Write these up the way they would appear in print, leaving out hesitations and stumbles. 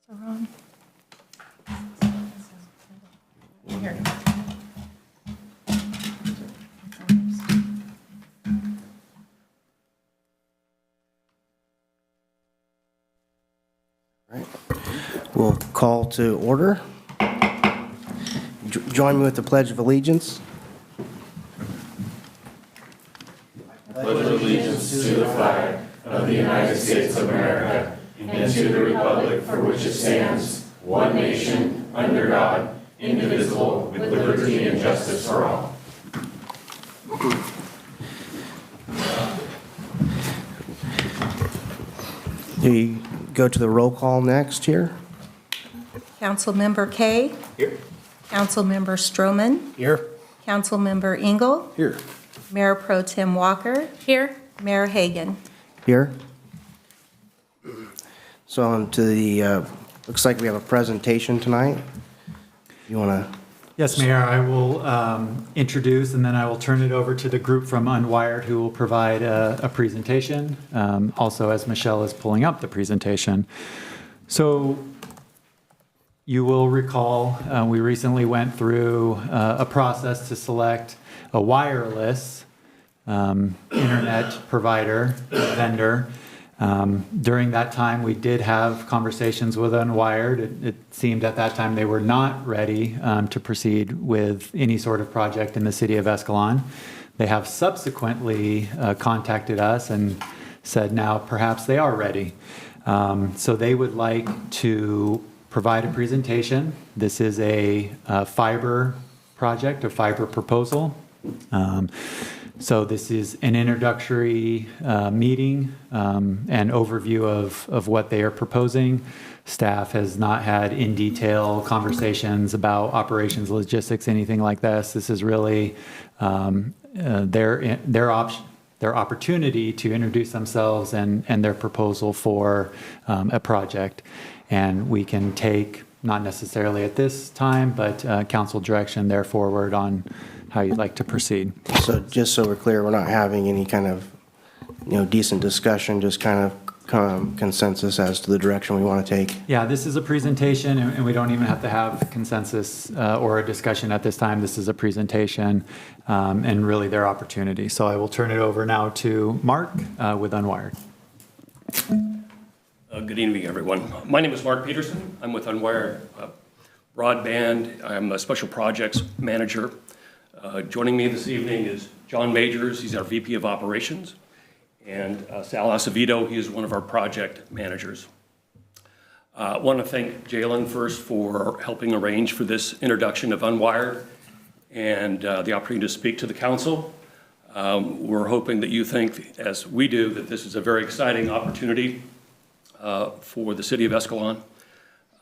Ron. Here. We'll call to order. Join me with the Pledge of Allegiance. Pledge allegiance to the flag of the United States of America and to the republic for which it stands, one nation, under God, indivisible, with liberty and justice for all. We go to the roll call next here. Councilmember Kay. Here. Councilmember Stroman. Here. Councilmember Engel. Here. Mayor Pro Tem Walker. Here. Mayor Hagan. Here. So on to the, looks like we have a presentation tonight. You want to? Yes, Mayor, I will introduce and then I will turn it over to the group from Unwired who will provide a presentation, also as Michelle is pulling up the presentation. So you will recall we recently went through a process to select a wireless internet provider, vendor. During that time, we did have conversations with Unwired. It seemed at that time they were not ready to proceed with any sort of project in the city of Escalon. They have subsequently contacted us and said now perhaps they are ready. So they would like to provide a presentation. This is a fiber project, a fiber proposal. So this is an introductory meeting and overview of what they are proposing. Staff has not had in detail conversations about operations, logistics, anything like this. This is really their opportunity to introduce themselves and their proposal for a project. And we can take, not necessarily at this time, but council direction there forward on how you'd like to proceed. So just so we're clear, we're not having any kind of, decent discussion, just kind of consensus as to the direction we want to take. Yeah, this is a presentation and we don't even have to have consensus or a discussion at this time. This is a presentation and really their opportunity. So I will turn it over now to Mark with Unwired. Good evening, everyone. My name is Mark Peterson. I'm with Unwired Broadband. I'm a special projects manager. Joining me this evening is John Majors. He's our VP of Operations. And Sal Acevedo, he is one of our project managers. I want to thank Jalen first for helping arrange for this introduction of Unwired and the opportunity to speak to the council. We're hoping that you think, as we do, that this is a very exciting opportunity for the city of Escalon,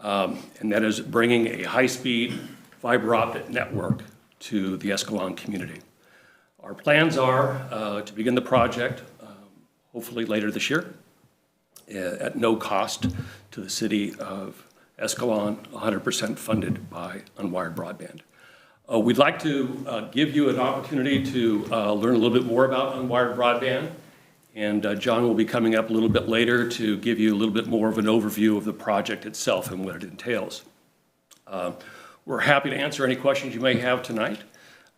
and that is bringing a high-speed fiber optic network to the Escalon community. Our plans are to begin the project hopefully later this year at no cost to the city of Escalon, 100% funded by Unwired Broadband. We'd like to give you an opportunity to learn a little bit more about Unwired Broadband, and John will be coming up a little bit later to give you a little bit more of an overview of the project itself and what it entails. We're happy to answer any questions you may have tonight,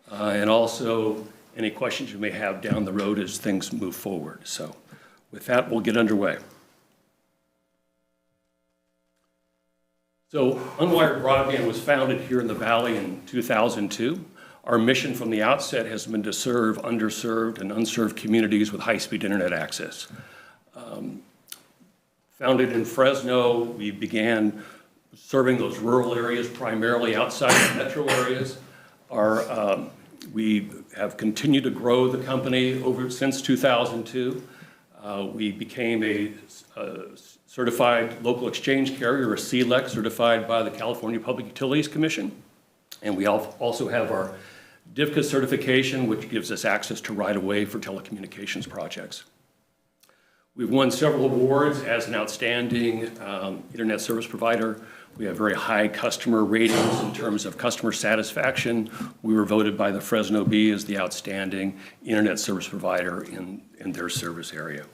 and also any questions you may have down the road as things move forward. So with that, we'll get underway. So Unwired Broadband was founded here in the Valley in 2002. Our mission from the outset has been to serve underserved and unserved communities with high-speed internet access. Founded in Fresno, we began serving those rural areas, primarily outside the metro areas. We have continued to grow the company since 2002. We became a certified local exchange carrier, a CLEC, certified by the California Public Utilities Commission. And we also have our DFCA certification, which gives us access to right-of-way for telecommunications projects. We've won several awards as an outstanding internet service provider. We have very high customer ratings in terms of customer satisfaction. We were voted by the Fresno Bee as the outstanding internet service provider in their service area.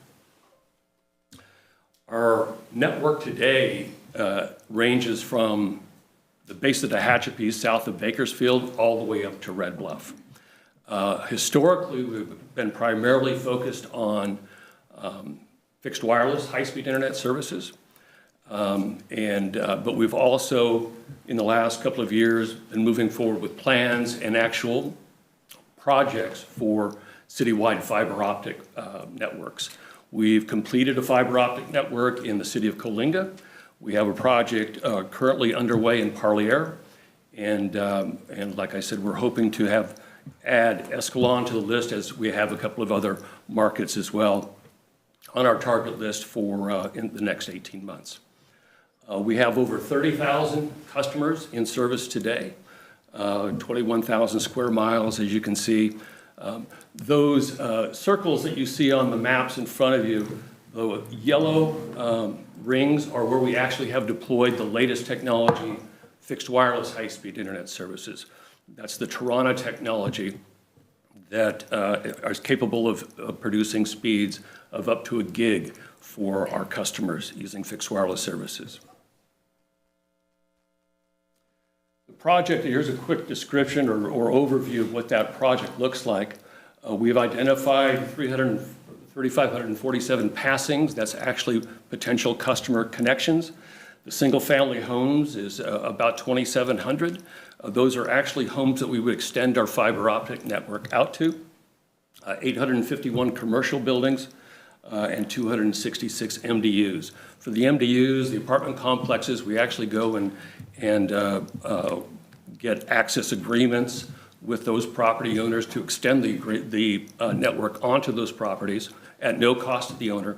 Our network today ranges from the base of the Tehachapi south of Bakersfield all the way up to Red Bluff. Historically, we've been primarily focused on fixed wireless, high-speed internet services. But we've also, in the last couple of years, been moving forward with plans and actual projects for citywide fiber optic networks. We've completed a fiber optic network in the city of Coalinga. We have a project currently underway in Parlier. And like I said, we're hoping to add Escalon to the list, as we have a couple of other markets as well on our target list for in the next 18 months. We have over 30,000 customers in service today, 21,000 square miles, as you can see. Those circles that you see on the maps in front of you, the yellow rings are where we actually have deployed the latest technology, fixed wireless high-speed internet services. That's the Toronto technology that is capable of producing speeds of up to 1 gig for our customers using fixed wireless services. The project, here's a quick description or overview of what that project looks like. We've identified 3,547 passings. That's actually potential customer connections. The single-family homes is about 2,700. Those are actually homes that we would extend our fiber optic network out to. 851 commercial buildings and 266 MDUs. For the MDUs, the apartment complexes, we actually go and get access agreements with those property owners to extend the network onto those properties at no cost to the owner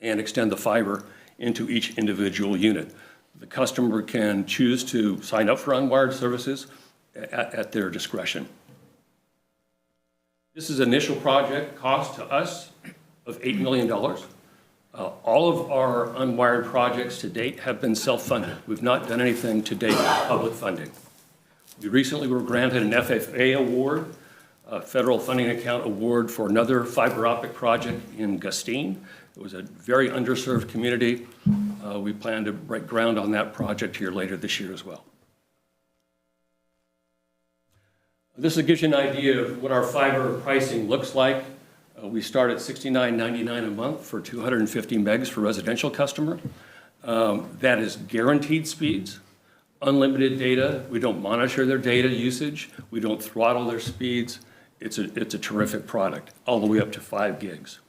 and extend the fiber into each individual unit. The customer can choose to sign up for unwired services at their discretion. This is initial project cost to us of $8 million. All of our unwired projects to date have been self-funded. We've not done anything to date with public funding. We recently were granted an FFA award, a federal funding account award, for another fiber optic project in Gustine. It was a very underserved community. We plan to break ground on that project here later this year as well. This gives you an idea of what our fiber pricing looks like. We start at $69.99 a month for 250 megs for residential customer. That is guaranteed speeds, unlimited data. We don't monitor their data usage. We don't throttle their speeds. It's a terrific product, all the way up to 5 gigs.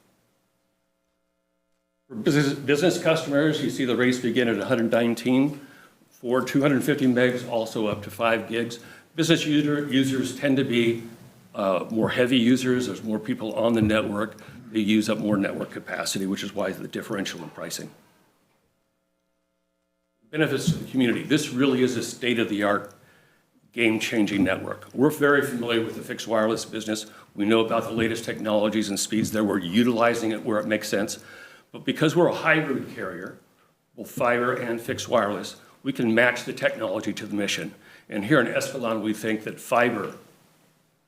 For business customers, you see the rates begin at 119 for 250 megs, also up to 5 gigs. Business users tend to be more heavy users. There's more people on the network. They use up more network capacity, which is why the differential in pricing. Benefits to the community. This really is a state-of-the-art, game-changing network. We're very familiar with the fixed wireless business. We know about the latest technologies and speeds there. We're utilizing it where it makes sense. But because we're a hybrid carrier, both fiber and fixed wireless, we can match the technology to the mission. And here in Escalon, we think that fiber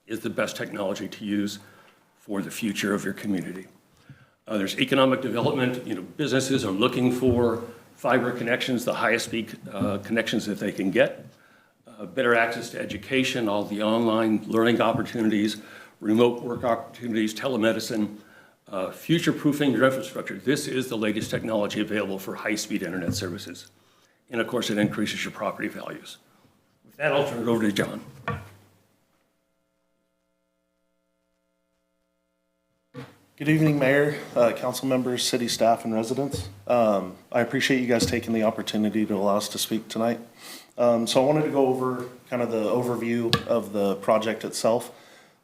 is the best technology to use for the future of your community. There's economic development. Businesses are looking for fiber connections, the highest speed connections that they can get. Better access to education, all the online learning opportunities, remote work opportunities, telemedicine, future-proofing your infrastructure. This is the latest technology available for high-speed internet services. And of course, it increases your property values. With that, I'll turn it over to John. Good evening, Mayor, council members, city staff, and residents. I appreciate you guys taking the opportunity to allow us to speak tonight. So I wanted to go over kind of the overview of the project itself.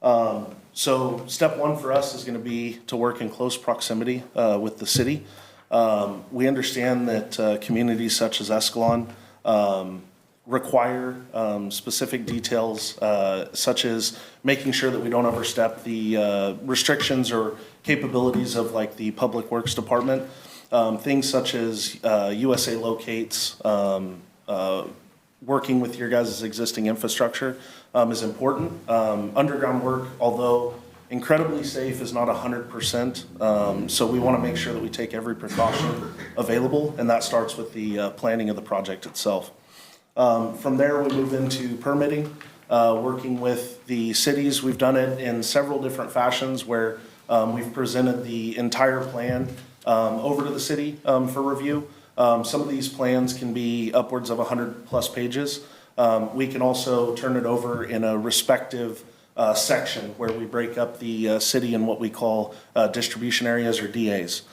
So step one for us is going to be to work in close proximity with the city. We understand that communities such as Escalon require specific details, such as making sure that we don't overstep the restrictions or capabilities of like the Public Works Department. Things such as USA locates, working with your guys' existing infrastructure is important. Underground work, although incredibly safe is not 100%. So we want to make sure that we take every precaution available, and that starts with the planning of the project itself. From there, we move into permitting, working with the cities. We've done it in several different fashions where we've presented the entire plan over to the city for review. Some of these plans can be upwards of 100+ pages. We can also turn it over in a respective section where we break up the city in what we call distribution areas or DAs.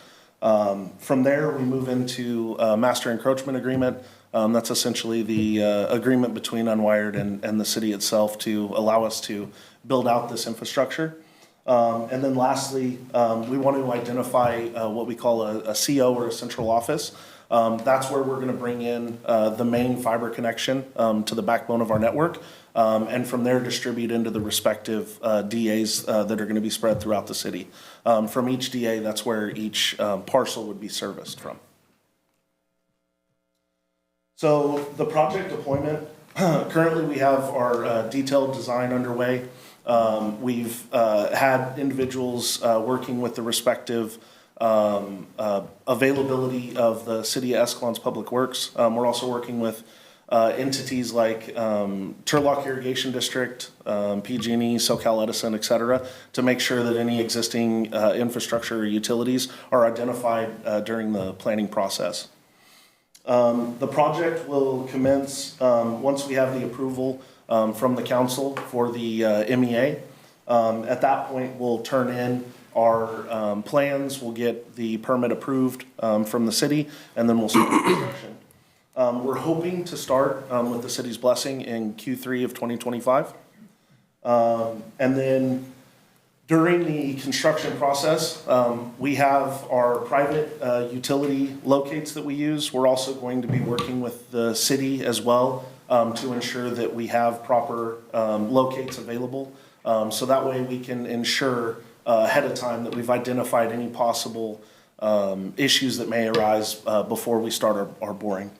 From there, we move into master encroachment agreement. That's essentially the agreement between Unwired and the city itself to allow us to build out this infrastructure. And then lastly, we want to identify what we call a CO or a central office. That's where we're going to bring in the main fiber connection to the backbone of our network, and from there distribute into the respective DAs that are going to be spread throughout the city. From each DA, that's where each parcel would be serviced from. So the project deployment, currently we have our detailed design underway. We've had individuals working with the respective availability of the City of Escalon's Public Works. We're also working with entities like Turlock Irrigation District, PG&E, SoCal Edison, et cetera, to make sure that any existing infrastructure or utilities are identified during the planning process. The project will commence once we have the approval from the council for the MEA. At that point, we'll turn in our plans, we'll get the permit approved from the city, and then we'll start construction. We're hoping to start with the city's blessing in Q3 of 2025. And then during the construction process, we have our private utility locates that we use. We're also going to be working with the city as well to ensure that we have proper locates available. So that way we can ensure ahead of time that we've identified any possible issues that may arise before we start our boring.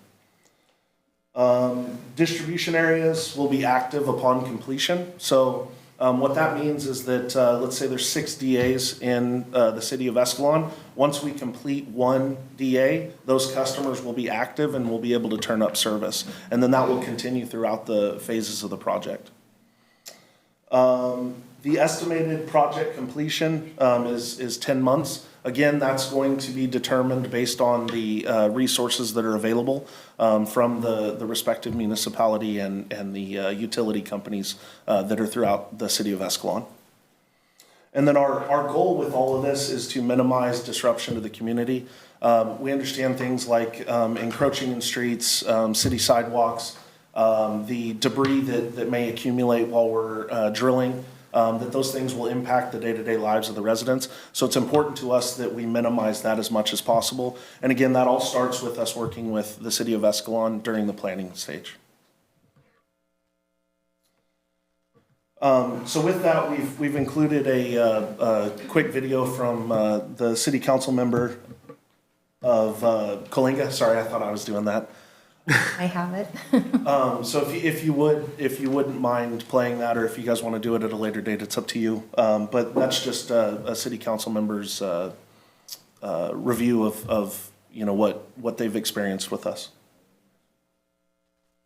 Distribution areas will be active upon completion. So what that means is that let's say there's 6 DAs in the city of Escalon. Once we complete one DA, those customers will be active and will be able to turn up service. And then that will continue throughout the phases of the project. The estimated project completion is 10 months. Again, that's going to be determined based on the resources that are available from the respective municipality and the utility companies that are throughout the city of Escalon. And then our goal with all of this is to minimize disruption to the community. We understand things like encroaching in streets, city sidewalks, the debris that may accumulate while we're drilling. That those things will impact the day-to-day lives of the residents. So it's important to us that we minimize that as much as possible. And again, that all starts with us working with the city of Escalon during the planning stage. So with that, we've included a quick video from the city council member of Coalinga. Sorry, I thought I was doing that. I have it. So if you wouldn't mind playing that, or if you guys want to do it at a later date, it's up to you. But that's just a city council member's review of what they've experienced with us.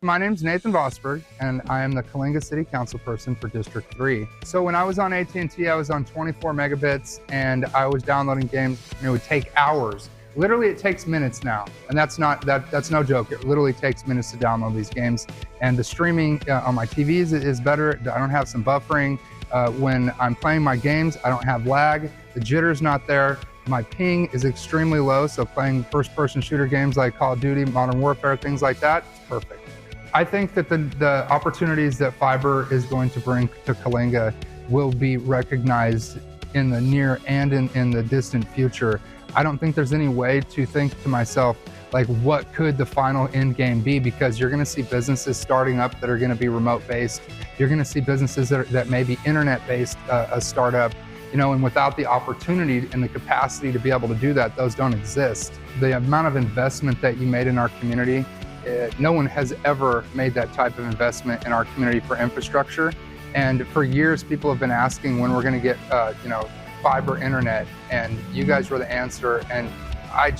My name's Nathan Vosberg, and I am the Coalinga City Council person for District 3. So when I was on AT&T, I was on 24 megabits, and I was downloading games, and it would take hours. Literally, it takes minutes now, and that's no joke. It literally takes minutes to download these games, and the streaming on my TVs is better. I don't have some buffering. When I'm playing my games, I don't have lag. The jitter's not there. My ping is extremely low, so playing first-person shooter games like Call of Duty, Modern Warfare, things like that, it's perfect. I think that the opportunities that fiber is going to bring to Coalinga will be recognized in the near and in the distant future. I don't think there's any way to think to myself, like, what could the final end game be? Because you're going to see businesses starting up that are going to be remote based. You're going to see businesses that may be internet based, a startup, and without the opportunity and the capacity to be able to do that, those don't exist. The amount of investment that you made in our community, no one has ever made that type of investment in our community for infrastructure. And for years, people have been asking when we're going to get, fiber internet, and you guys were the answer. And I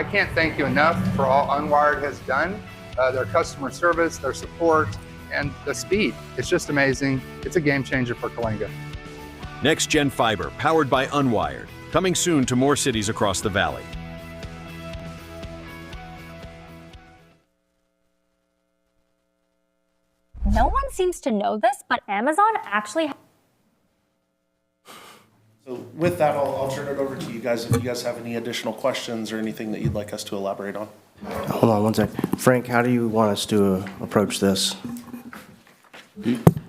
can't thank you enough for all Unwired has done, their customer service, their support, and the speed. It's just amazing. It's a game changer for Coalinga. Next Gen Fiber, powered by Unwired, coming soon to more cities across the valley. No one seems to know this, but Amazon actually. So with that, I'll turn it over to you guys if you guys have any additional questions or anything that you'd like us to elaborate on. Hold on one sec. Frank, how do you want us to approach this?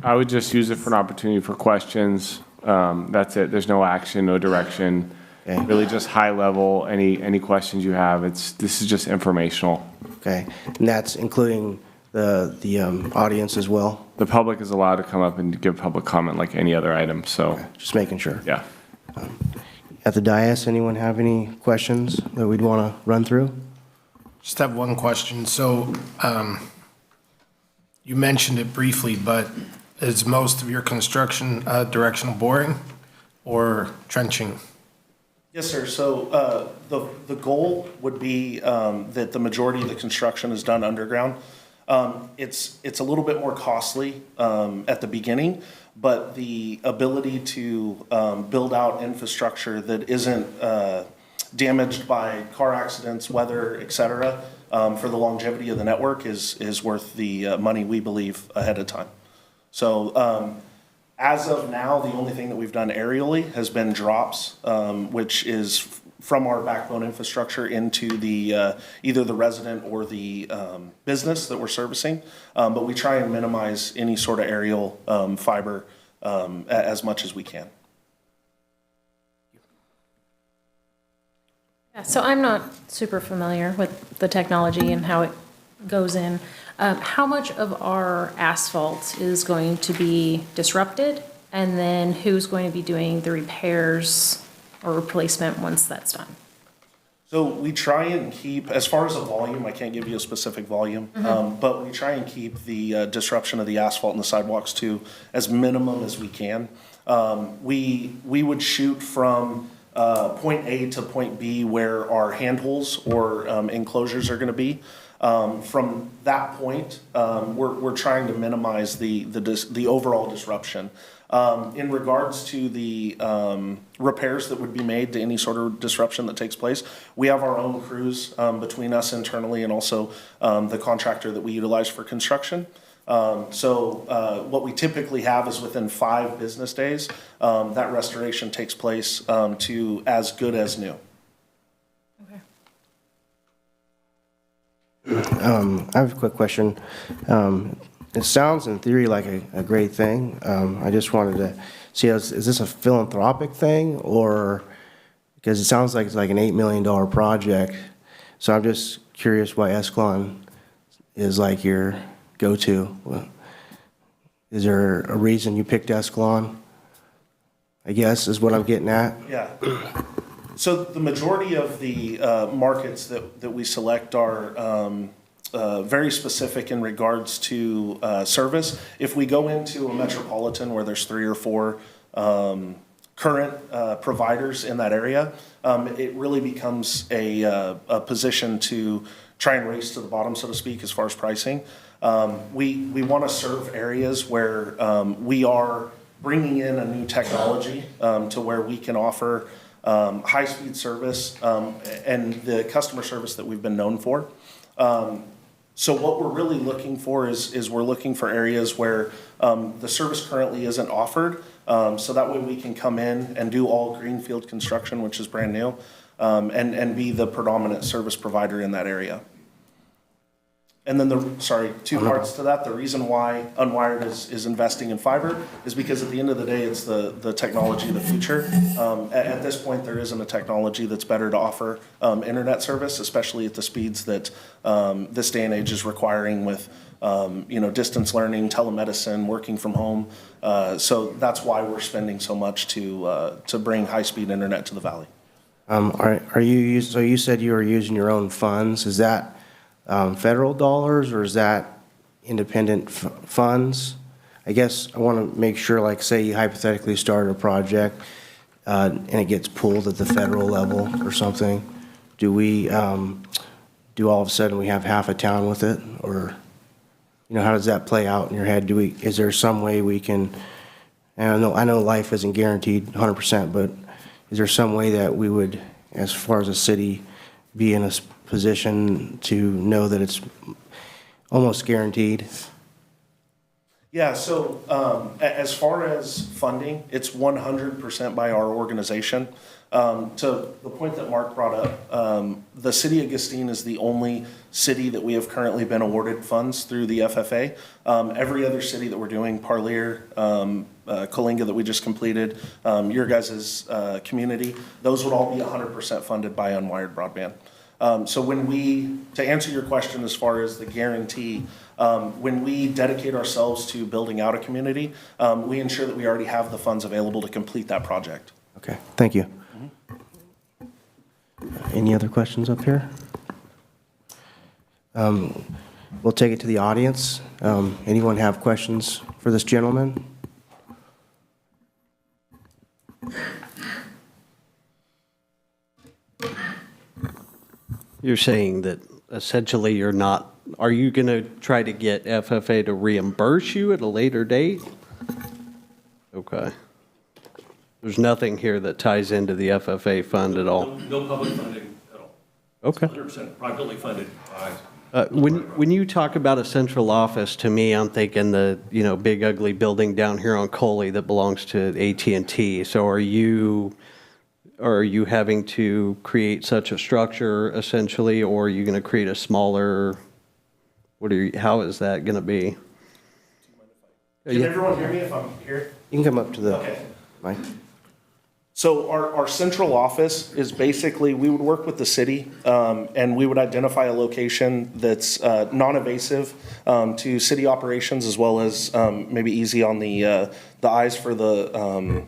I would just use it for an opportunity for questions. That's it. There's no action, no direction. Okay. Really just high level, any questions you have. This is just informational. Okay, and that's including the audience as well? The public is allowed to come up and give public comment like any other item, so, Okay, just making sure. yeah. At the dais, anyone have any questions that we'd want to run through? Just have one question. So you mentioned it briefly, but is most of your construction directional boring or trenching? Yes, sir. So the goal would be that the majority of the construction is done underground. It's a little bit more costly at the beginning, but the ability to build out infrastructure that isn't damaged by car accidents, weather, et cetera, for the longevity of the network is worth the money, we believe, ahead of time. So as of now, the only thing that we've done aerially has been drops, which is from our backbone infrastructure into the either the resident or the business that we're servicing. But we try and minimize any sort of aerial fiber as much as we can. Yeah, so I'm not super familiar with the technology and how it goes in. How much of our asphalt is going to be disrupted? And then who's going to be doing the repairs or replacement once that's done? So we try and keep, as far as the volume, I can't give you a specific volume, but we try and keep the disruption of the asphalt and the sidewalks to as minimum as we can. We would shoot from point A to point B where our handholds or enclosures are going to be. From that point, we're trying to minimize the overall disruption. In regards to the repairs that would be made to any sort of disruption that takes place, we have our own crews between us internally and also the contractor that we utilize for construction. So what we typically have is within 5 business days, that restoration takes place to as good as new. I have a quick question. It sounds in theory like a great thing. I just wanted to see, is this a philanthropic thing, or, because it sounds like it's like an $8 million project. So I'm just curious why Escalon is like your go-to. Is there a reason you picked Escalon, I guess, is what I'm getting at? Yeah. So the majority of the markets that we select are very specific in regards to service. If we go into a metropolitan where there's 3 or 4 current providers in that area, it really becomes a position to try and race to the bottom, so to speak, as far as pricing. We want to serve areas where we are bringing in a new technology to where we can offer high-speed service and the customer service that we've been known for. So what we're really looking for is we're looking for areas where the service currently isn't offered, so that way we can come in and do all greenfield construction, which is brand new, and be the predominant service provider in that area. And then two parts to that. The reason why Unwired is investing in fiber is because at the end of the day, it's the technology of the future. At this point, there isn't a technology that's better to offer internet service, especially at the speeds that this day and age is requiring with distance learning, telemedicine, working from home. So that's why we're spending so much to bring high-speed internet to the valley. So you said you were using your own funds. Is that federal dollars, or is that independent funds? I guess I want to make sure, like, say you hypothetically start a project and it gets pulled at the federal level or something, do we, do all of a sudden we have half a town with it? Or, you know, how does that play out in your head? Is there some way we can, and I know life isn't guaranteed 100%, but is there some way that we would, as far as a city, be in a position to know that it's almost guaranteed? Yeah, so as far as funding, it's 100% by our organization. To the point that Mark brought up, the city of Gustine is the only city that we have currently been awarded funds through the FFA. Every other city that we're doing, Parlier, Coalinga that we just completed, your guys' community, those would all be 100% funded by Unwired Broadband. So to answer your question as far as the guarantee, when we dedicate ourselves to building out a community, we ensure that we already have the funds available to complete that project. Okay, thank you. Any other questions up here? We'll take it to the audience. Anyone have questions for this gentleman? You're saying that essentially you're not, are you going to try to get FFA to reimburse you at a later date? Okay. There's nothing here that ties into the FFA fund at all? No public funding at all. Okay. 100% privately funded. When you talk about a central office, to me, I'm thinking the, big ugly building down here on Coley that belongs to AT&T. So are you having to create such a structure essentially, or are you going to create a smaller, how is that going to be? Can everyone hear me if I'm here? You can come up to the mic. So our central office is basically, we would work with the city and we would identify a location that's non-invasive to city operations, as well as maybe easy on the eyes for the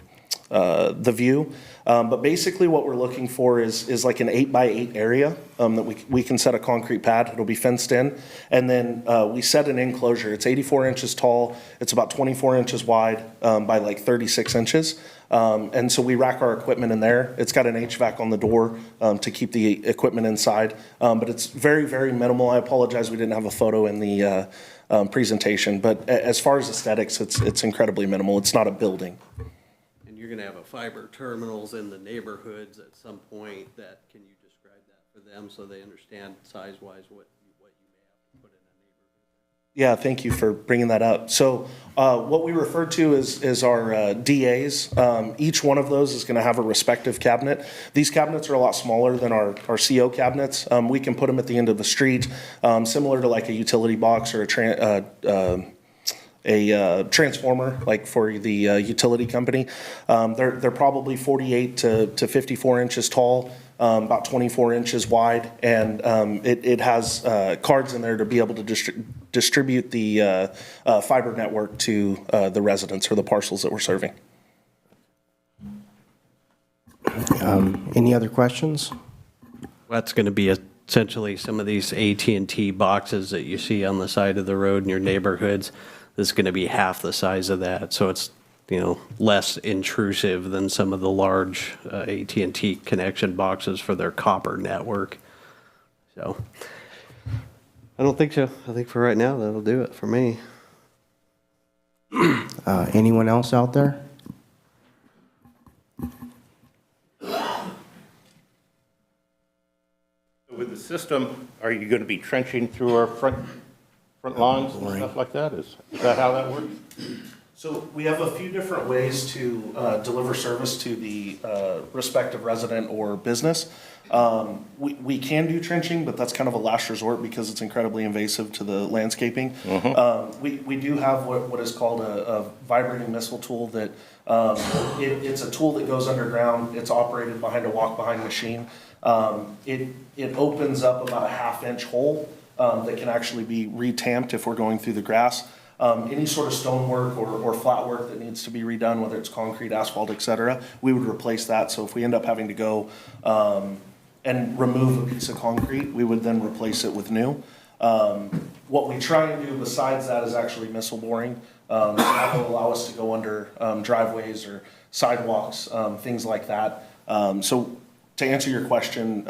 view. But basically what we're looking for is like an 8x8 area that we can set a concrete pad. It'll be fenced in. And then we set an enclosure. It's 84 inches tall. It's about 24 inches wide by like 36 inches. And so we rack our equipment in there. It's got an HVAC on the door to keep the equipment inside. But it's very, very minimal. I apologize we didn't have a photo in the presentation. But as far as aesthetics, it's incredibly minimal. It's not a building. You're going to have a fiber terminals in the neighborhoods at some point. Can you describe that for them so they understand size-wise what you may have to put in a neighborhood? Yeah, thank you for bringing that up. So what we refer to is our DAs. Each one of those is going to have a respective cabinet. These cabinets are a lot smaller than our CO cabinets. We can put them at the end of the street, similar to like a utility box or a transformer, like for the utility company. They're probably 48 to 54 inches tall, about 24 inches wide, and it has cards in there to be able to distribute the fiber network to the residents or the parcels that we're serving. Any other questions? That's going to be essentially some of these AT&T boxes that you see on the side of the road in your neighborhoods. This is going to be half the size of that, so it's less intrusive than some of the large AT&T connection boxes for their copper network. So I don't think so. I think for right now that'll do it for me. Anyone else out there? With the system, are you going to be trenching through our front lawns and stuff like that? Is that how that works? So we have a few different ways to deliver service to the respective resident or business. We can do trenching, but that's kind of a last resort because it's incredibly invasive to the landscaping. We do have what is called a vibrating missile tool that it's a tool that goes underground. It's operated behind a walk-behind machine. It opens up about a half-inch hole that can actually be retamped if we're going through the grass. Any sort of stonework or flat work that needs to be redone, whether it's concrete, asphalt, etc., we would replace that. So if we end up having to go and remove a piece of concrete, we would then replace it with new. What we try and do besides that is actually missile boring. So that will allow us to go under driveways or sidewalks, things like that. So to answer your question,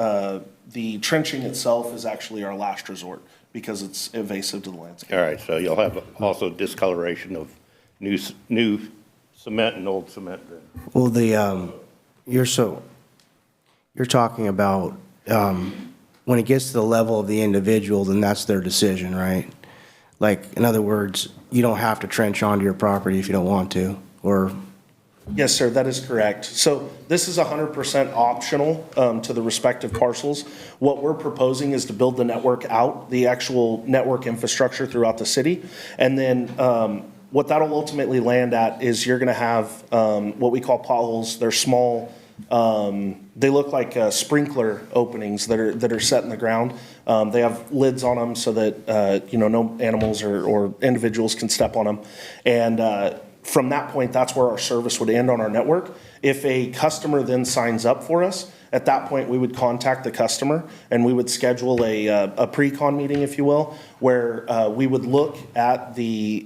the trenching itself is actually our last resort because it's invasive to the landscape. All right, so you'll have also discoloration of new cement and old cement then? Well, you're talking about, when it gets to the level of the individual, then that's their decision, right? Like, in other words, you don't have to trench onto your property if you don't want to, or? Yes, sir, that is correct. So this is 100% optional to the respective parcels. What we're proposing is to build the network out, the actual network infrastructure throughout the city. And then what that'll ultimately land at is you're gonna have what we call potholes. They're small, they look like sprinkler openings that are set in the ground. They have lids on them so that no animals or individuals can step on them. And from that point, that's where our service would end on our network. If a customer then signs up for us, at that point, we would contact the customer and we would schedule a pre-con meeting, if you will, where we would look at the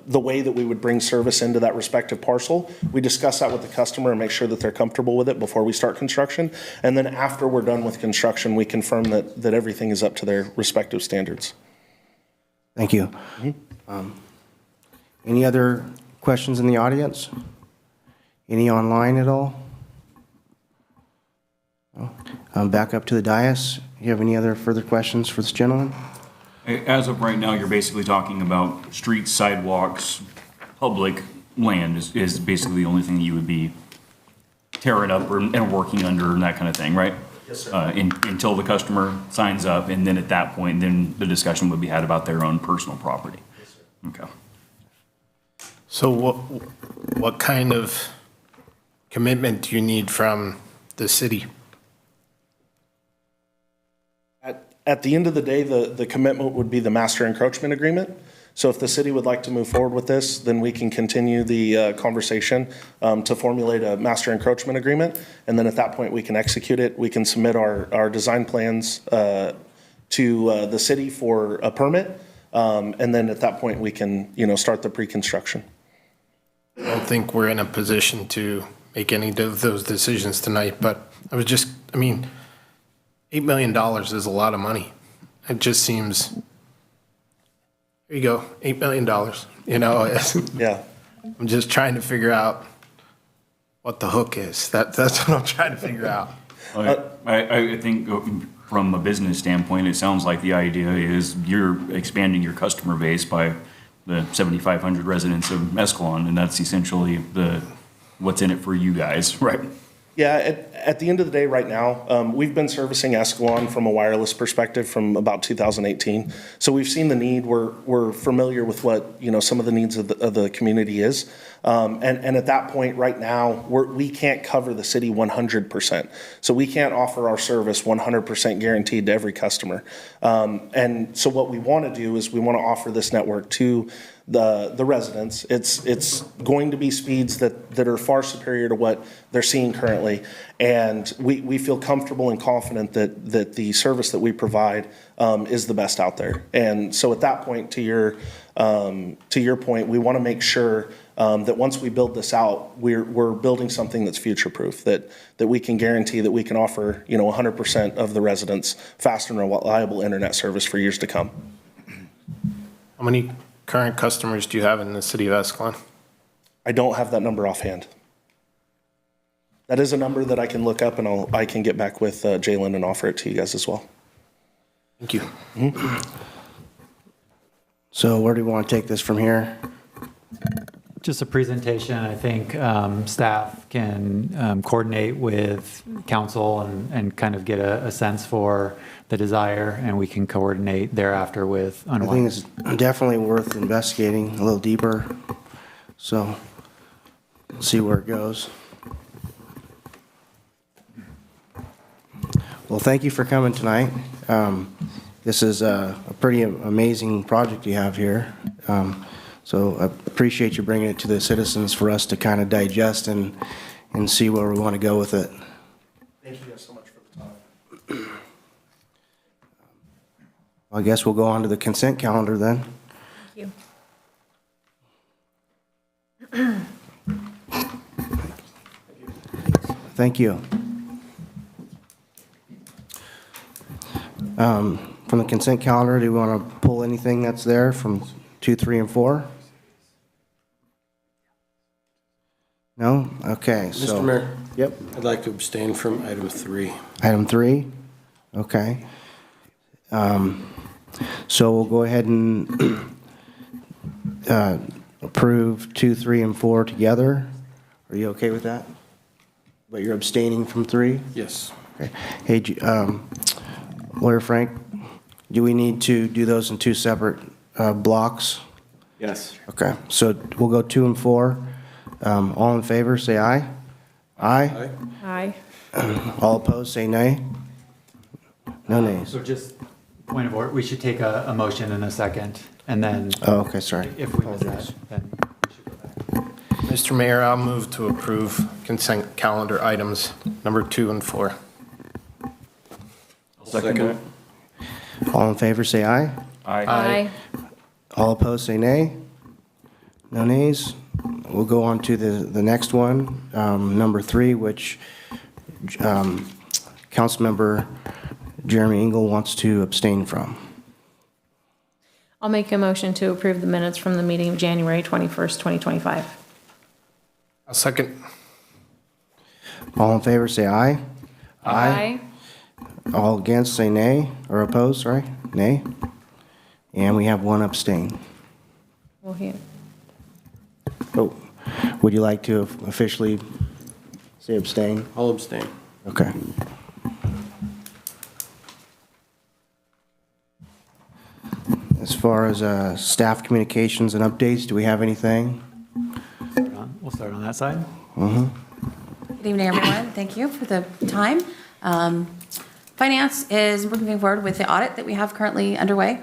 way that we would bring service into that respective parcel. We discuss that with the customer and make sure that they're comfortable with it before we start construction. And then after we're done with construction, we confirm that everything is up to their respective standards. Thank you. Any other questions in the audience? Any online at all? No? Back up to the dais. You have any other further questions for this gentleman? As of right now, you're basically talking about streets, sidewalks, public land is basically the only thing that you would be tearing up and working under and that kind of thing, right? Yes, sir. Until the customer signs up, and then at that point, then the discussion would be had about their own personal property. Yes, sir. Okay. So what kind of commitment do you need from the city? At the end of the day, the commitment would be the master encroachment agreement. So if the city would like to move forward with this, then we can continue the conversation to formulate a master encroachment agreement. And then at that point, we can execute it. We can submit our design plans to the city for a permit. And then at that point, we can, start the pre-construction. I don't think we're in a position to make any of those decisions tonight, but $8 million is a lot of money. It just seems, here you go, $8 million, Yeah. I'm just trying to figure out what the hook is. That's what I'm trying to figure out. I think from a business standpoint, it sounds like the idea is you're expanding your customer base by the 7,500 residents of Escalon, and that's essentially what's in it for you guys, right? Yeah, at the end of the day right now, we've been servicing Escalon from a wireless perspective from about 2018. So we've seen the need. We're familiar with what, some of the needs of the community is. And at that point right now, we can't cover the city 100%. So we can't offer our service 100% guaranteed to every customer. And so what we want to do is we want to offer this network to the residents. It's going to be speeds that are far superior to what they're seeing currently. And we feel comfortable and confident that the service that we provide is the best out there. And so at that point, to your point, we want to make sure that once we build this out, we're building something that's future-proof, that we can guarantee that we can offer 100% of the residents fast and reliable internet service for years to come. How many current customers do you have in the city of Escalon? I don't have that number offhand. That is a number that I can look up, and I can get back with Jalen and offer it to you guys as well. Thank you. Mm-hmm. So where do we want to take this from here? Just a presentation. I think staff can coordinate with council and kind of get a sense for the desire, and we can coordinate thereafter with I think it's definitely worth investigating a little deeper. So we'll see where it goes. Well, thank you for coming tonight. This is a pretty amazing project you have here. So I appreciate you bringing it to the citizens for us to kind of digest and see where we want to go with it. Thank you guys so much for the time. I guess we'll go on to the consent calendar then. Thank Thank you. From the consent calendar, do we want to pull anything that's there from 2, 3, and 4? No? Okay, so. Mr. Mayor? Yep. I'd like to abstain from item 3. Item 3? Okay. So we'll go ahead and approve 2, 3, and 4 together. Are you okay with that? But you're abstaining from 3? Yes. Okay. Hey, Lawyer Frank, do we need to do those in 2 separate blocks? Yes. Okay, so we'll go 2 and 4. All in favor, say aye. Aye. Aye. All opposed, say nay. No nays. So just point of order, we should take a motion in a second, and then Oh, okay, sorry. if we miss that, then we should go back. Mr. Mayor, I'll move to approve consent calendar items number 2 and 4. Second. All in favor, say aye. Aye. All opposed, say nay. No nays. We'll go on to the next one, number 3, which Councilmember Jeremy Engel wants to abstain from. I'll make a motion to approve the minutes from the meeting of January 21st, 2025. I'll second. All in favor, say aye. Aye. All against, say nay, or oppose, sorry, nay. And we have 1 abstain. Well, here. Oh, would you like to officially say abstain? I'll abstain. Okay. As far as staff communications and updates, do we have anything? We'll start on that side. Mm-hmm. Good evening, everyone. Thank you for the time. Finance is moving forward with the audit that we have currently underway,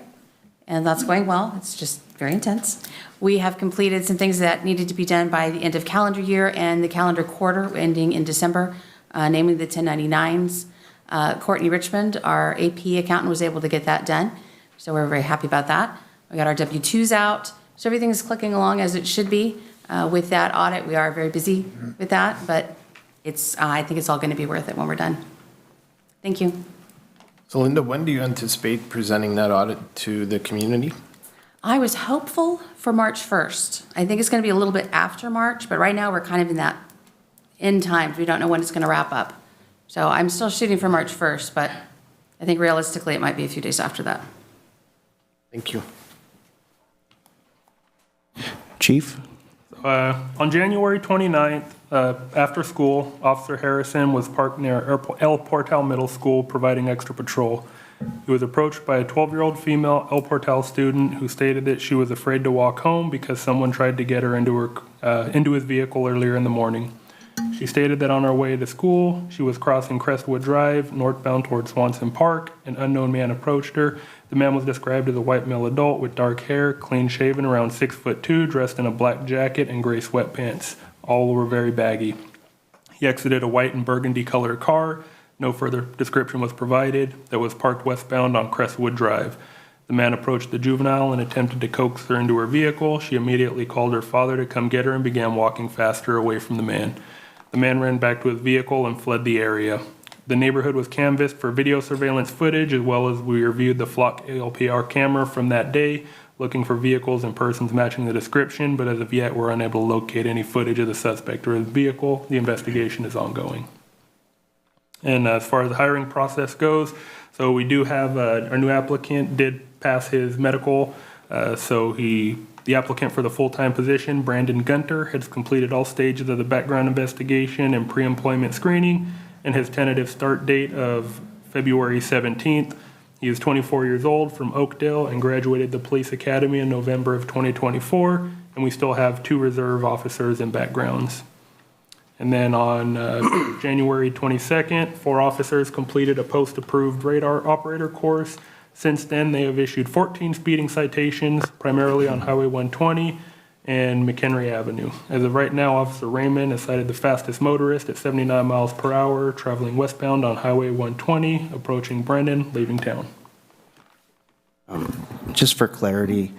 and that's going well. It's just very intense. We have completed some things that needed to be done by the end of calendar year and the calendar quarter ending in December, namely the 1099s. Courtney Richmond, our AP accountant, was able to get that done, so we're very happy about that. We got our W-2s out, so everything is clicking along as it should be. With that audit, we are very busy with that, but I think it's all going to be worth it when we're done. Thank you. So Linda, when do you anticipate presenting that audit to the community? I was hopeful for March 1st. I think it's going to be a little bit after March, but right now we're kind of in that end times. We don't know when it's going to wrap up. So I'm still shooting for March 1st, but I think realistically it might be a few days after that. Thank you. Chief? On January 29th, after school, Officer Harrison was parked near El Portal Middle School providing extra patrol. He was approached by a 12-year-old female El Portal student who stated that she was afraid to walk home because someone tried to get her into his vehicle earlier in the morning. She stated that on her way to school, she was crossing Crestwood Drive, northbound towards Swanson Park. An unknown man approached her. The man was described as a white male adult with dark hair, clean-shaven, around 6'2", dressed in a black jacket and gray sweatpants. All were very baggy. He exited a white and burgundy-colored car. No further description was provided. That was parked westbound on Crestwood Drive. The man approached the juvenile and attempted to coax her into her vehicle. She immediately called her father to come get her and began walking faster away from the man. The man ran back to his vehicle and fled the area. The neighborhood was canvassed for video surveillance footage, as well as we reviewed the Flock ALPR camera from that day, looking for vehicles and persons matching the description, but as of yet, we're unable to locate any footage of the suspect or his vehicle. The investigation is ongoing. And as far as the hiring process goes, so we do have our new applicant did pass his medical, the applicant for the full-time position, Brandon Gunter, has completed all stages of the background investigation and pre-employment screening, and his tentative start date of February 17th. He is 24 years old from Oakdale and graduated the police academy in November of 2024, and we still have 2 reserve officers in backgrounds. And then on January 22nd, 4 officers completed a post-approved radar operator course. Since then, they have issued 14 speeding citations, primarily on Highway 120 and McHenry Avenue. As of right now, Officer Raymond has cited the fastest motorist at 79 miles per hour, traveling westbound on Highway 120, approaching Brendan, leaving town. Just for clarity,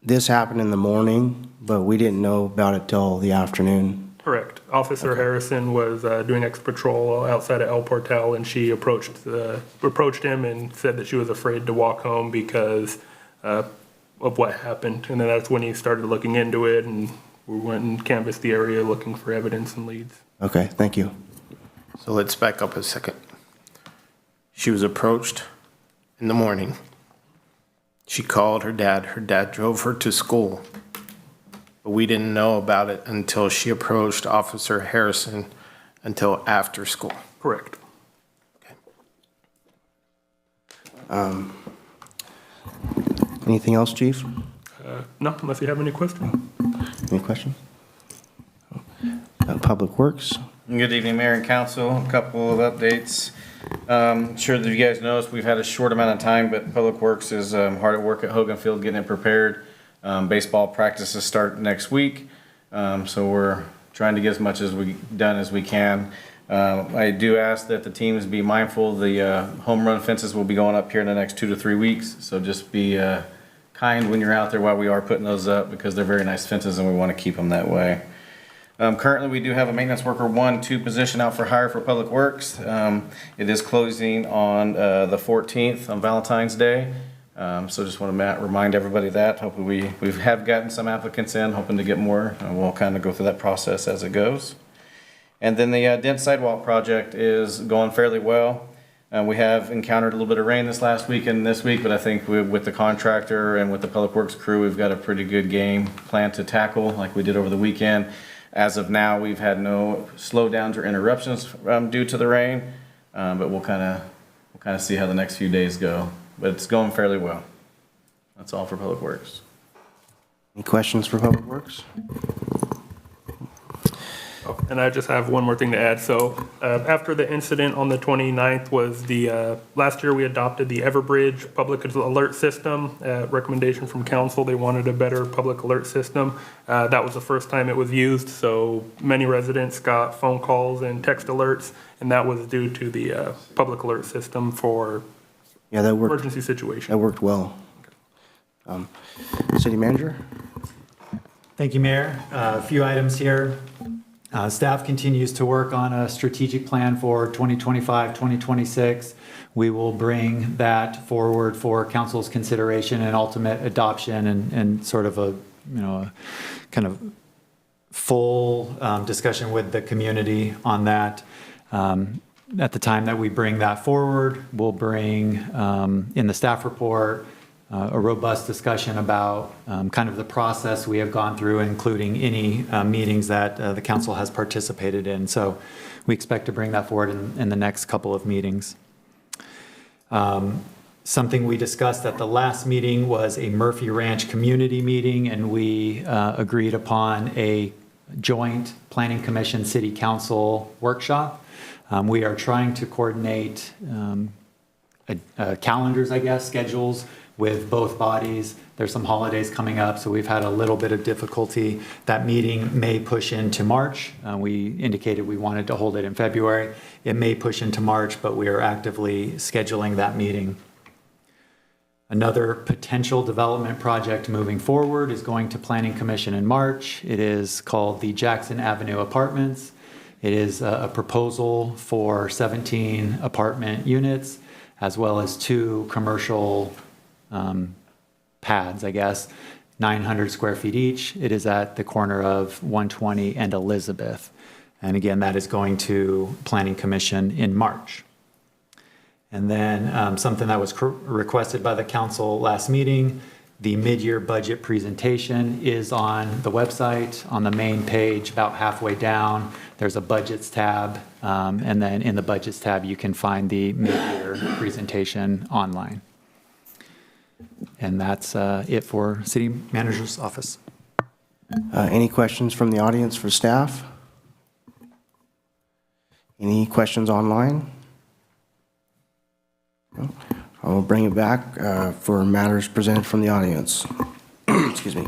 this happened in the morning, but we didn't know about it till the afternoon. Correct. Officer Harrison was doing extra patrol outside of El Portal, and she approached him and said that she was afraid to walk home because of what happened. And then that's when he started looking into it, and we went and canvassed the area looking for evidence and leads. Okay, thank you. So let's back up a second. She was approached in the morning. She called her dad. Her dad drove her to school. But we didn't know about it until she approached Officer Harrison until after school. Correct. Anything else, Chief? No, unless you have any questions. Any questions? Public Works? Good evening, Mayor and Council. A couple of updates. Sure that you guys noticed we've had a short amount of time, but Public Works is hard at work at Hogan Field getting it prepared. Baseball practices start next week, so we're trying to get as much done as we can. I do ask that the teams be mindful. The home run fences will be going up here in the next 2 to 3 weeks, so just be kind when you're out there while we are putting those up, because they're very nice fences and we want to keep them that way. Currently, we do have a maintenance worker 1-2 position out for hire for Public Works. It is closing on the 14th on Valentine's Day. So just want to remind everybody that. Hopefully we have gotten some applicants in, hoping to get more. We'll kind of go through that process as it goes. And then the Dent Sidewalk project is going fairly well. We have encountered a little bit of rain this last week and this week, but I think with the contractor and with the Public Works crew, we've got a pretty good game plan to tackle like we did over the weekend. As of now, we've had no slowdowns or interruptions due to the rain, but we'll kind of see how the next few days go. But it's going fairly well. That's all for Public Works. Any questions for Public Works? And I just have one more thing to add. So after the incident on the 29th was last year we adopted the Everbridge public alert system. Recommendation from council, they wanted a better public alert system. That was the first time it was used, so many residents got phone calls and text alerts, and that was due to the public alert system for that worked. Emergency situation. That worked well. City Manager? Thank you, Mayor. A few items here. Staff continues to work on a strategic plan for 2025, 2026. We will bring that forward for council's consideration and ultimate adoption and sort of a kind of full discussion with the community on that. At the time that we bring that forward, we'll bring in the staff report a robust discussion about kind of the process we have gone through, including any meetings that the council has participated in. So we expect to bring that forward in the next couple of meetings. Something we discussed at the last meeting was a Murphy Ranch community meeting, and we agreed upon a joint Planning Commission City Council workshop. We are trying to coordinate calendars, schedules with both bodies. There's some holidays coming up, so we've had a little bit of difficulty. That meeting may push into March. We indicated we wanted to hold it in February. It may push into March, but we are actively scheduling that meeting. Another potential development project moving forward is going to Planning Commission in March. It is called the Jackson Avenue Apartments. It is a proposal for 17 apartment units, as well as 2 commercial pads, 900 square feet each. It is at the corner of 120 and Elizabeth. And again, that is going to Planning Commission in March. And then something that was requested by the council last meeting, the mid-year budget presentation is on the website. On the main page, about halfway down, there's a budgets tab. And then in the budgets tab, you can find the mid-year presentation online. And that's it for City Manager's Office. Any questions from the audience for staff? Any questions online? No? I will bring it back for matters presented from the audience. Excuse me.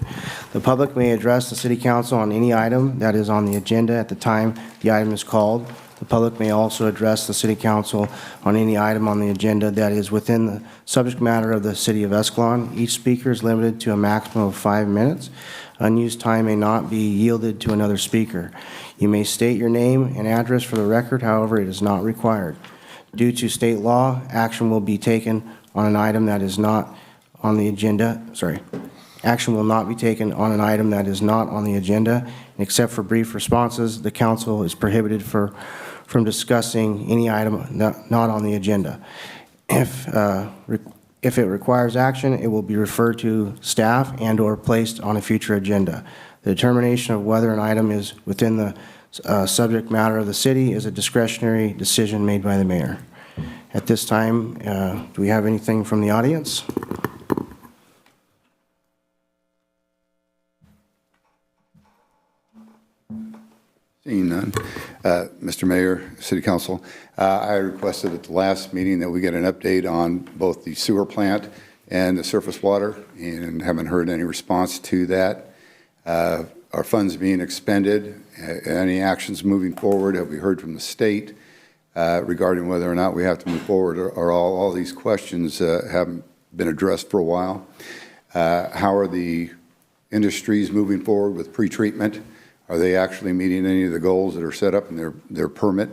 The public may address the City Council on any item that is on the agenda at the time the item is called. The public may also address the city council on any item on the agenda that is within the subject matter of the city of Escalon. Each speaker is limited to a maximum of 5 minutes. Unused time may not be yielded to another speaker. You may state your name and address for the record, however, it is not required. Due to state law, action will be taken on an item that is not on the agenda. Action will not be taken on an item that is not on the agenda. Except for brief responses, the council is prohibited from discussing any item not on the agenda. If it requires action, it will be referred to staff and/or placed on a future agenda. The determination of whether an item is within the subject matter of the city is a discretionary decision made by the mayor. At this time, do we have anything from the audience? Seeing none. Mr. Mayor, City Council, I requested at the last meeting that we get an update on both the sewer plant and the surface water, and haven't heard any response to that. Are funds being expended? Any actions moving forward? Have we heard from the state regarding whether or not we have to move forward? Or all these questions haven't been addressed for a while. How are the industries moving forward with pretreatment? Are they actually meeting any of the goals that are set up in their permit,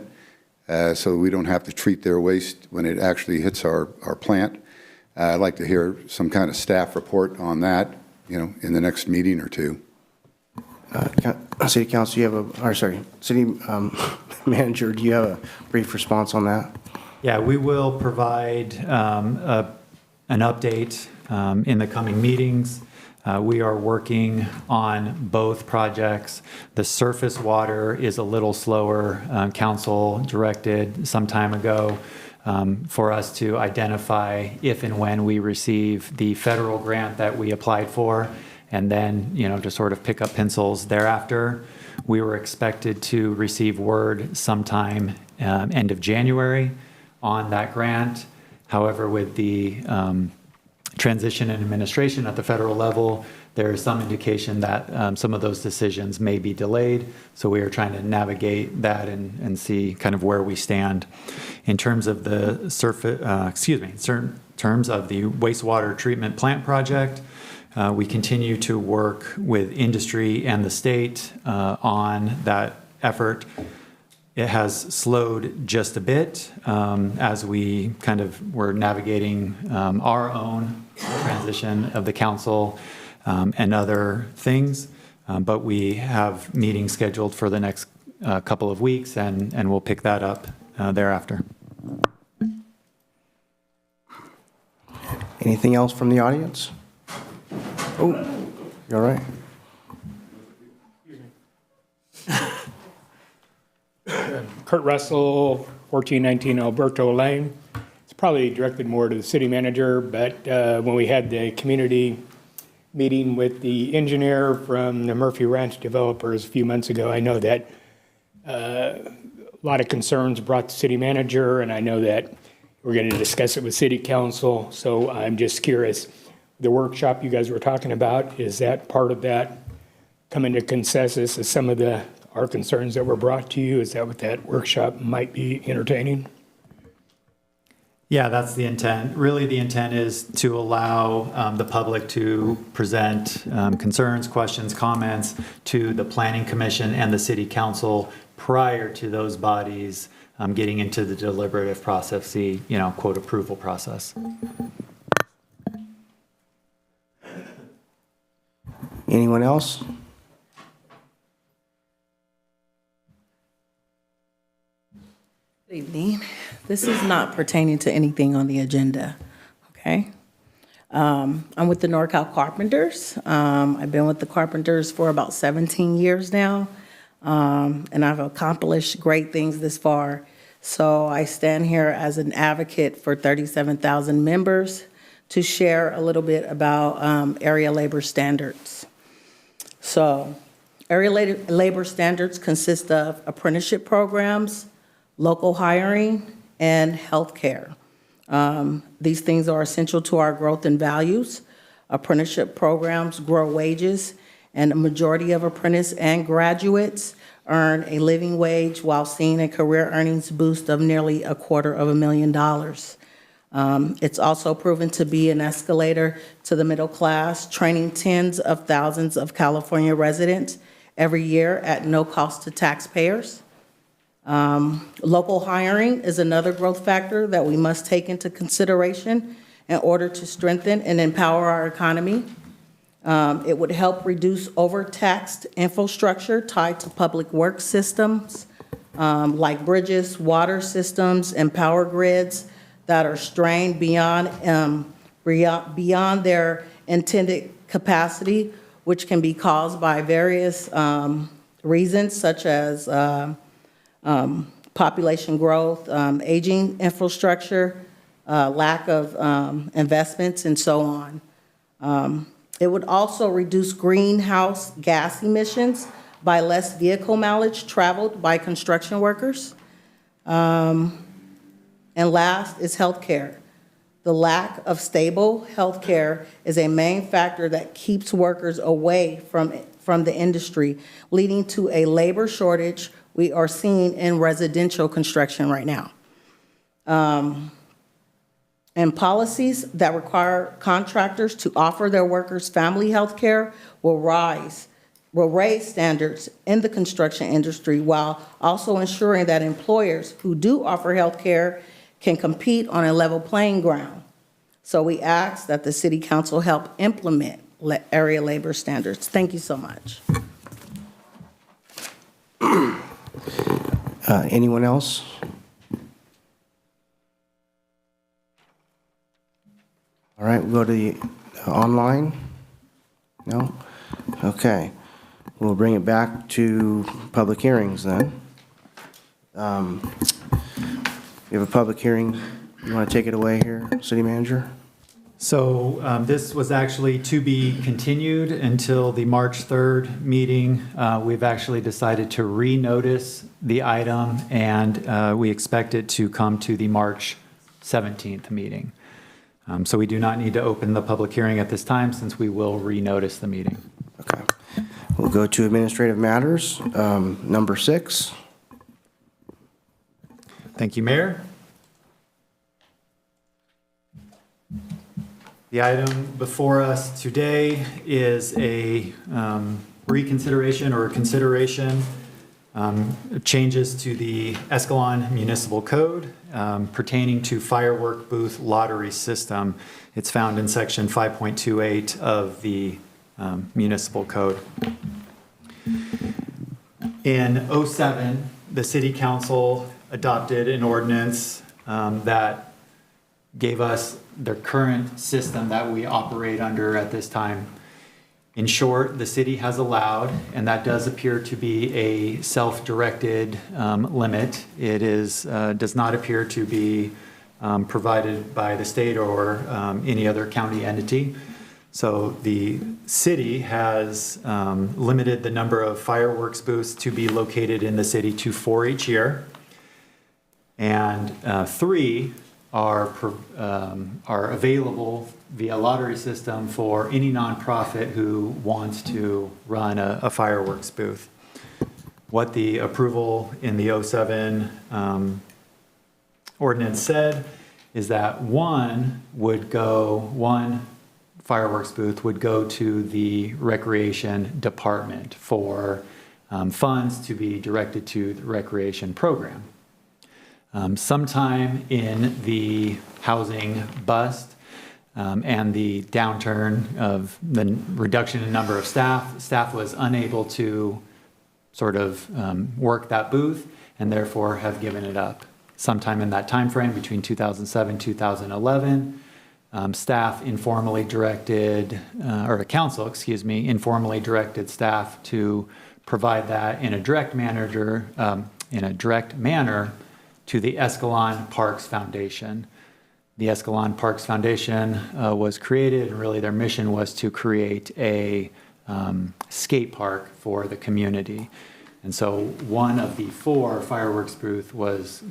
so we don't have to treat their waste when it actually hits our plant? I'd like to hear some kind of staff report on that, in the next meeting or two. City Council, City Manager, do you have a brief response on that? Yeah, we will provide an update in the coming meetings. We are working on both projects. The surface water is a little slower. Council directed some time ago for us to identify if and when we receive the federal grant that we applied for, and then, to sort of pick up pencils thereafter. We were expected to receive word sometime end of January on that grant. However, with the transition in administration at the federal level, there is some indication that some of those decisions may be delayed. So we are trying to navigate that and see kind of where we stand. In terms of the terms of the wastewater treatment plant project, we continue to work with industry and the state on that effort. It has slowed just a bit as we kind of were navigating our own transition of the council and other things. But we have meetings scheduled for the next couple of weeks, and we'll pick that up thereafter. Anything else from the audience? Oh, you all right? Kurt Russell, 1419 Alberto Lane. It's probably directed more to the city manager, but when we had the community meeting with the engineer from the Murphy Ranch developers a few months ago, I know that a lot of concerns brought to city manager, and I know that we're going to discuss it with city council. So I'm just curious, the workshop you guys were talking about, is that part of that coming to consensus of some of our concerns that were brought to you? Is that what that workshop might be entertaining? Yeah, that's the intent. Really, the intent is to allow the public to present concerns, questions, comments to the Planning Commission and the City Council prior to those bodies getting into the deliberative process, the quote approval process. Anyone else? Good evening. This is not pertaining to anything on the agenda, okay? I'm with the NorCal Carpenters. I've been with the Carpenters for about 17 years now, and I've accomplished great things this far. So I stand here as an advocate for 37,000 members to share a little bit about area labor standards. So area labor standards consist of apprenticeship programs, local hiring, and healthcare. These things are essential to our growth and values. Apprenticeship programs grow wages and a majority of apprentice and graduates earn a living wage while seeing a career earnings boost of nearly $250,000. It's also proven to be an escalator to the middle class, training tens of thousands of California residents every year at no cost to taxpayers. Local hiring is another growth factor that we must take into consideration in order to strengthen and empower our economy. It would help reduce overtaxed infrastructure tied to public works systems like bridges, water systems, and power grids that are strained beyond their intended capacity, which can be caused by various reasons such as population growth, aging infrastructure, lack of investments, and so on. It would also reduce greenhouse gas emissions by less vehicle mileage traveled by construction workers. And last is healthcare. The lack of stable healthcare is a main factor that keeps workers away from the industry, leading to a labor shortage we are seeing in residential construction right now. And policies that require contractors to offer their workers family health care will raise standards in the construction industry while also ensuring that employers who do offer health care can compete on a level playing ground. So we ask that the City Council help implement area labor standards. Thank you so much. Anyone else? All right, we'll go to the online. No? Okay. We'll bring it back to public hearings then. We have a public hearing. You want to take it away here, City Manager? So this was actually to be continued until the March 3rd meeting. We've actually decided to renotice the item, and we expect it to come to the March 17th meeting. So we do not need to open the public hearing at this time since we will renotice the meeting. Okay. We'll go to administrative matters. Number 6. Thank you, Mayor. The item before us today is a reconsideration or consideration changes to the Escalon Municipal Code pertaining to firework booth lottery system. It's found in section 5.28 of the municipal code. In '07, the City Council adopted an ordinance that gave us the current system that we operate under at this time. In short, the city has allowed, and that does appear to be a self-directed limit. It is does not appear to be provided by the state or any other county entity. So the city has limited the number of fireworks booths to be located in the city to 4 each year, and 3 are available via lottery system for any nonprofit who wants to run a fireworks booth. What the approval in the '07 ordinance said is that one fireworks booth would go to the recreation department for funds to be directed to the recreation program. Sometime in the housing bust and the downturn of the reduction in number of staff was unable to sort of work that booth and therefore have given it up. Sometime in that time frame between 2007 and 2011, staff informally directed, or the council, excuse me, informally directed staff to provide that in a direct manner to the Escalon Parks Foundation. The Escalon Parks Foundation was created, and really their mission was to create a skate park for the community. And so one of the 4 fireworks booth was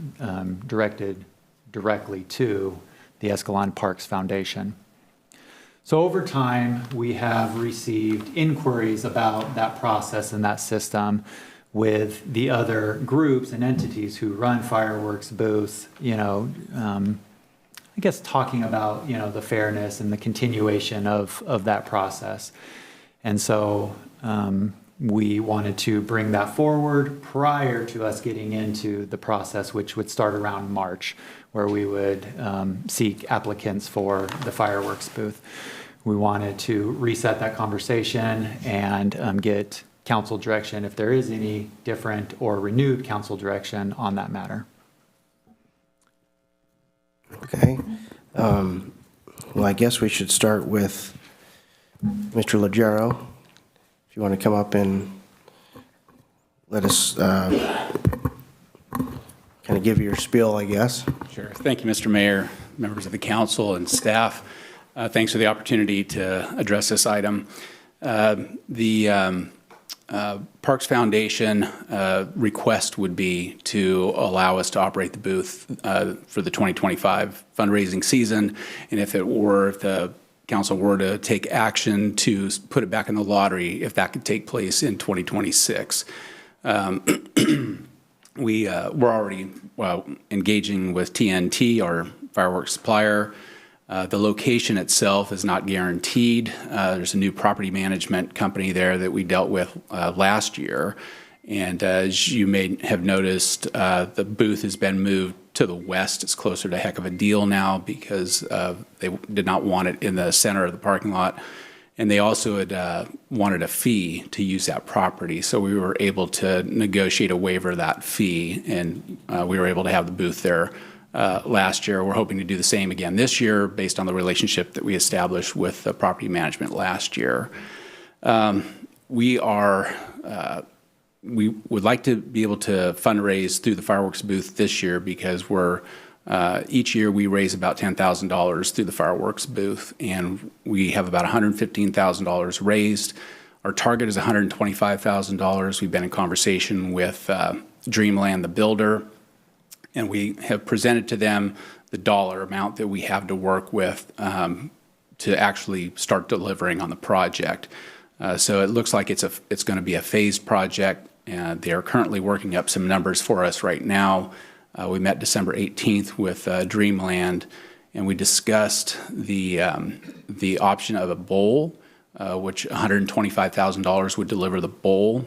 directed directly to the Escalon Parks Foundation. So over time, we have received inquiries about that process and that system with the other groups and entities who run fireworks booths, I guess talking about, the fairness and the continuation of that process. And so we wanted to bring that forward prior to us getting into the process, which would start around March, where we would seek applicants for the fireworks booth. We wanted to reset that conversation and get council direction if there is any different or renewed council direction on that matter. Okay. Well, I guess we should start with Mr. Leggero. If you want to come up and let us kind of give your spiel, I guess. Sure. Thank you, Mr. Mayor, members of the council and staff. Thanks for the opportunity to address this item. The Parks Foundation request would be to allow us to operate the booth for the 2025 fundraising season. And if the council were to take action to put it back in the lottery, if that could take place in 2026. We're already engaging with TNT, our fireworks supplier. The location itself is not guaranteed. There's a new property management company there that we dealt with last year. And as you may have noticed, the booth has been moved to the west. It's closer to Heck of a Deal now because they did not want it in the center of the parking lot. And they also had wanted a fee to use that property. So we were able to negotiate a waiver of that fee, and we were able to have the booth there last year. We're hoping to do the same again this year based on the relationship that we established with the property management last year. We would like to be able to fundraise through the fireworks booth this year because each year we raise about $10,000 through the fireworks booth, and we have about $115,000 raised. Our target is $125,000. We've been in conversation with Dreamland, the builder, and we have presented to them the dollar amount that we have to work with to actually start delivering on the project. So it looks like it's going to be a phased project. They are currently working up some numbers for us right now. We met December 18th with Dreamland, and we discussed the option of a bowl, which $125,000 would deliver the bowl.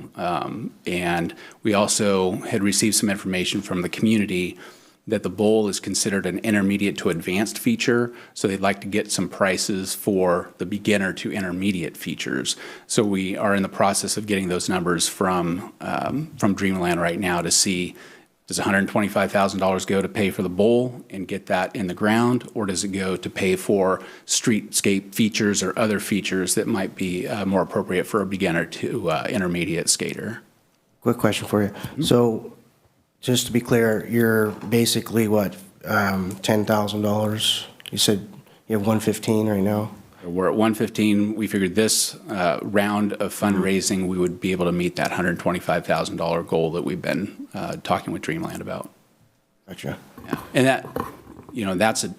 And we also had received some information from the community that the bowl is considered an intermediate to advanced feature, so they'd like to get some prices for the beginner to intermediate features. So we are in the process of getting those numbers from Dreamland right now to see, does $125,000 go to pay for the bowl and get that in the ground, or does it go to pay for streetscape features or other features that might be more appropriate for a beginner to intermediate skater? Quick question for you. Mm-hmm. So just to be clear, you're basically what, $10,000? You said you have 115 right now? We're at 115. We figured this round of fundraising, we would be able to meet that $125,000 goal that we've been talking with Dreamland about. Gotcha. Yeah. And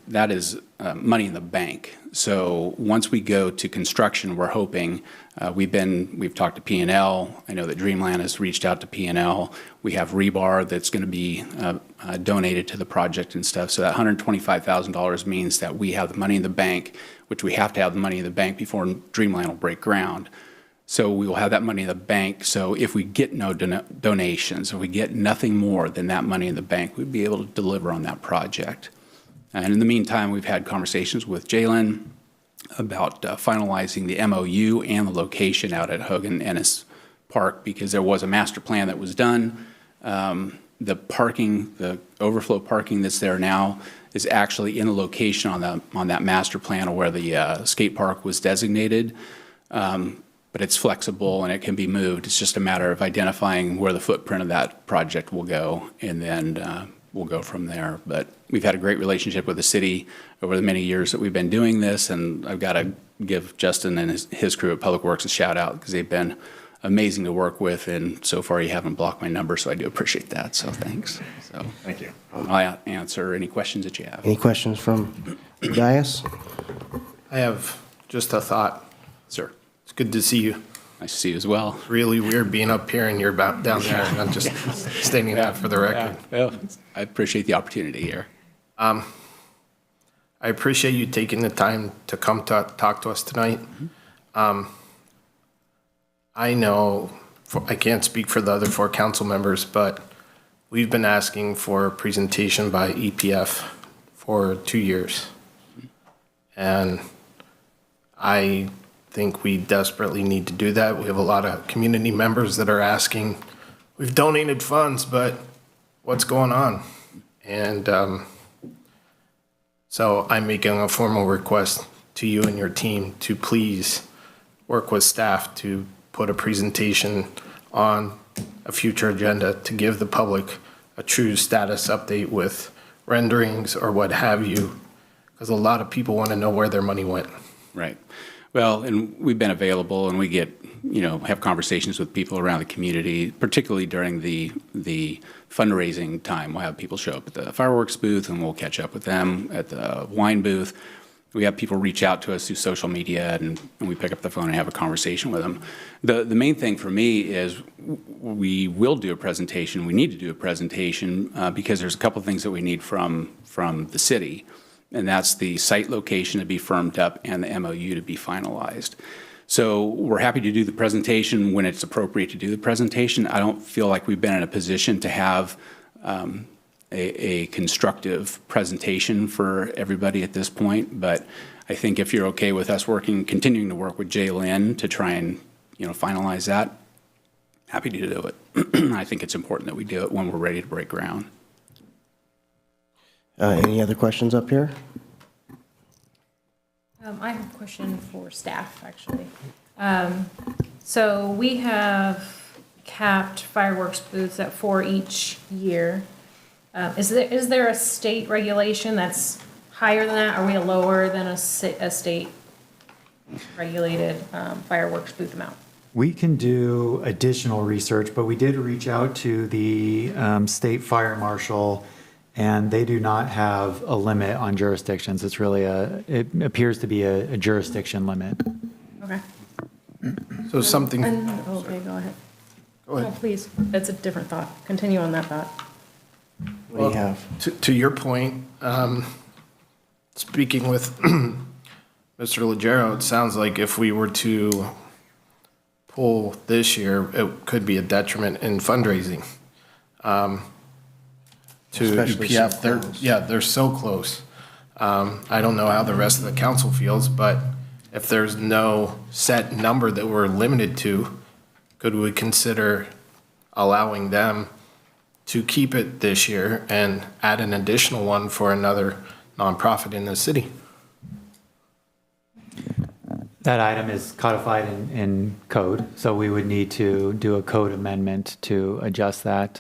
that is money in the bank. So once we go to construction, we're hoping we've talked to P&L. I know that Dreamland has reached out to P&L. We have rebar that's going to be donated to the project and stuff. So that $125,000 means that we have the money in the bank, which we have to have the money in the bank before Dreamland will break ground. So we will have that money in the bank. So if we get no donations, if we get nothing more than that money in the bank, we'd be able to deliver on that project. And in the meantime, we've had conversations with Jalen about finalizing the MOU and the location out at Hogan Ennis Park, because there was a master plan that was done. The parking, the overflow parking that's there now is actually in the location on that master plan where the skate park was designated. But it's flexible and it can be moved. It's just a matter of identifying where the footprint of that project will go, and then we'll go from there. But we've had a great relationship with the city over the many years that we've been doing this, and I've got to give Justin and his crew at Public Works a shout out because they've been amazing to work with, and so far you haven't blocked my number, so I do appreciate that, so thanks. So thank you. I'll answer any questions that you have. Any questions from Gaius? I have just a thought. Sir. It's good to see you. Nice to see you as well. Really weird being up here and you're about down there. I'm just stating that for the record. Well, I appreciate the opportunity here. I appreciate you taking the time to come to talk to us tonight. I know, I can't speak for the other 4 council members, but we've been asking for a presentation by EPF for 2 years. And I think we desperately need to do that. We have a lot of community members that are asking, we've donated funds, but what's going on? And so I'm making a formal request to you and your team to please work with staff to put a presentation on a future agenda to give the public a true status update with renderings or what have you, because a lot of people want to know where their money went. Right. Well, and we've been available, and we get, have conversations with people around the community, particularly during the fundraising time. We'll have people show up at the fireworks booth, and we'll catch up with them at the wine booth. We have people reach out to us through social media, and we pick up the phone and have a conversation with them. The main thing for me is we will do a presentation. We need to do a presentation because there's a couple of things that we need from the city, and that's the site location to be firmed up and the MOU to be finalized. So we're happy to do the presentation when it's appropriate to do the presentation. I don't feel like we've been in a position to have a constructive presentation for everybody at this point, but I think if you're okay with us continuing to work with Jay Lynn to try and finalize that, happy to do it. I think it's important that we do it when we're ready to break ground. Any other questions up here? I have a question for staff, actually. So we have capped fireworks booths at 4 each year. Is there a state regulation that's higher than that? Are we lower than a state regulated fireworks booth amount? We can do additional research, but we did reach out to the state fire marshal, and they do not have a limit on jurisdictions. It's really it appears to be a jurisdiction limit. Okay. So something. Okay, go ahead. Go ahead. Oh, please. That's a different thought. Continue on that thought. What do you have? To your point, speaking with Mr. Legero, it sounds like if we were to pull this year, it could be a detriment in fundraising. To Especially so EPF, close. they're so close. I don't know how the rest of the council feels, but if there's no set number that we're limited to, could we consider allowing them to keep it this year and add an additional one for another nonprofit in the city? That item is codified in code, so we would need to do a code amendment to adjust that.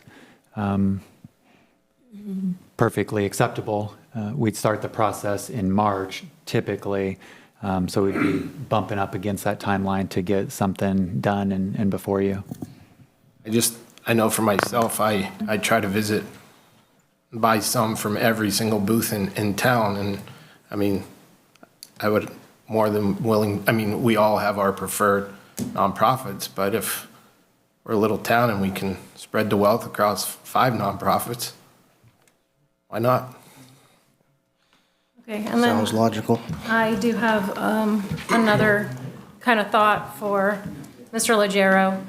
Perfectly acceptable. We'd start the process in March, typically, so we'd be bumping up against that timeline to get something done and before you. I know for myself, I try to visit, buy some from every single booth in town, and I mean, I would more than willing, I mean, we all have our preferred nonprofits, but if we're a little town and we can spread the wealth across 5 nonprofits, why not? Okay, and then Sounds logical. I do have another kind of thought for Mr. Legero.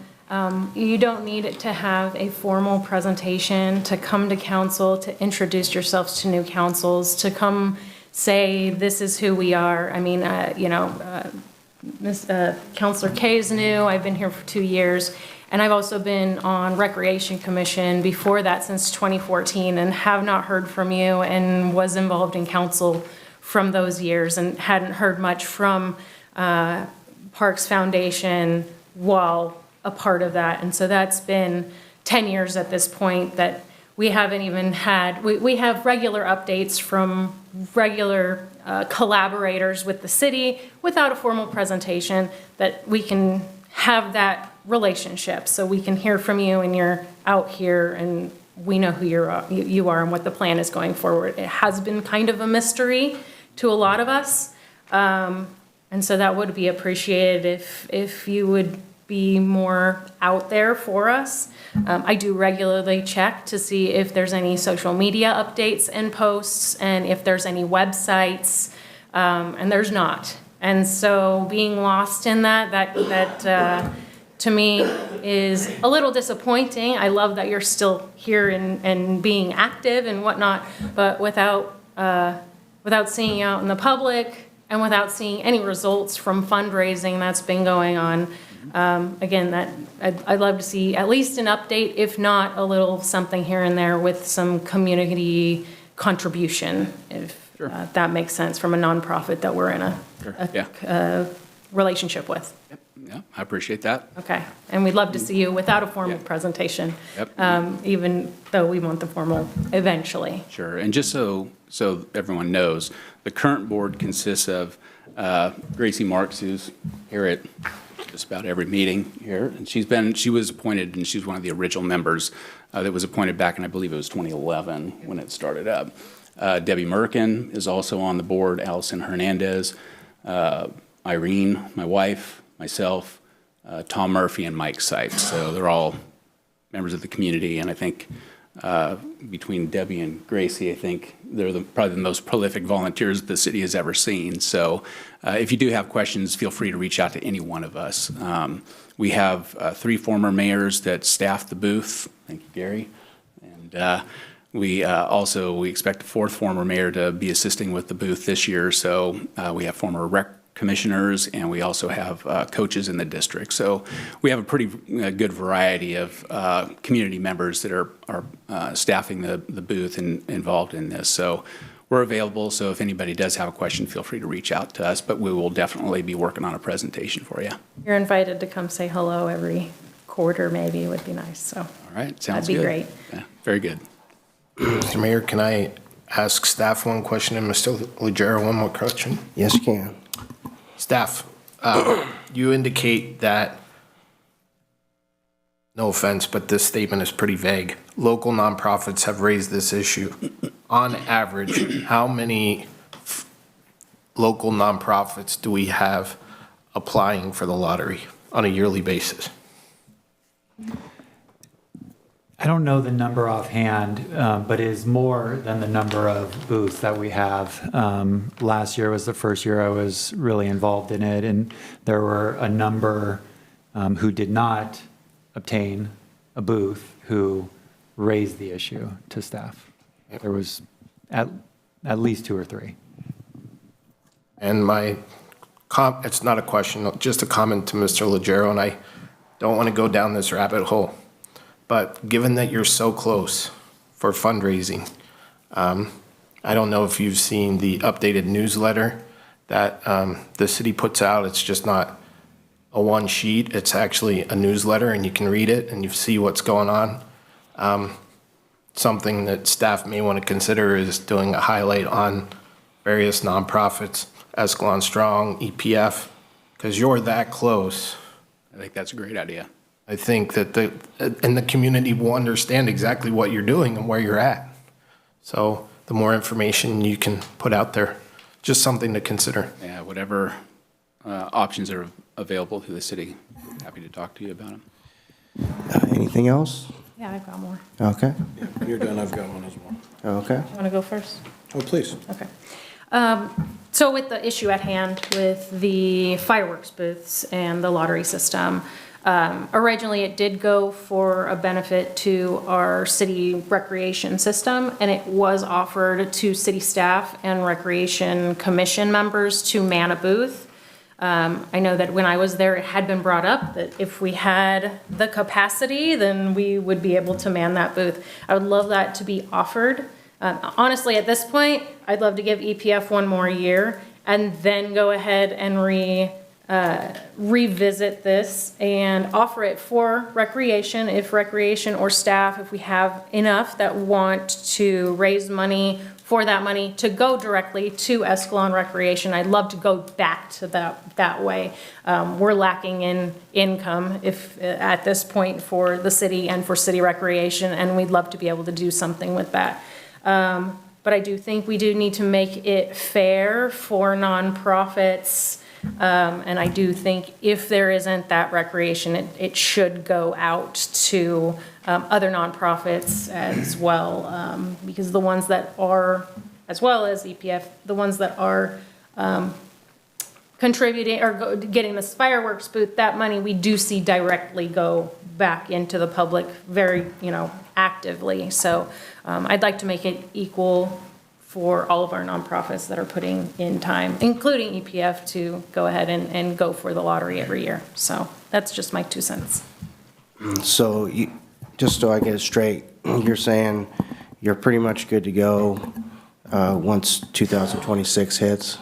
You don't need to have a formal presentation to come to council, to introduce yourselves to new councils, to come say, this is who we are. I mean, Councilor Kay is new. I've been here for 2 years. And I've also been on Recreation Commission before that since 2014 and have not heard from you and was involved in council from those years and hadn't heard much from Parks Foundation while a part of that. And so that's been 10 years at this point that we haven't even had, we have regular updates from regular collaborators with the city without a formal presentation that we can have that relationship so we can hear from you and you're out here and we know who you are and what the plan is going forward. It has been kind of a mystery to a lot of us. And And so that would be appreciated if you would be more out there for us. I do regularly check to see if there's any social media updates and posts and if there's any websites, and there's not. And so being lost in that to me is a little disappointing. I love that you're still here and being active and whatnot, but without seeing you out in the public and without seeing any results from fundraising that's been going on. Again, I'd love to see at least an update, if not a little something here and there with some community contribution, if that makes sense, from a nonprofit that we're in a relationship with. Yeah, I appreciate that. Okay, and we'd love to see you without a formal presentation, even though we want the formal eventually. Sure, and just so everyone knows, the current board consists of Gracie Marks, who's here at just about every meeting here, and she was appointed, and she's one of the original members that was appointed back in, I believe it was 2011 when it started up. Debbie Merkin is also on the board, Allison Hernandez, Irene, my wife, myself, Tom Murphy, and Mike Sipes. So they're all members of the community, and I think between Debbie and Gracie, I think they're probably the most prolific volunteers the city has ever seen. So if you do have questions, feel free to reach out to any one of us. We have 3 former mayors that staff the booth. Thank you, Gary. And we expect a 4th former mayor to be assisting with the booth this year. So we have former rec commissioners, and we also have coaches in the district. So we have a pretty good variety of community members that are staffing the booth and involved in this. So we're available, so if anybody does have a question, feel free to reach out to us, but we will definitely be working on a presentation for you. You're invited to come say hello every quarter, maybe, would be nice, so. All right, sounds good. That'd be great. Yeah, very good. Mr. Mayor, can I ask staff one question and Mr. Legero one more question? Yes, you can. Staff, you indicate that, no offense, but this statement is pretty vague. Local nonprofits have raised this issue. On average, how many local nonprofits do we have applying for the lottery on a yearly basis? I don't know the number offhand, but it is more than the number of booths that we have. Last year was the first year I was really involved in it, and there were a number who did not obtain a booth who raised the issue to staff. There was at least 2 or 3. And it's not a question, just a comment to Mr. Legero, and I don't want to go down this rabbit hole. But given that you're so close for fundraising, I don't know if you've seen the updated newsletter that the city puts out. It's just not a one sheet. It's actually a newsletter, and you can read it and you see what's going on. Something that staff may want to consider is doing a highlight on various nonprofits, Escalon Strong, EPF, because you're that close. I think that's a great idea. I think that the community will understand exactly what you're doing and where you're at. So the more information you can put out there, just something to consider. Yeah, whatever options are available to the city, happy to talk to you about them. Anything else? Yeah, I've got more. Okay. When you're done, I've got one as well. Okay. You want to go first? Oh, please. Okay. So with the issue at hand with the fireworks booths and the lottery system, originally it did go for a benefit to our city recreation system, and it was offered to city staff and recreation commission members to man a booth. I know that when I was there, it had been brought up that if we had the capacity, then we would be able to man that booth. I would love that to be offered. Honestly, at this point, I'd love to give EPF one more year and then go ahead and revisit this and offer it for recreation, if recreation or staff, if we have enough that want to raise money for that money to go directly to Escalon Recreation. I'd love to go back to that way. We're lacking in income at this point for the city and for city recreation, and we'd love to be able to do something with that. But I do think we do need to make it fair for nonprofits And I do think if there isn't that recreation, it should go out to other nonprofits as well, because the ones that are, as well as EPF, the ones that are contributing or getting this fireworks booth, that money we do see directly go back into the public very, actively. So I'd like to make it equal for all of our nonprofits that are putting in time, including EPF, to go ahead and go for the lottery every year. So that's just my 2 cents. So just so I get it straight, you're saying you're pretty much good to go once 2026 hits?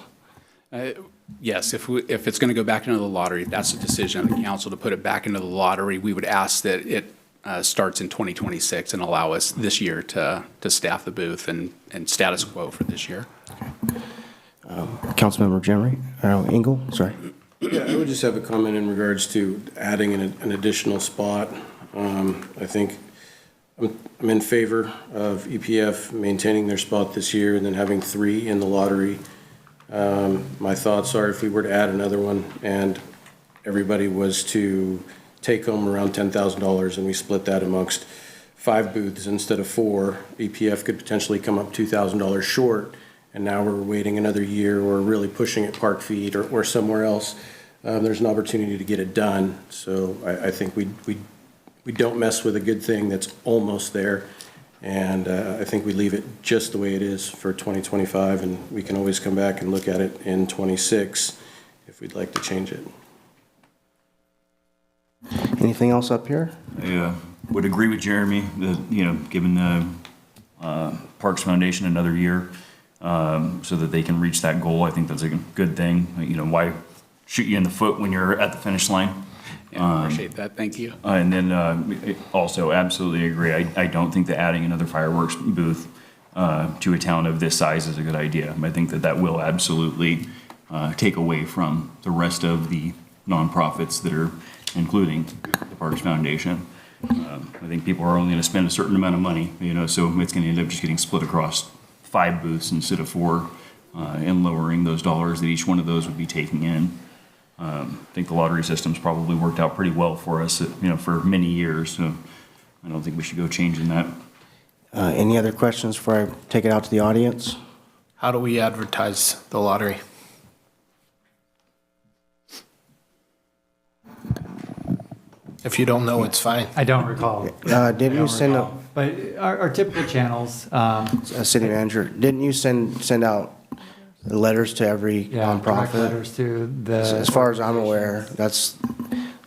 Yes, if it's going to go back into the lottery, that's a decision of the council to put it back into the lottery. We would ask that it starts in 2026 and allow us this year to staff the booth and status quo for this year. Councilmember Engel, sorry. Yeah, I would just have a comment in regards to adding an additional spot. I think I'm in favor of EPF maintaining their spot this year and then having 3 in the lottery. My thoughts are if we were to add another one and everybody was to take home around $10,000 and we split that amongst 5 booths instead of 4, EPF could potentially come up $2,000 short. And now we're waiting another year or really pushing at Park Feed or somewhere else. There's an opportunity to get it done. So I think we don't mess with a good thing that's almost there. And I think we leave it just the way it is for 2025, and we can always come back and look at it in 26 if we'd like to change it. Anything else up here? I would agree with Jeremy that, given the Parks Foundation another year so that they can reach that goal, I think that's a good thing. Why shoot you in the foot when you're at the finish line? Yeah, appreciate that. Thank you. And then also absolutely agree. I don't think that adding another fireworks booth to a town of this size is a good idea. I think that will absolutely take away from the rest of the nonprofits that are including the Parks Foundation. I think people are only going to spend a certain amount of money, so it's going to end up just getting split across 5 booths instead of 4 and lowering those dollars that each one of those would be taking in. I think the lottery system's probably worked out pretty well for us, for many years. So I don't think we should go changing that. Any other questions before I take it out to the audience? How do we advertise the lottery? If you don't know, it's fine. I don't recall. Didn't you send a... But our typical channels. City manager, didn't you send out letters to every direct nonprofit? letters to the. As far as I'm aware, that's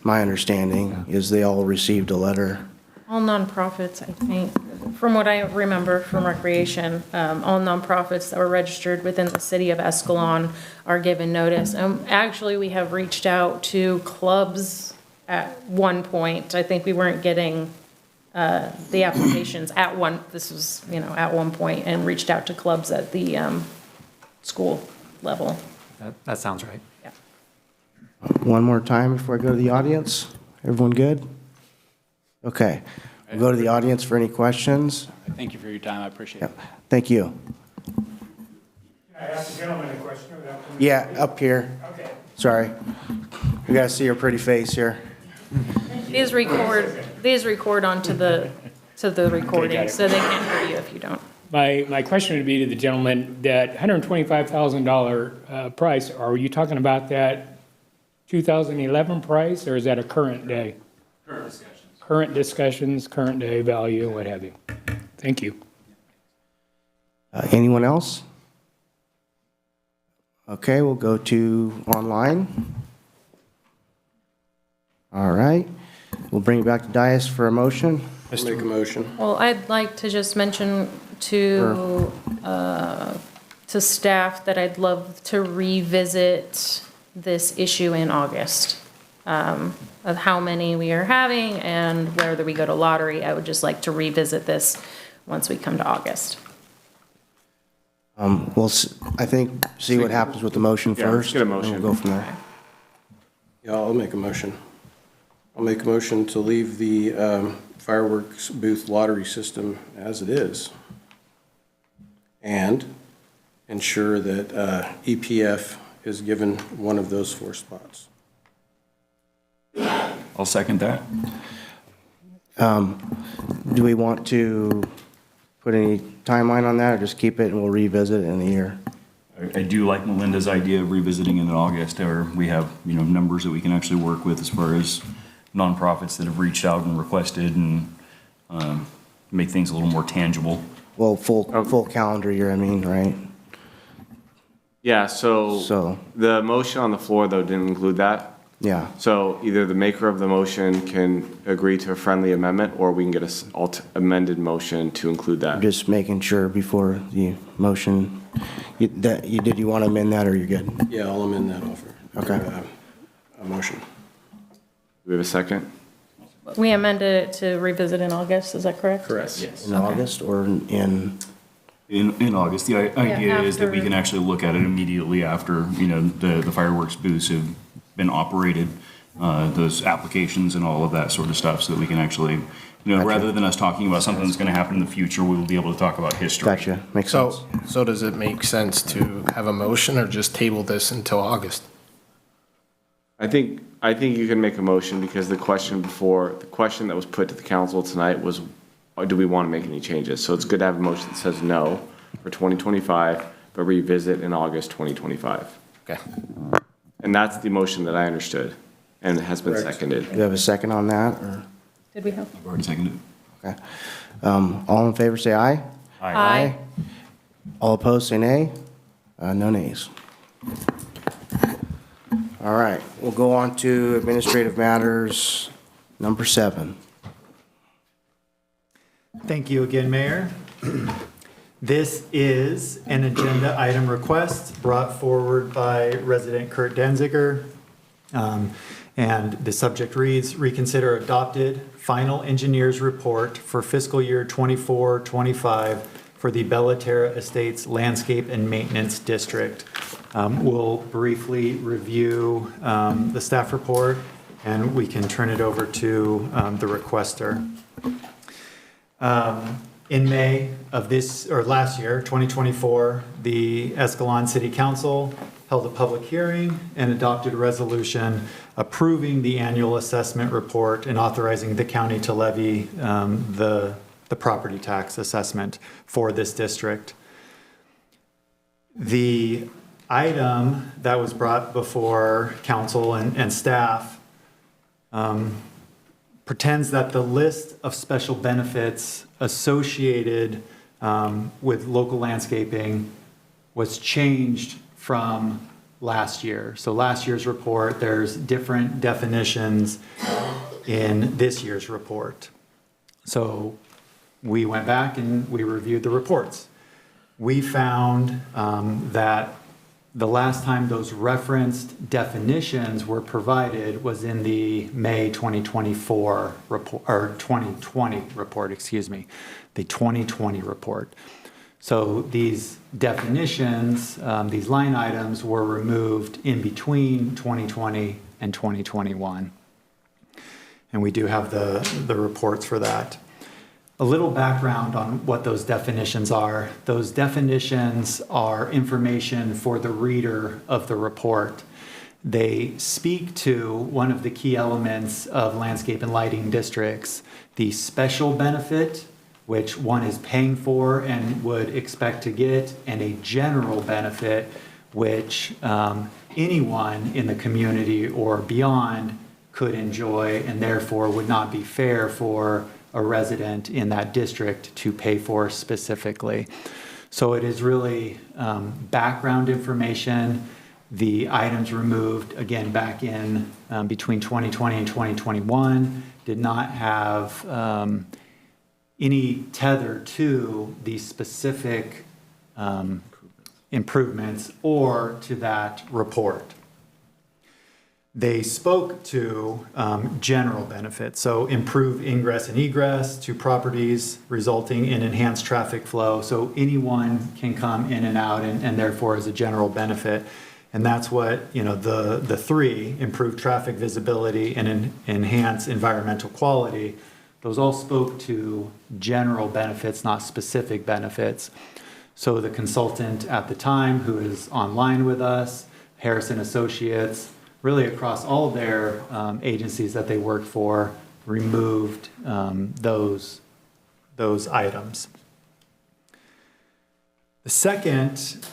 my understanding, is they all received a letter. All nonprofits, I think, from what I remember from Recreation, all nonprofits that were registered within the city of Escalon are given notice. Actually, we have reached out to clubs at one point. I think we weren't getting the applications at one point, and reached out to clubs at the school level. That sounds right. Yeah. One more time before I go to the audience. Everyone good? Okay. We'll go to the audience for any questions. Thank you for your time. I appreciate it. Thank you. Can I ask the gentleman a question? Yeah, up here. Okay. Sorry. We got to see your pretty face here. These record onto the recording, so they can't hear you if you don't. My question would be to the gentleman, that $125,000 price, are you talking about that 2011 price, or is that a current day? Current discussions. Current discussions, current day value, what have you. Thank you. Anyone else? Okay, we'll go to online. All right. We'll bring it back to dais for a motion. Make a motion. Well, I'd like to just mention to staff that I'd love to revisit this issue in August, of how many we are having and whether we go to lottery. I would just like to revisit this once we come to August. We'll, I think, see what happens with the motion first. Get a motion. And we'll go from there. Yeah, I'll make a motion. I'll make a motion to leave the fireworks booth lottery system as it is and ensure that EPF is given one of those 4 spots. I'll second that. Do we want to put any timeline on that, or just keep it and we'll revisit it in a year? I do like Melinda's idea of revisiting it in August, or we have, numbers that we can actually work with as far as nonprofits that have reached out and requested, and make things a little more tangible. Well, full calendar year, I mean, right? Yeah, so the motion on the floor, though, didn't include that. Yeah. So either the maker of the motion can agree to a friendly amendment, or we can get an amended motion to include that. Just making sure before the motion, did you want to amend that, or you're good? Yeah, I'll amend that offer. Okay. A motion. Do we have a second? We amended it to revisit in August, is that correct? Correct. Yes. In August or in? In August. The idea is that we after. can actually look at it immediately after, the fireworks booths have been operated, those applications and all of that sort of stuff, so that we can actually, rather than us talking about something that's going to happen in the future, we will be able to talk about history. Gotcha, makes sense. So does it make sense to have a motion or just table this until August? I think you can make a motion, because the question that was put to the council tonight was, do we want to make any changes? So it's good to have a motion that says no for 2025, but revisit in August 2025. Okay. And that's the motion that I understood, and it has been seconded. Do you have a second on that, or? Did we have? I've already seconded it. Okay. All in favor, say aye. Aye. All opposed, say nay. No nays. All right, we'll go on to administrative matters, number 7. Thank you again, Mayor. This is an agenda item request brought forward by resident Kurt Danziger. And the subject reads, reconsider adopted final engineer's report for fiscal year 24-25 for the Bellaterra Estates Landscape and Maintenance District. We'll briefly review the staff report, and we can turn it over to the requester. In May of last year, 2024, the Escalon City Council held a public hearing and adopted a resolution approving the annual assessment report and authorizing the county to levy the property tax assessment for this district. The item that was brought before council and staff pretends that the list of special benefits associated with local landscaping was changed from last year. So last year's report, there's different definitions in this year's report. So we went back and we reviewed the reports. We found that the last time those referenced definitions were provided was in the May 2024 report, or 2020 report, excuse me, the 2020 report. So these definitions, these line items were removed in between 2020 and 2021. And we do have the reports for that. A little background on what those definitions are. Those definitions are information for the reader of the report. They speak to one of the key elements of landscape and lighting districts, the special benefit, which one is paying for and would expect to get, and a general benefit, which anyone in the community or beyond could enjoy, and therefore would not be fair for a resident in that district to pay for specifically. So it is really background information. The items removed, again, back in between 2020 and 2021, did not have any tether to the specific improvements or to that report. They spoke to general benefits, so improve ingress and egress to properties resulting in enhanced traffic flow. So anyone can come in and out, and therefore is a general benefit. And that's what, the 3, improve traffic visibility and enhance environmental quality, those all spoke to general benefits, not specific benefits. So the consultant at the time, who is online with us, Harrison Associates, really across all their agencies that they worked for, removed those items. The second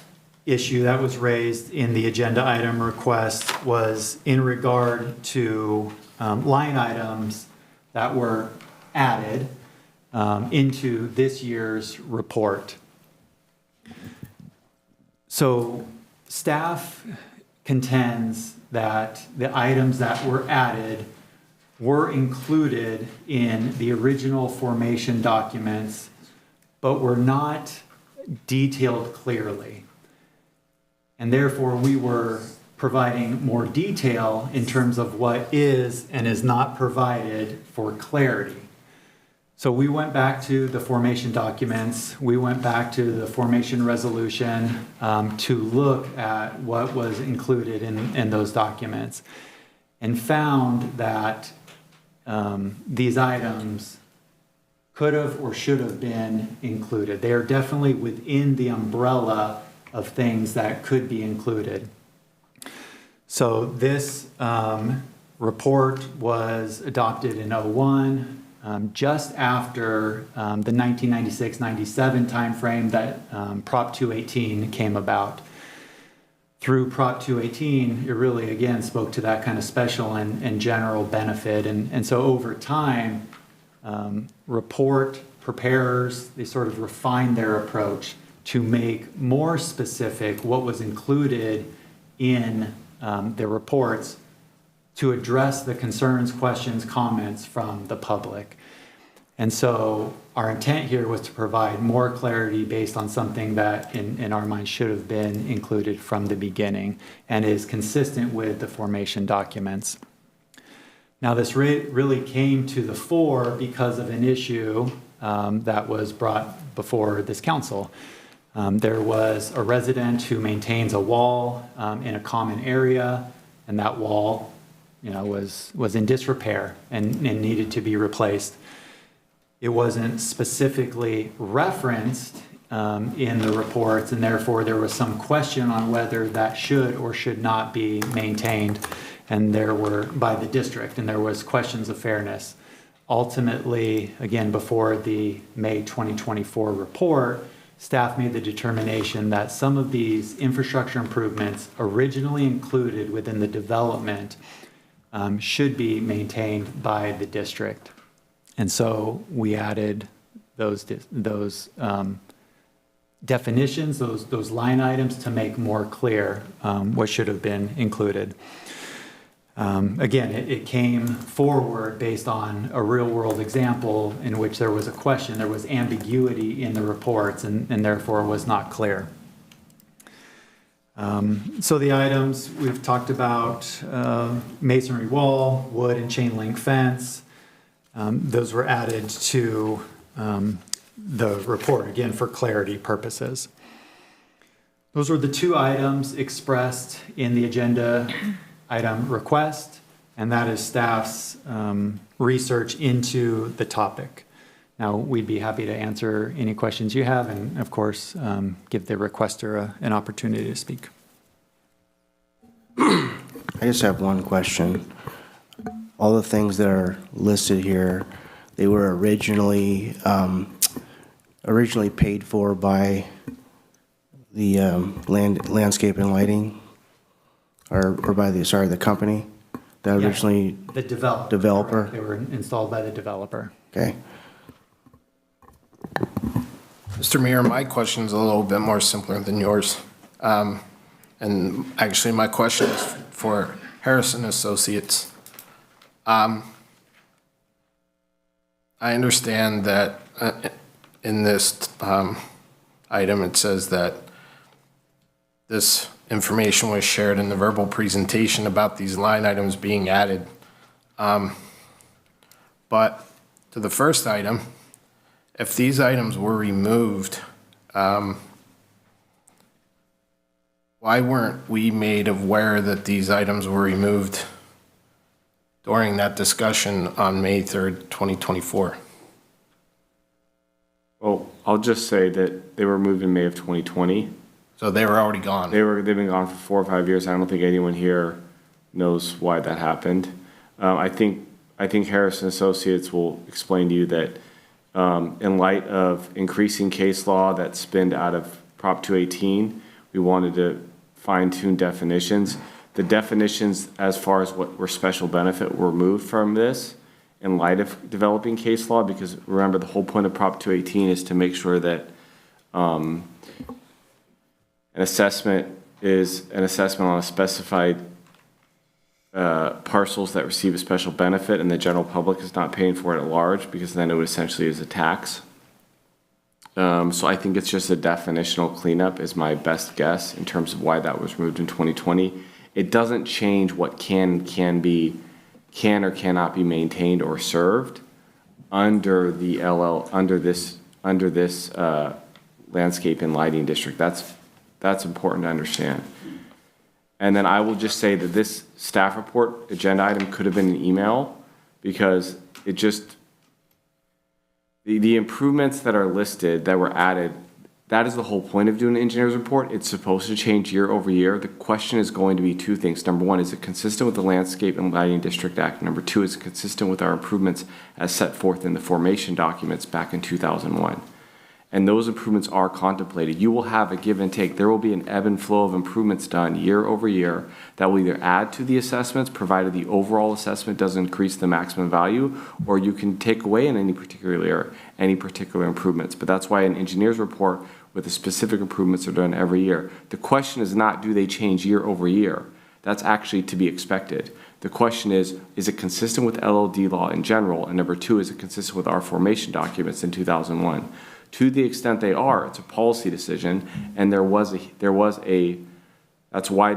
issue that was raised in the agenda item request was in regard to line items that were added into this year's report. So staff contends that the items that were added were included in the original formation documents, but were not detailed clearly. And therefore, we were providing more detail in terms of what is and is not provided for clarity. So we went back to the formation documents, we went back to the formation resolution to look at what was included in those documents, and found that these items could have or should have been included. They are definitely within the umbrella of things that could be included. So this report was adopted in '01, just after the 1996-97 timeframe that Prop 218 came about. Through Prop 218, it really, again, spoke to that kind of special and general benefit. And so over time, report preparers, they sort of refined their approach to make more specific what was included in their reports to address the concerns, questions, comments from the public. And so our intent here was to provide more clarity based on something that in our mind should have been included from the beginning and is consistent with the formation documents. Now this really came to the fore because of an issue that was brought before this council. There was a resident who maintains a wall in a common area, and that wall, was in disrepair and needed to be replaced. It wasn't specifically referenced in the reports, and therefore there was some question on whether that should or should not be maintained, and there were by the district, and there was questions of fairness. Ultimately, again, before the May 2024 report, staff made the determination that some of these infrastructure improvements originally included within the development should be maintained by the district. And so we added those definitions, those line items to make more clear what should have been included. Again, it came forward based on a real-world example in which there was a question, there was ambiguity in the reports, and therefore was not clear. So the items we've talked about, masonry wall, wood and chain link fence, those were added to the report, again, for clarity purposes. Those were the two items expressed in the agenda item request, and that is staff's research into the topic. Now, we'd be happy to answer any questions you have, and of course, give the requester an opportunity to speak. I just have one question. All the things that are listed here, they were originally paid for by the landscape and lighting, or by the company that originally. The developer. They were installed by the developer. Okay. Mr. Mayor, my question is a little bit more simpler than yours. And actually, my question is for Harrison Associates. I understand that in this item, it says that this information was shared in the verbal presentation about these line items being added. But to the first item, if these items were removed, why weren't we made aware that these items were removed during that discussion on May 3rd, 2024? Well, I'll just say that they were moved in May of 2020. So they were already gone. They've been gone for 4 or 5 years. I don't think anyone here knows why that happened. I think Harrison Associates will explain to you that in light of increasing case law that spinned out of Prop 218, we wanted to fine-tune definitions. The definitions as far as what were special benefit were removed from this in light of developing case law, because remember, the whole point of Prop 218 is to make sure that an assessment is an assessment on a specified parcels that receive a special benefit, and the general public is not paying for it at large, because then it would essentially is a tax. So I think it's just a definitional cleanup is my best guess in terms of why that was removed in 2020. It doesn't change what can or cannot be maintained or served under the under this landscape and lighting district. That's important to understand. And then I will just say that this staff report agenda item could have been an email, because it just, the improvements that are listed that were added, that is the whole point of doing an engineer's report. It's supposed to change year over year. The question is going to be two things. Number one, is it consistent with the Landscape and Lighting District Act? Number two, is it consistent with our improvements as set forth in the formation documents back in 2001? And those improvements are contemplated. You will have a give and take. There will be an ebb and flow of improvements done year over year that will either add to the assessments, provided the overall assessment doesn't increase the maximum value, or you can take away in any particular improvements. But that's why an engineer's report with the specific improvements are done every year. The question is not, do they change year over year? That's actually to be expected. The question is it consistent with LLD law in general? And number two, is it consistent with our formation documents in 2001? To the extent they are, it's a policy decision, and that's why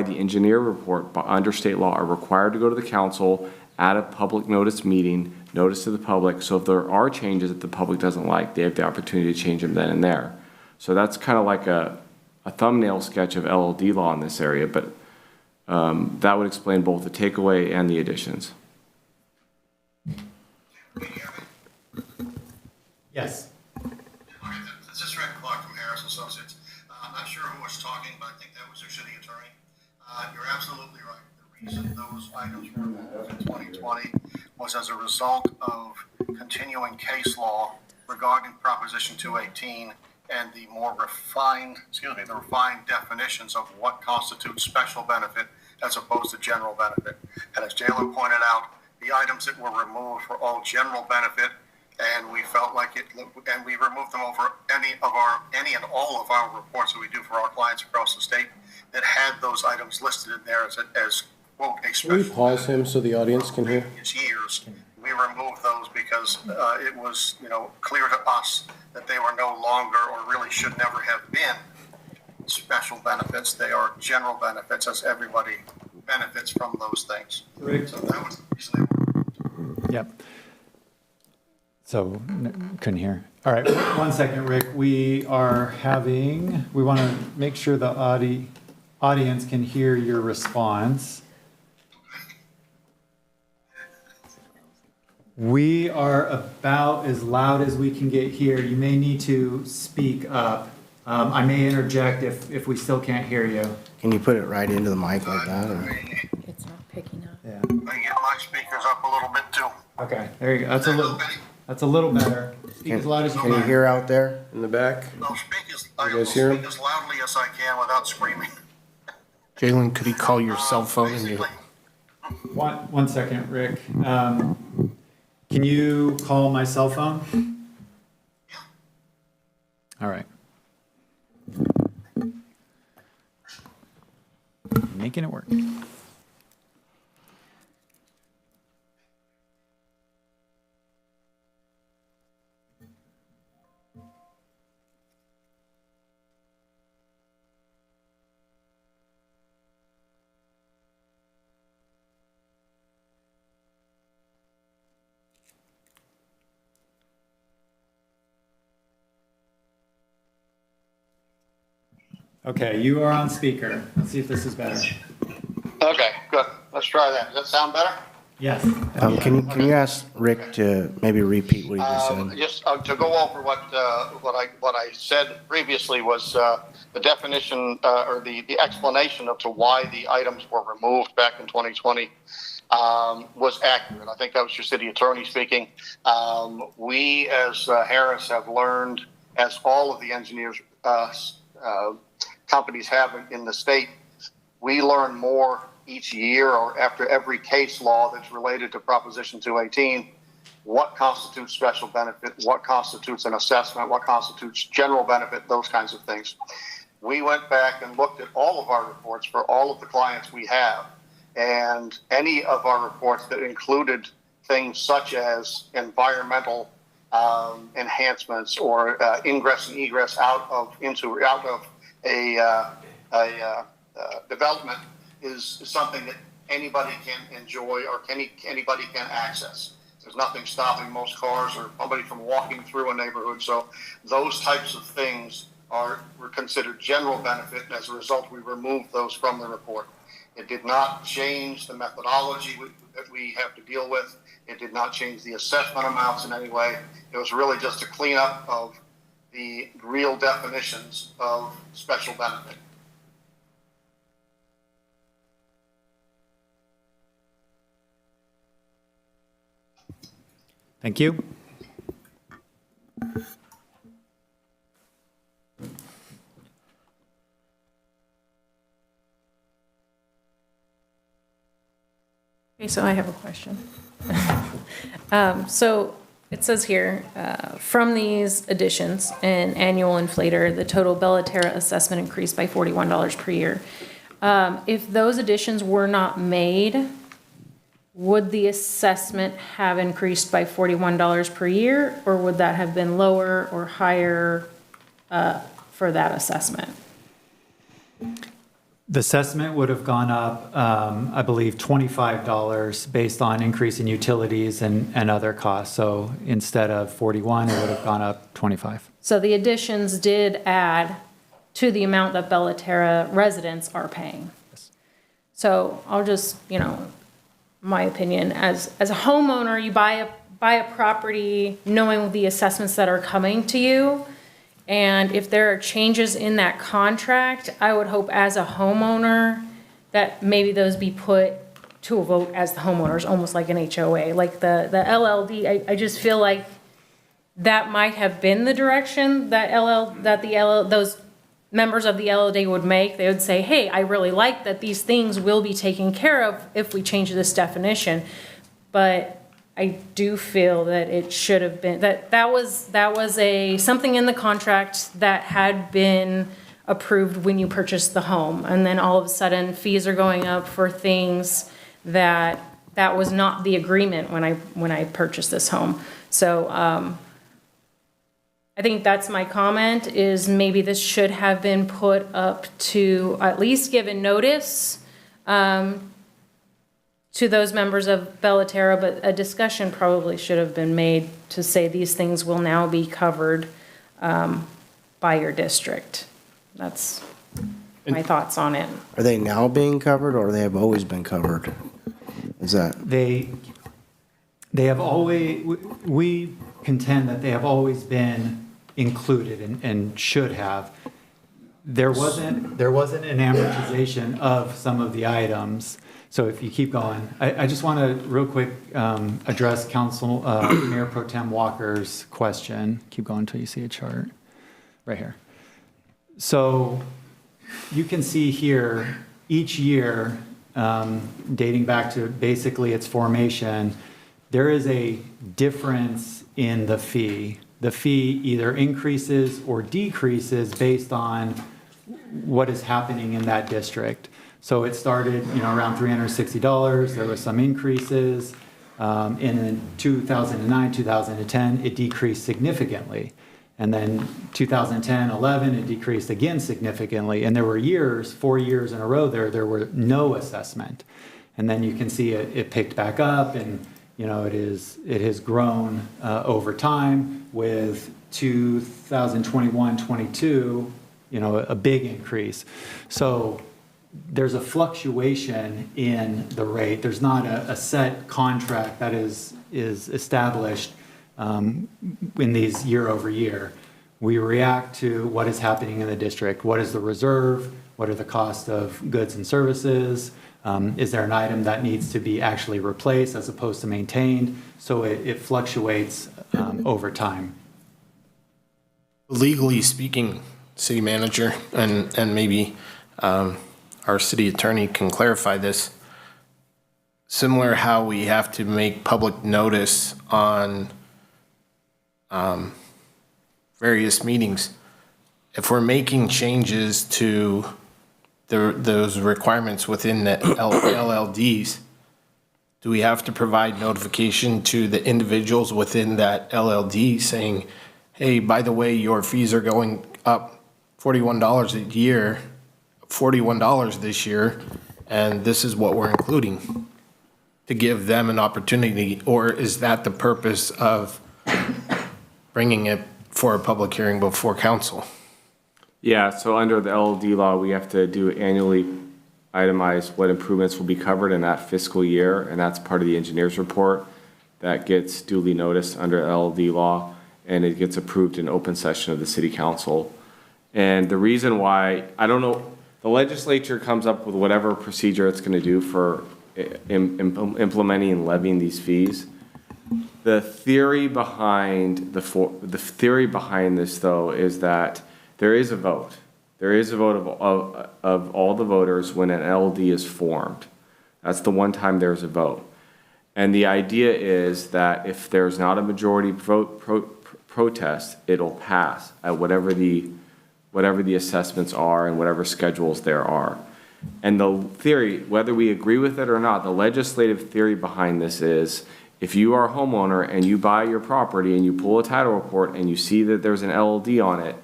the engineer report under state law are required to go to the council at a public notice meeting, notice to the public, so if there are changes that the public doesn't like, they have the opportunity to change them then and there. So that's kind of like a thumbnail sketch of LLD law in this area, but that would explain both the takeaway and the additions. Yes. This is Rick Clark from Harris Associates. I'm not sure who was talking, but I think that was your city attorney. You're absolutely right. The reason those items were removed in 2020 was as a result of continuing case law regarding Proposition 218 and the more refined, the refined definitions of what constitutes special benefit as opposed to general benefit. And as Jalen pointed out, the items that were removed were all general benefit, and we felt like it, and we removed them over any and all of our reports that we do for our clients across the state that had those items listed in there as quote, a special. Can we pause him so the audience can hear? Years, we removed those because it was, clear to us that they were no longer, or really should never have been, special benefits. They are general benefits, as everybody benefits from those things. Rick. So that was the reason they were removed. Yep. So, couldn't hear. All right, 1 second, Rick. We want to make sure the audience can hear your response. We are about as loud as we can get here. You may need to speak up. I may interject if we still can't hear you. Can you put it right into the mic like that? Or? It's not picking up. Yeah. I get my speakers up a little bit too. Okay, there you go. That's a little better. Speak as loud as you can. Can you hear out there? In the back? I'll speak You guys hear him? as loudly as I can without screaming. Jalen, could he call your cell phone and you? 1 second, Rick. Can you call my cell phone? All right. Making it work. Okay, you are on speaker. Let's see if this is better. Okay, good. Let's try that. Does that sound better? Yes. Can you ask Rick to maybe repeat what he just said? Just to go over what I said previously was the definition or the explanation of to why the items were removed back in 2020 was accurate. I think that was your city attorney speaking. We as Harris have learned, as all of the engineers companies have in the state, we learn more each year or after every case law that's related to Proposition 218, what constitutes special benefit, what constitutes an assessment, what constitutes general benefit, those kinds of things. We went back and looked at all of our reports for all of the clients we have, and any of our reports that included things such as environmental enhancements or ingress and egress out of a development is something that anybody can enjoy or anybody can access. There's nothing stopping most cars or somebody from walking through a neighborhood. So those types of things were considered general benefit, and as a result, we removed those from the report. It did not change the methodology that we have to deal with. It did not change the assessment amounts in any way. It was really just a cleanup of the real definitions of special benefit. Thank you. Okay, so I have a question. So it says here, from these additions and annual inflator, the total Bellaterra assessment increased by $41 per year. If those additions were not made, would the assessment have increased by $41 per year, or would that have been lower or higher for that assessment? The assessment would have gone up, I believe, $25 based on increase in utilities and other costs. So instead of 41, it would have gone up 25. So the additions did add to the amount that Bellaterra residents are paying. So I'll just, my opinion, as a homeowner, you buy a property knowing the assessments that are coming to you. And if there are changes in that contract, I would hope as a homeowner that maybe those be put to a vote as the homeowners, almost like an HOA. Like the LLD, I just feel like that might have been the direction that those members of the LLD would make. They would say, hey, I really like that these things will be taken care of if we change this definition. But I do feel that it should have been, that was something in the contract that had been approved when you purchased the home. And then all of a sudden fees are going up for things that was not the agreement when I purchased this home. So I think that's my comment, is maybe this should have been put up to at least given notice to those members of Bellaterra, but a discussion probably should have been made to say these things will now be covered by your district. That's my thoughts on it. Are they now being covered, or they have always been covered? Is that? They have always, we contend that they have always been included and should have. There wasn't an amortization of some of the items. So if you keep going, I just want to real quick address Mayor Pro Tem Walker's question. Keep going until you see a chart right here. So you can see here each year, dating back to basically its formation, there is a difference in the fee. The fee either increases or decreases based on what is happening in that district. So it started, around $360. There were some increases. In 2009, 2010, it decreased significantly. And then 2010, 11, it decreased again significantly. And there were years, 4 years in a row there were no assessment. And then you can see it picked back up, and it has grown over time with 2021, 22, a big increase. So there's a fluctuation in the rate. There's not a set contract that is established in these year over year. We react to what is happening in the district. What is the reserve? What are the costs of goods and services? Is there an item that needs to be actually replaced as opposed to maintained? So it fluctuates over time. Legally speaking, city manager, and maybe our city attorney can clarify this, similar how we have to make public notice on various meetings. If we're making changes to those requirements within the LLDs, do we have to provide notification to the individuals within that LLD saying, hey, by the way, your fees are going up $41 a year, $41 this year, and this is what we're including, to give them an opportunity? Or is that the purpose of bringing it for a public hearing before council? Yeah, so under the LLD law, we have to do annually itemize what improvements will be covered in that fiscal year, and that's part of the engineer's report that gets duly noticed under LLD law, and it gets approved in open session of the city council. And the reason why, I don't know, the legislature comes up with whatever procedure it's going to do for implementing and levying these fees. The theory behind the theory behind this, though, is that there is a vote. There is a vote of all the voters when an LD is formed. That's the one time there's a vote. And the idea is that if there's not a majority vote protest, it'll pass at whatever the assessments are and whatever schedules there are. And the theory, whether we agree with it or not, the legislative theory behind this is, if you are a homeowner and you buy your property and you pull a title report and you see that there's an LLD on it,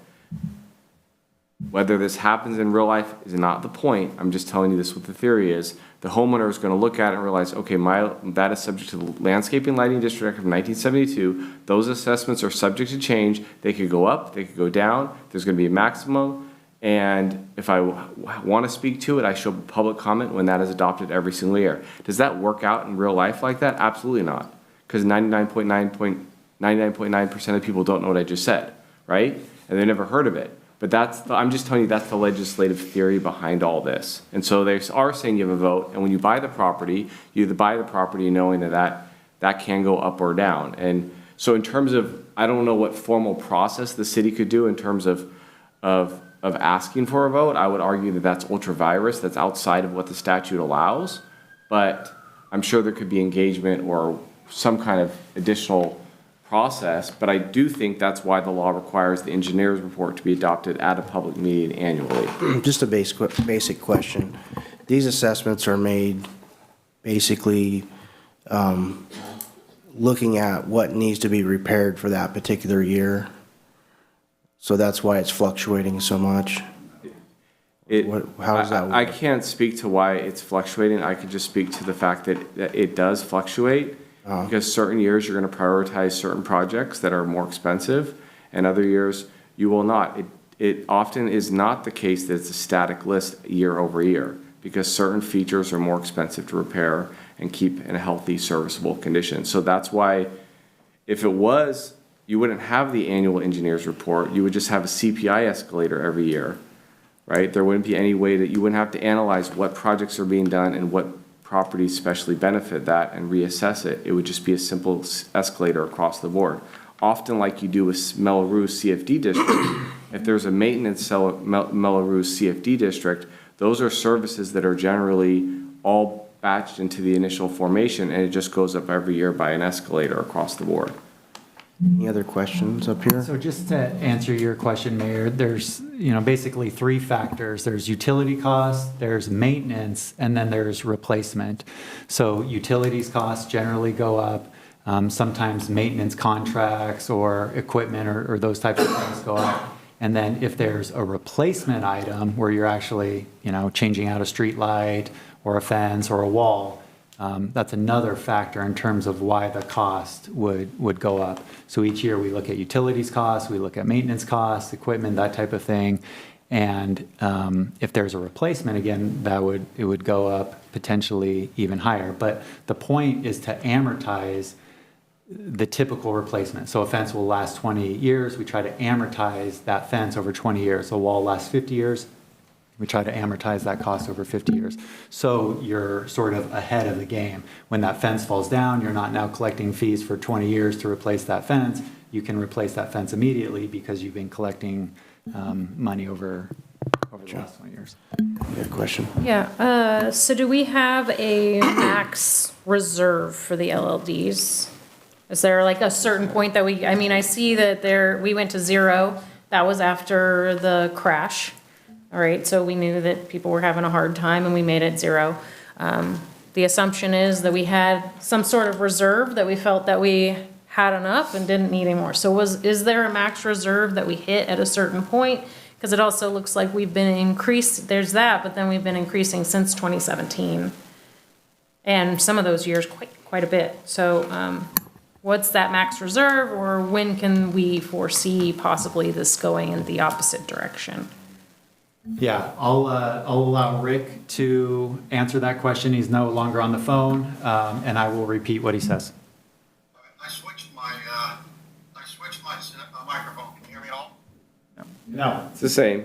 whether this happens in real life is not the point. I'm just telling you this what the theory is. The homeowner is going to look at it and realize, okay, that is subject to the Landscaping Lighting District Act of 1972. Those assessments are subject to change. They could go up, they could go down. There's going to be a maximum. And if I want to speak to it, I show public comment when that is adopted every single year. Does that work out in real life like that? Absolutely not. Because 99.9% of people don't know what I just said, right? And they've never heard of it. But I'm just telling you that's the legislative theory behind all this. And so they are saying you have a vote, and when you buy the property, you either buy the property knowing that can go up or down. And so in terms of, I don't know what formal process the city could do in terms of asking for a vote. I would argue that that's ultra-virus, that's outside of what the statute allows. But I'm sure there could be engagement or some kind of additional process, but I do think that's why the law requires the engineer's report to be adopted at a public meeting annually. Just a basic question. These assessments are made basically looking at what needs to be repaired for that particular year. So that's why it's fluctuating so much. How does that work? I can't speak to why it's fluctuating. I could just speak to the fact that it does fluctuate. Because certain years you're going to prioritize certain projects that are more expensive, and other years you will not. It often is not the case that it's a static list year over year, because certain features are more expensive to repair and keep in a healthy, serviceable condition. So that's why, if it was, you wouldn't have the annual engineer's report. You would just have a CPI escalator every year, right? There wouldn't be any way that you wouldn't have to analyze what projects are being done and what properties specially benefit that and reassess it. It would just be a simple escalator across the board. Often like you do with Melrose CFD district, if there's a maintenance Melrose CFD district, those are services that are generally all batched into the initial formation, and it just goes up every year by an escalator across the board. Any other questions up here? So just to answer your question, Mayor, there's basically three factors. There's utility costs, there's maintenance, and then there's replacement. So utilities costs generally go up. Sometimes maintenance contracts or equipment or those types of things go up. And then if there's a replacement item where you're actually changing out a street light or a fence or a wall, that's another factor in terms of why the cost would go up. So each year we look at utilities costs, we look at maintenance costs, equipment, that type of thing. And if there's a replacement, again, it would go up potentially even higher. But the point is to amortize the typical replacement. So a fence will last 20 years. We try to amortize that fence over 20 years. A wall lasts 50 years. We try to amortize that cost over 50 years. So you're sort of ahead of the game. When that fence falls down, you're not now collecting fees for 20 years to replace that fence. You can replace that fence immediately because you've been collecting money over the last 20 years. Good question. Yeah, so do we have a max reserve for the LLDs? Is there like a certain point that I mean, I see that we went to 0. That was after the crash. All right, so we knew that people were having a hard time and we made it 0. The assumption is that we had some sort of reserve that we felt that we had enough and didn't need anymore. So is there a max reserve that we hit at a certain point? Because it also looks like we've been there's that, but then we've been increasing since 2017. And some of those years quite a bit. So what's that max reserve, or when can we foresee possibly this going in the opposite direction? Yeah, I'll allow Rick to answer that question. He's no longer on the phone, and I will repeat what he says. I switched my microphone. Can you hear me at all? No. It's the same.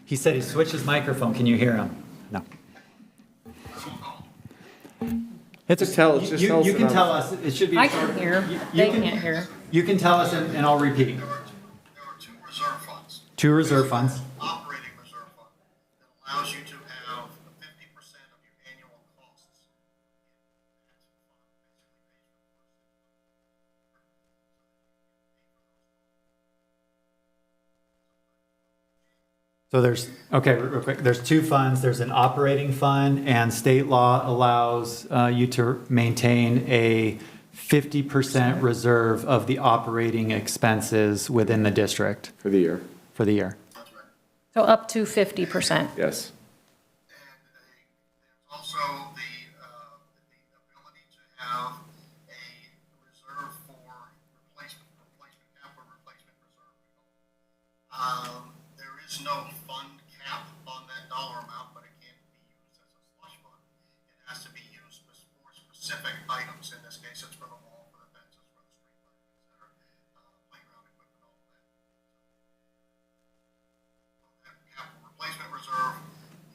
He said he switched his microphone. Can you hear him? No. Just tell us. You can tell us. It should be. I can hear. They can't hear. You can tell us, and I'll repeat. There are 2 reserve funds. 2 reserve funds. Operating reserve fund that allows you to have 50% of your annual costs. So real quick, there's 2 funds. There's an operating fund, and state law allows you to maintain a 50% reserve of the operating expenses within the district. For the year. For the year. So up to 50%. Yes. There's also the ability to have a reserve for replacement capital replacement reserve. There is no fund cap on that dollar amount, but it can be used as a slush fund. It has to be used for specific items. In this case, it's for the wall, for the fences, for the street lighting, etc. Playground equipment, all of that. Capital replacement reserve,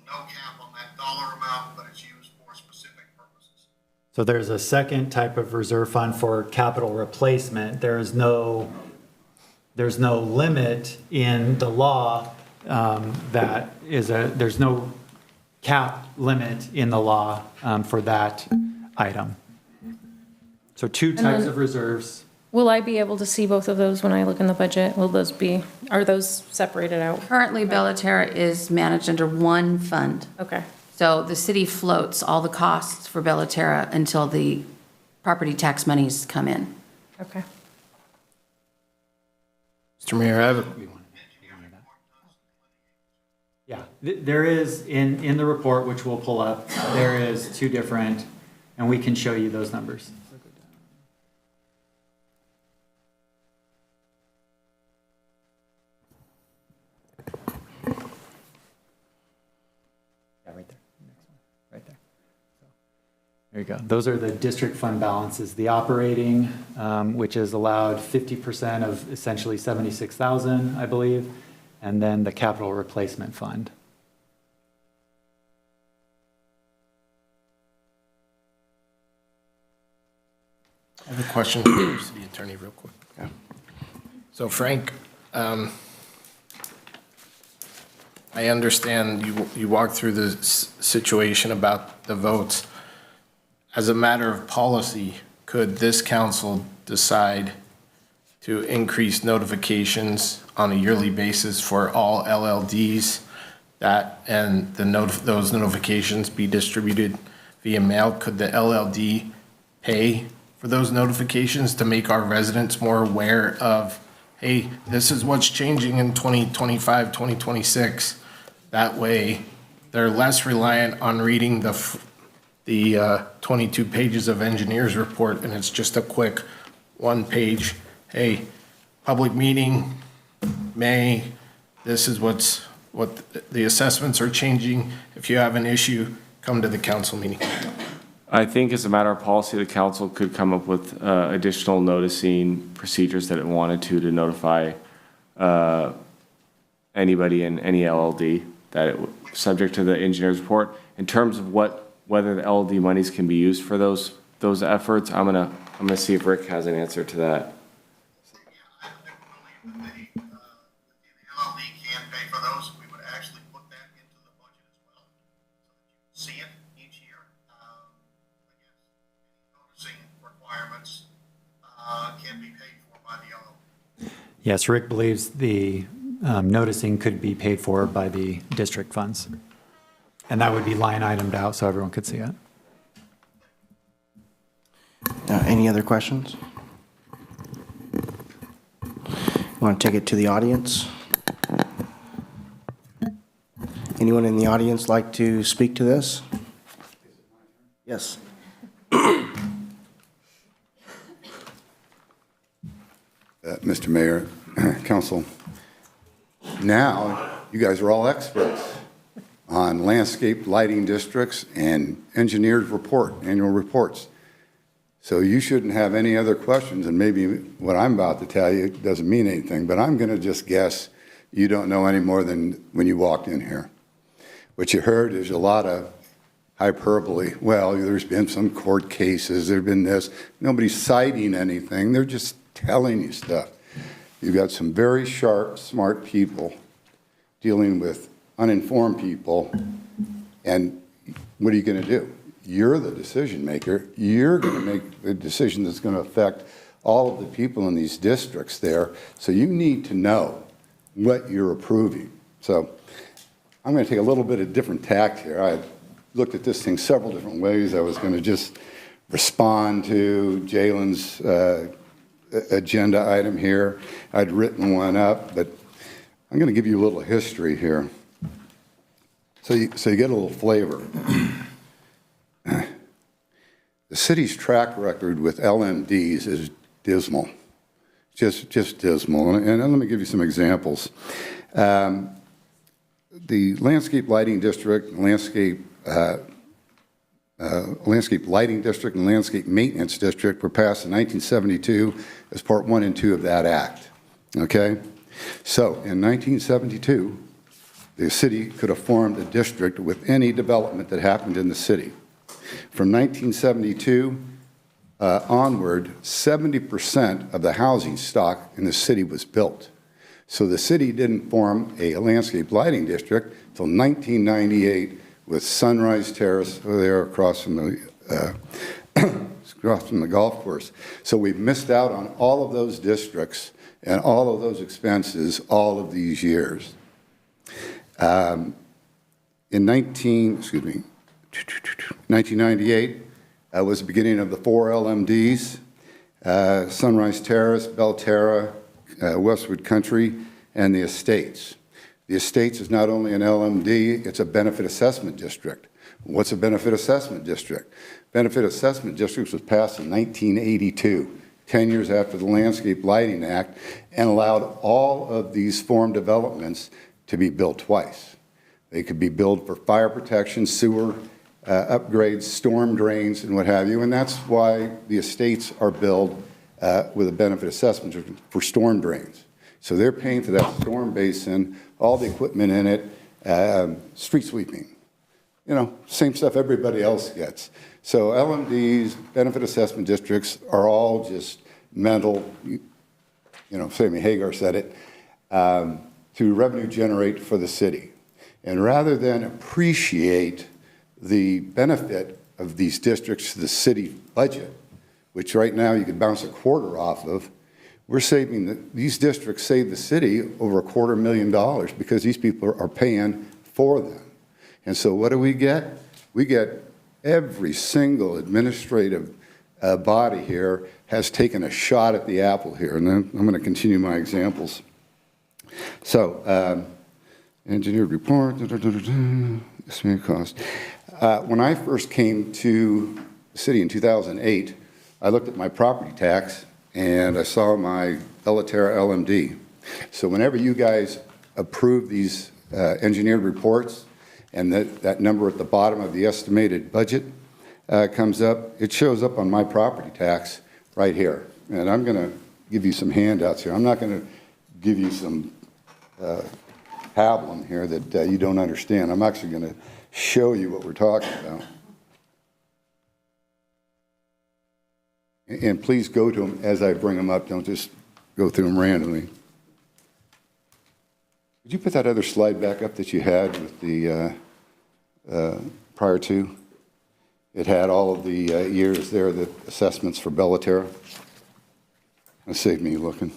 no cap on that dollar amount, but it's used for specific purposes. So there's a second type of reserve fund for capital replacement. There's no limit in the law there's no cap limit in the law for that item. So 2 types of reserves. Will I be able to see both of those when I look in the budget? Are those separated out? Currently, Bellaterra is managed under one fund. Okay. So the city floats all the costs for Bellaterra until the property tax monies come in. Okay. Mr. Mayor, I have a, Yeah, there is, in the report, which we'll pull up, there is 2 different, and we can show you those numbers. Yeah, right there. Next one, right there. There you go. Those are the district fund balances. The operating, which is allowed 50% of essentially 76,000, I believe, and then the capital replacement fund. I have a question for the city attorney real quick. Yeah. So Frank, I understand you walked through the situation about the votes. As a matter of policy, could this council decide to increase notifications on a yearly basis for all LLDs and those notifications be distributed via mail? Could the LLD pay for those notifications to make our residents more aware of, hey, this is what's changing in 2025, 2026? That way, they're less reliant on reading the 22 pages of engineer's report, and it's just a quick 1-page, hey, public meeting, May, this is what's what the assessments are changing. If you have an issue, come to the council meeting. I think as a matter of policy, the council could come up with additional noticing procedures that it wanted to notify anybody in any LLD that it, subject to the engineer's report. In terms of whether the LLD monies can be used for those efforts, I'm gonna see if Rick has an answer to that. LLD can pay for those. We would actually put that into the budget as well, so that you see it each year. But yes, any noticing requirements can be paid for by the LLD. Yes, Rick believes the noticing could be paid for by the district funds. And that would be line itemed out so everyone could see it. Any other questions? Want to take it to the audience? Anyone in the audience like to speak to this? Yes. Mr. Mayor, Council, now you guys are all experts on landscape lighting districts and engineered annual reports. So you shouldn't have any other questions, and maybe what I'm about to tell you doesn't mean anything, but I'm going to just guess you don't know any more than when you walked in here. What you heard is a lot of hyperbole. Well, there's been some court cases, there's been this. Nobody's citing anything, they're just telling you stuff. You've got some very sharp, smart people dealing with uninformed people, and what are you going to do? You're the decision maker. You're going to make the decision that's going to affect all of the people in these districts there, so you need to know what you're approving. So I'm going to take a little bit of different tact here. I looked at this thing several different ways. I was going to just respond to Jalen's agenda item here. I'd written one up, but I'm going to give you a little history here, so you get a little flavor. The city's track record with LMDs is dismal, just dismal. And let me give you some examples. The landscape lighting district, landscape lighting district, and landscape maintenance district were passed in 1972 as Part 1 and 2 of that act. Okay, so in 1972, the city could have formed a district with any development that happened in the city. From 1972 onward, 70% of the housing stock in the city was built. So the city didn't form a landscape lighting district until 1998 with Sunrise Terrace over there across from the golf course. So we've missed out on all of those districts and all of those expenses all of these years. In 1998 was the beginning of the 4 LMDs, Sunrise Terrace, Belterra, Westwood Country, and the Estates. The Estates is not only an LMD, it's a benefit assessment district. What's a benefit assessment district? Benefit assessment district was passed in 1982, 10 years after the Landscape Lighting Act, and allowed all of these form developments to be built twice. They could be built for fire protection, sewer upgrades, storm drains, and what have you, and that's why the estates are built with a benefit assessment for storm drains. So they're paying for that storm basin, all the equipment in it, street sweeping, you know, same stuff everybody else gets. So LMDs, benefit assessment districts are all just mental, you know, Sammy Hagar said it, to revenue generate for the city. And rather than appreciate the benefit of these districts to the city budget, which right now you could bounce a quarter off of, we're saving, these districts save the city over $250,000 because these people are paying for them. And so what do? We get every single administrative body here has taken a shot at the apple here. And then I'm going to continue my examples. So, engineered report, estimated cost. When I first came to the city in 2008, I looked at my property tax and I saw my Belterra LMD. So whenever you guys approve these engineered reports, and that number at the bottom of the estimated budget comes up, it shows up on my property tax right here. And I'm going to give you some handouts here. I'm not going to give you some pablum here that you don't understand. I'm actually going to show you what we're talking about. And please go to them as I bring them up. Don't just go through them randomly. Would you put that other slide back up that you had with the prior to? It had all of the years there, the assessments for Bellaterra. That saved me looking.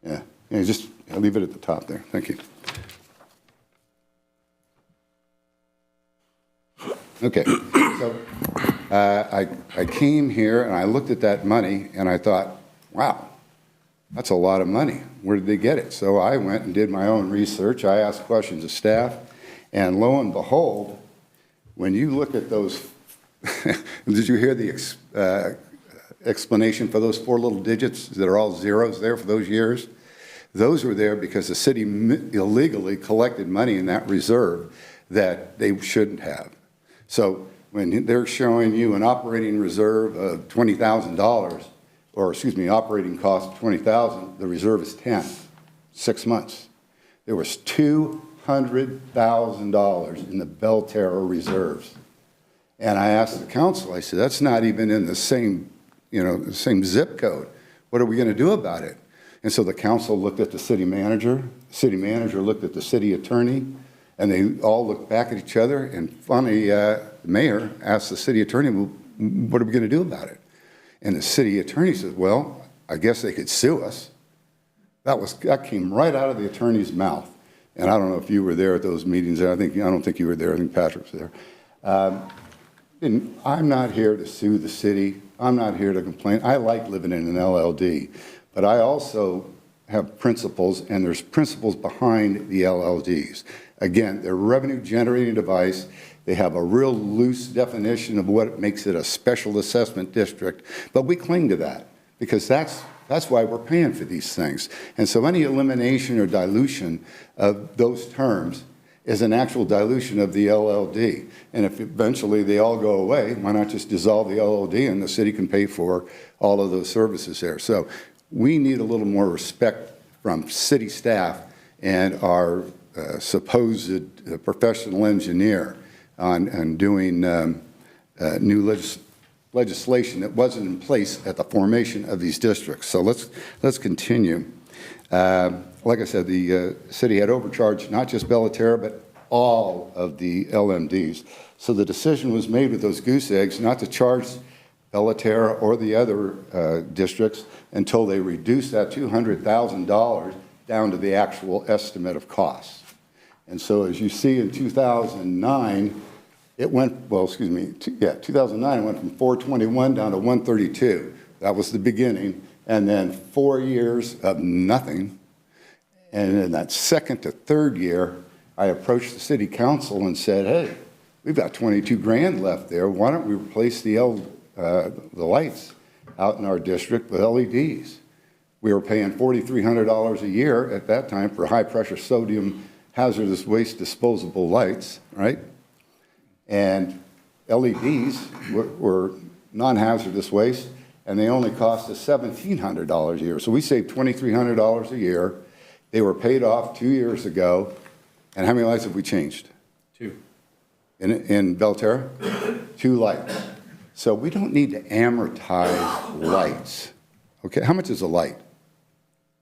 Yeah, just I'll leave it at the top there. Thank you. Okay, so I came here and I looked at that money and I thought, wow, that's a lot of money. Where did they get it? So I went and did my own research. I asked questions of staff, and lo and behold, when you look at those, did you hear the explanation for those 4 little digits that are all zeros there for those years? Those were there because the city illegally collected money in that reserve that they shouldn't have. So when they're showing you an operating reserve of $20,000, or excuse me, operating cost of $20,000, the reserve is 10, 6 months. There was $200,000 in the Bellaterra reserves. And I asked the council, I said, that's not even in the same, the same zip code. What are we going to do about it? And so the council looked at the city manager looked at the city attorney, and they all looked back at each other, and finally the mayor asked the city attorney, well, what are we going to do about it? And the city attorney said, well, I guess they could sue us. That came right out of the attorney's mouth. And I don't know if you were there at those meetings. I don't think you were there. I think Patrick was there. And I'm not here to sue the city. I'm not here to complain. I like living in an LLD. But I also have principles, and there's principles behind the LLDs. Again, they're a revenue-generating device. They have a real loose definition of what makes it a special assessment district. But we cling to that because that's why we're paying for these things. And so any elimination or dilution of those terms is an actual dilution of the LLD. And if eventually they all go away, why not just dissolve the LLD and the city can pay for all of those services there? So we need a little more respect from city staff and our supposed professional engineer on doing new legislation that wasn't in place at the formation of these districts. So let's continue. Like I said, the city had overcharged not just Bellaterra, but all of the LMDs. So the decision was made with those goose eggs not to charge Bellaterra or the other districts until they reduced that $200,000 down to the actual estimate of costs. And so as you see in 2009, it went, 2009 went from 421 down to 132. That was the beginning. And then 4 years of nothing. And in that second to third year, I approached the city council and said, hey, we've got 22 grand left there. Why don't we replace the lights out in our district with LEDs? We were paying $4,300 a year at that time for high-pressure sodium hazardous waste disposable lights, right? And LEDs were non-hazardous waste, and they only cost us $1,700 a year. So we saved $2,300 a year. They were paid off 2 years ago. And how many lights have we changed? 2. In Bellaterra? 2 lights. So we don't need to amortize lights. Okay, how much is a light?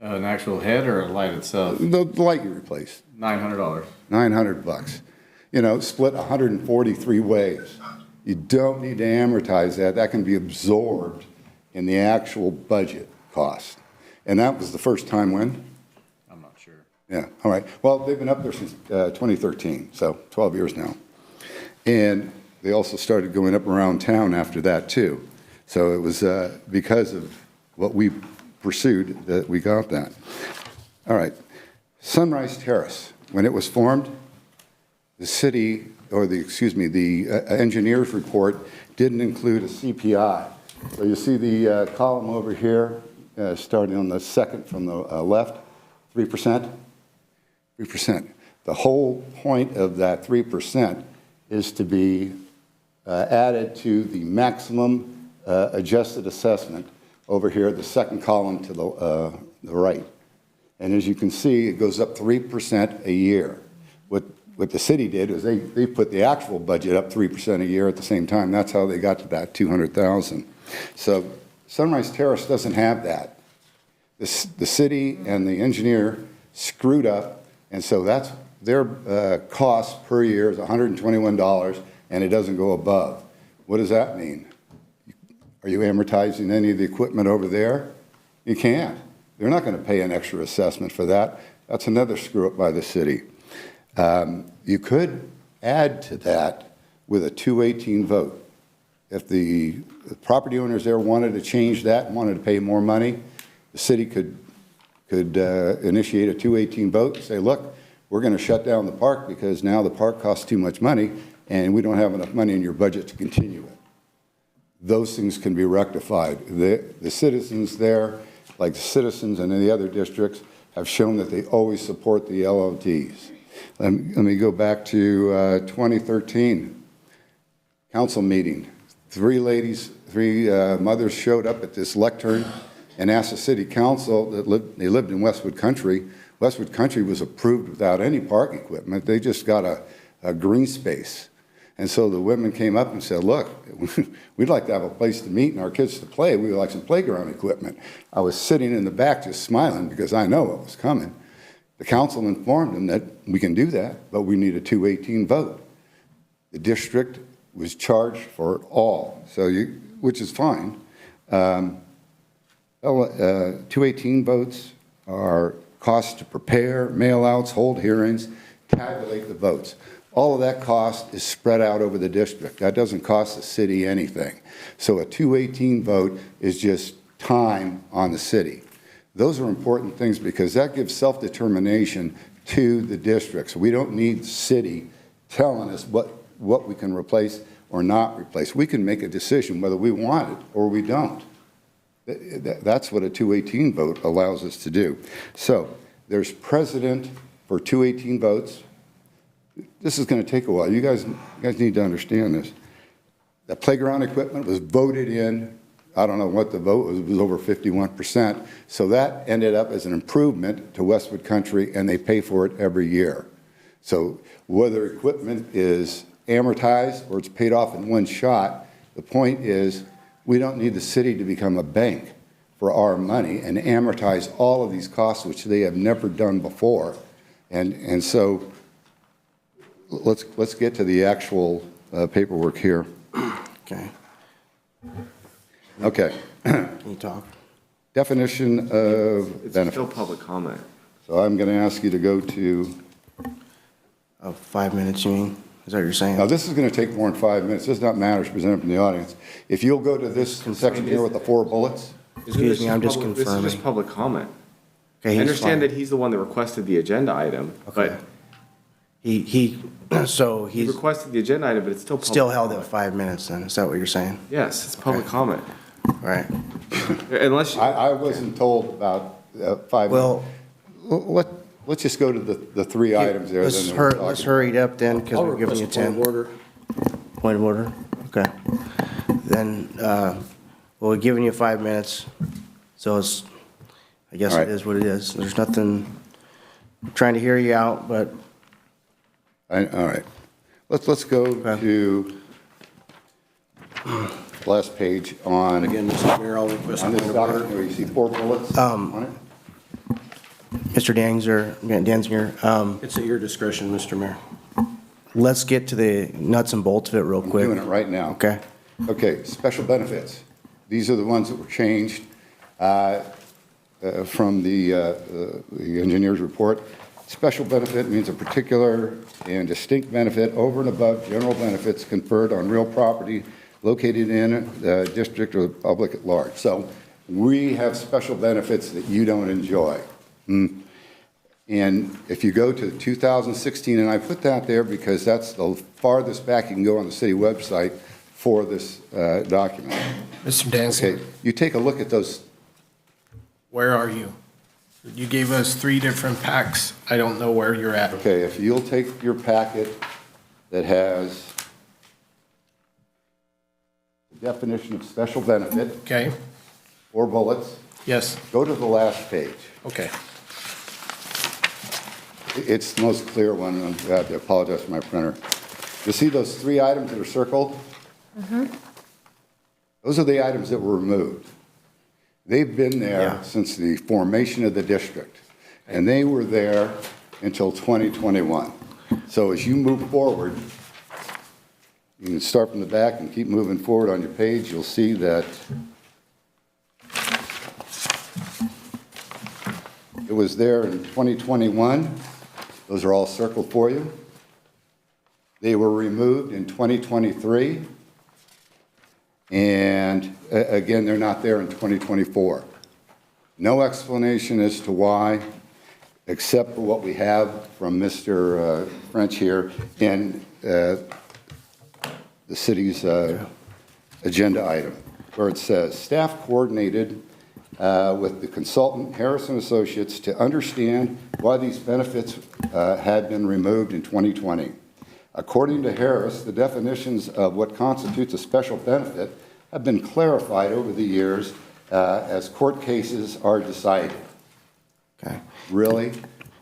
An actual head or a light itself? The light you replace. $900. $900. Split 143 ways. You don't need to amortize that. That can be absorbed in the actual budget cost. And that was the first time when? I'm not sure. Yeah, all right. Well, they've been up there since 2013, so 12 years now. And they also started going up around town after that, too. So it was because of what we pursued that we got that. All right. Sunrise Terrace, when it was formed, the city, or the engineer's report didn't include a CPI. So you see the column over here, starting on the second from the left, 3%. 3%. The whole point of that 3% is to be added to the maximum adjusted assessment over here, the second column to the right. And as you can see, it goes up 3% a year. What the city did is they put the actual budget up 3% a year at the same time. That's how they got to that 200,000. So Sunrise Terrace doesn't have that. The city and the engineer screwed up, and so that's their cost per year is $121, and it doesn't go above. What does that mean? Are you amortizing any of the equipment over there? You can't. They're not going to pay an extra assessment for that. That's another screw up by the city. You could add to that with a 218 vote. If the property owners there wanted to change that and wanted to pay more money, the city could initiate a 218 vote and say, look, we're going to shut down the park because now the park costs too much money and we don't have enough money in your budget to continue it. Those things can be rectified. The citizens there, like the citizens in the other districts, have shown that they always support the LLTs. Let me go back to 2013, council meeting. Three mothers showed up at this lectern and asked the city council that they lived in Westwood Country. Westwood Country was approved without any park equipment. They just got a green space. And so the women came up and said, look, we'd like to have a place to meet and our kids to play. We would like some playground equipment. I was sitting in the back just smiling because I know what was coming. The council informed them that we can do that, but we need a 218 vote. The district was charged for it all, which is fine. 218 votes are costs to prepare, mail-outs, hold hearings, tabulate the votes. All of that cost is spread out over the district. That doesn't cost the city anything. So a 218 vote is just time on the city. Those are important things because that gives self-determination to the districts. We don't need the city telling us what we can replace or not replace. We can make a decision whether we want it or we don't. That's what a 218 vote allows us to do. So there's precedent for 218 votes. This is going to take a while. You guys need to understand this. The playground equipment was voted in. I don't know what the vote was. It was over 51%. So that ended up as an improvement to Westwood Country, and they pay for it every year. So whether equipment is amortized or it's paid off in one shot, the point is we don't need the city to become a bank for our money and amortize all of these costs, which they have never done before. And so let's get to the actual paperwork here. Okay. Okay. Can you talk? Definition of It's benefit. still public comment. So I'm going to ask you to go to. 5 minutes, you mean? Is that what you're saying? Now, this is going to take more than 5 minutes. It does not matter to present from the audience. If you'll go to this section here with the 4 bullets. Excuse me, I'm just confirming. This is just public comment. Okay, I understand that he's the one that requested the agenda item, but He he requested the agenda item, but it's still public still held comment. at 5 minutes then, is that what you're saying? Yes, it's public comment. Right. Unless I wasn't told about 5 minutes. Well, let's just go to the 3 items there. Let's hurry it up then, because we're giving you 10. Point of order? Okay. Then, we're giving you 5 minutes, so I guess it is what it is. There's nothing, I'm trying to hear you out, but. All right. Let's go to last page on. Again, Mr. Mayor, I'll request a on this point of order. document where you see 4 bullets on it. Mr. Danziger, It's at your discretion, Mr. Mayor. let's get to the nuts and bolts of it real quick. I'm doing it right now. Okay. Okay, special benefits. These are the ones that were changed from the engineer's report. Special benefit means a particular and distinct benefit over and above general benefits conferred on real property located in the district or the public at large. So we have special benefits that you don't enjoy. And if you go to 2016, and I put that there because that's the farthest back you can go on the city website for this document. Mr. Dancy. Okay, you take a look at those. Where are you? You gave us 3 different packs. I don't know where you're at. Okay, if you'll take your packet that has the definition of special benefit. Okay. 4 bullets. Yes. Go to the last page. Okay. It's the most clear one. I have to apologize for my printer. You see those 3 items that are circled? Those are the items that were removed. They've been there since the formation of the district, and they were there until 2021. So as you move forward, you can start from the back and keep moving forward on your page. You'll see that it was there in 2021. Those are all circled for you. They were removed in 2023. And again, they're not there in 2024. No explanation as to why, except for what we have from Mr. French here in the city's agenda item, where it says, staff coordinated with the consultant Harrison Associates to understand why these benefits had been removed in 2020. According to Harris, the definitions of what constitutes a special benefit have been clarified over the years as court cases are decided. Okay. Really?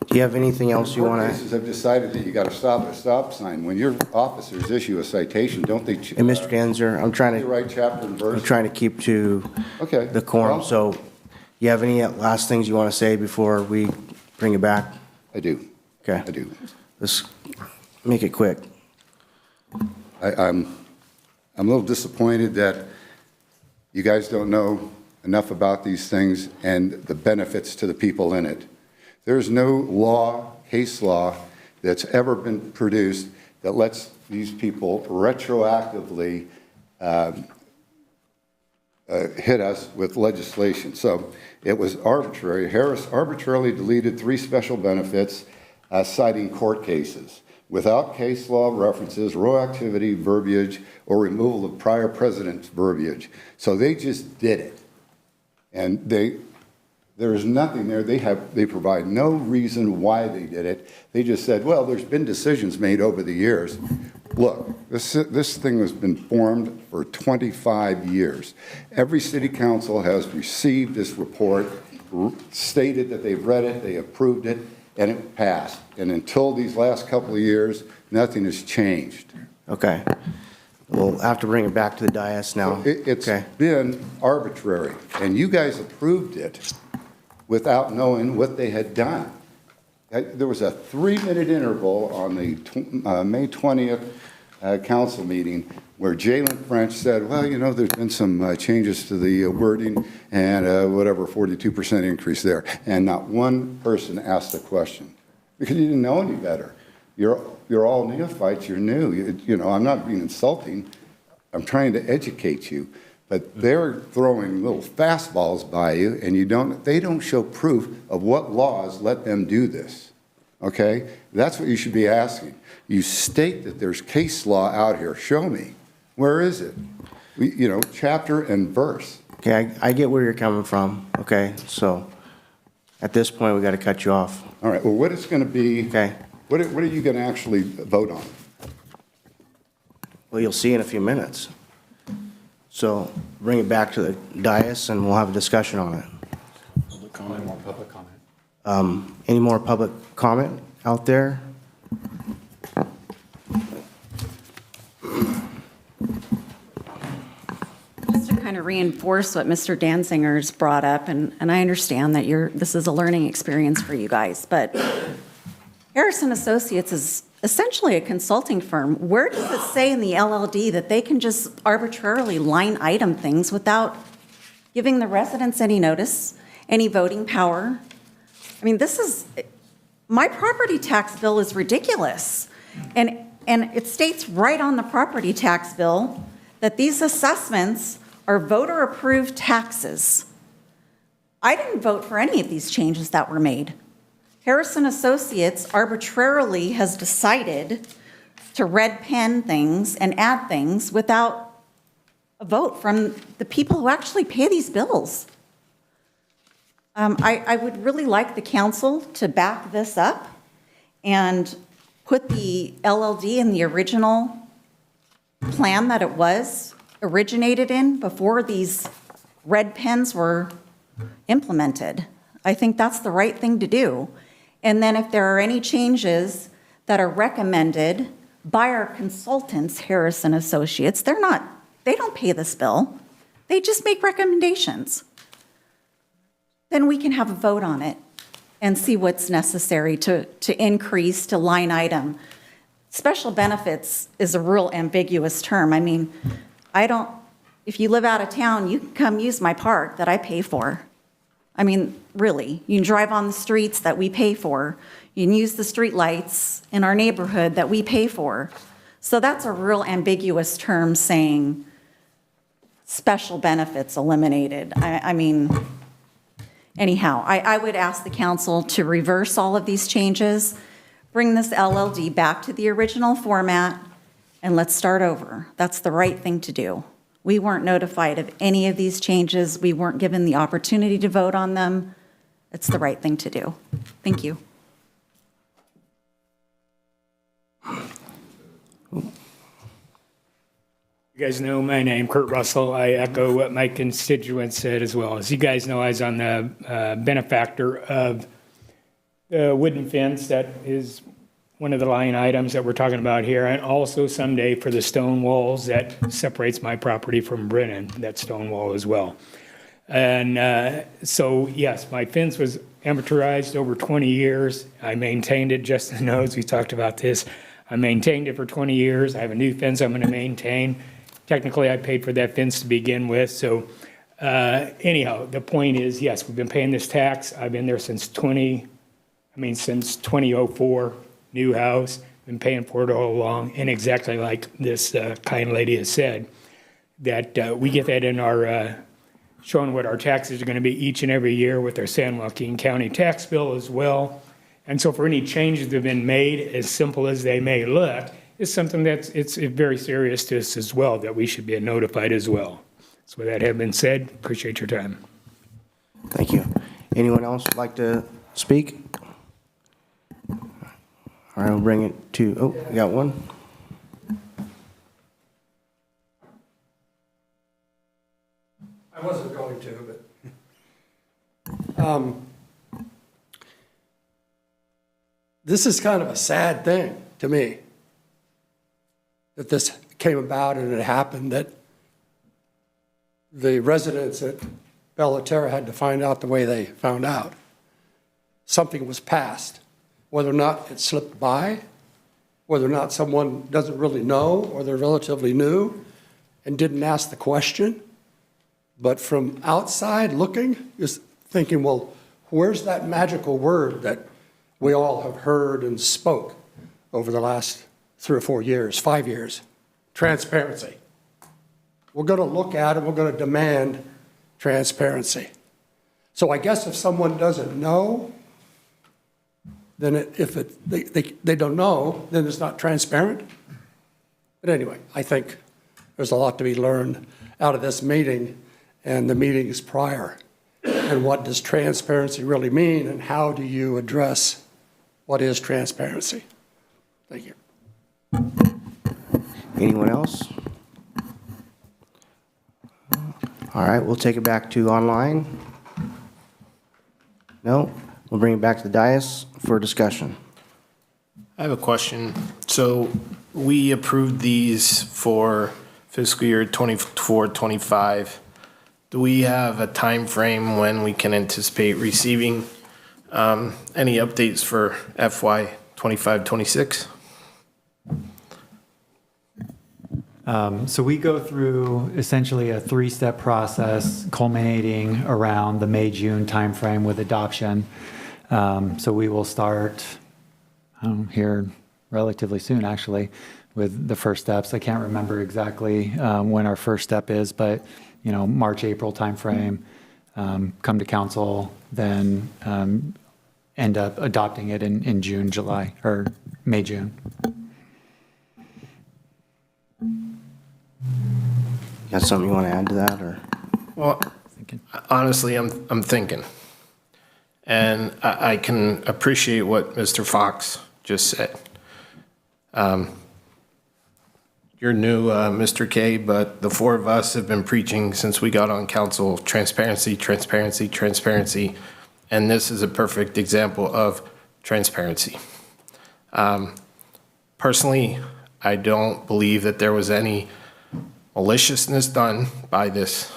Do you have anything else you want Court to? cases have decided that you got to stop at a stop sign. When your officers issue a citation, don't they? And Mr. Danzer, I'm trying to. Write chapter and verse. I'm trying to keep to Okay. the quorum. Well, So, you have any last things you want to say before we bring it back? I do. Okay. I do. Let's make it quick. I'm a little disappointed that you guys don't know enough about these things and the benefits to the people in it. There's no law, case law, that's ever been produced that lets these people retroactively hit us with legislation. So it was arbitrary. Harris arbitrarily deleted 3 special benefits, citing court cases, without case law references, raw activity verbiage, or removal of prior president's verbiage. So they just did it. And there is nothing there. They provide no reason why they did it. They just said, well, there's been decisions made over the years. Look, this thing has been formed for 25 years. Every city council has received this report, stated that they've read it, they approved it, and it passed. And until these last couple of years, nothing has changed. Okay. We'll have to bring it back to the dais now. It's been arbitrary, and you guys approved it without knowing what they had done. There was a 3-minute interval on the May 20th council meeting where Jalen French said, well, you know, there's been some changes to the wording and whatever, 42% increase there. And not one person asked a question because you didn't know any better. You're all neophytes, you're new. You know, I'm not being insulting. I'm trying to educate you. But they're throwing little fastballs by you, and they don't show proof of what laws let them do this. Okay? That's what you should be asking. You state that there's case law out here. Show me. Where is it? You know, chapter and verse. Okay, I get where you're coming from, okay? So, at this point, we got to cut you off. All right, well, what is going to be, okay. What are you going to actually vote on? Well, you'll see in a few minutes. So, bring it back to the dais, and we'll have a discussion on it. Public comment, more public comment. Any more public comment out there? Just to kind of reinforce what Mr. Danzinger's brought up, and I understand that this is a learning experience for you guys, but Harrison Associates is essentially a consulting firm. Where does it say in the LLD that they can just arbitrarily line item things without giving the residents any notice, any voting power? I mean, my property tax bill is ridiculous. And it states right on the property tax bill that these assessments are voter-approved taxes. I didn't vote for any of these changes that were made. Harrison Associates arbitrarily has decided to red pen things and add things without a vote from the people who actually pay these bills. I would really like the council to back this up and put the LLD in the original plan that it was originated in before these red pens were implemented. I think that's the right thing to do. And then if there are any changes that are recommended by our consultants, Harrison Associates, they don't pay this bill. They just make recommendations. Then we can have a vote on it and see what's necessary to increase to line item. Special benefits is a real ambiguous term. I mean, if you live out of town, you can come use my park that I pay for. I mean, really, you can drive on the streets that we pay for. You can use the street lights in our neighborhood that we pay for. So that's a real ambiguous term saying special benefits eliminated. I mean, anyhow, I would ask the council to reverse all of these changes, bring this LLD back to the original format, and let's start over. That's the right thing to do. We weren't notified of any of these changes. We weren't given the opportunity to vote on them. It's the right thing to do. Thank you. You guys know my name, Kurt Russell. I echo what my constituents said as well. As you guys know, I was on the benefactor of the wooden fence that is one of the line items that we're talking about here, and also someday for the stone walls that separates my property from Brennan, that stone wall as well. And so, yes, my fence was amortized over 20 years. I maintained it. Justin knows, we talked about this. I maintained it for 20 years. I have a new fence I'm going to maintain. Technically, I paid for that fence to begin with. So anyhow, the point is, yes, we've been paying this tax. I've been there since 2004, new house, been paying for it all along. And exactly like this kind lady has said, that we get that in our, showing what our taxes are going to be each and every year with our San Joaquin County tax bill as well. And so for any changes that have been made, as simple as they may look, is something it's very serious to us as well, that we should be notified as well. So with that having been said, appreciate your time. Thank you. Anyone else like to speak? All right, we'll bring it to, oh, we got one. I wasn't going to, but this is kind of a sad thing to me, that this came about and it happened, that the residents at Bella Terra had to find out the way they found out. Something was passed, whether or not it slipped by, whether or not someone doesn't really know, or they're relatively new and didn't ask the question. But from outside looking, is thinking, well, where's that magical word that we all have heard and spoke over the last 3 or 4 years, 5 years? Transparency. We're going to look at it, we're going to demand transparency. So I guess if someone doesn't know, then they don't know, then it's not transparent. But anyway, I think there's a lot to be learned out of this meeting and the meetings prior. And what does transparency really mean, and how do you address what is transparency? Thank you. Anyone else? All right, we'll take it back to online. No? We'll bring it back to the dais for discussion. I have a question. So we approved these for fiscal year 24, 25. Do we have a time frame when we can anticipate receiving any updates for FY 25, 26? So we go through essentially a 3-step process culminating around the May-June timeframe with adoption. So we will start here relatively soon, actually, with the first steps. I can't remember exactly when our first step is, but March, April timeframe, come to council, then end up adopting it in June, July, or May, June. Got something you want to add to that, or? Well, honestly, I'm thinking. And I can appreciate what Mr. Fox just said. You're new, Mr. K, but the four of us have been preaching since we got on council, transparency, transparency, transparency. And this is a perfect example of transparency. Personally, I don't believe that there was any maliciousness done by this.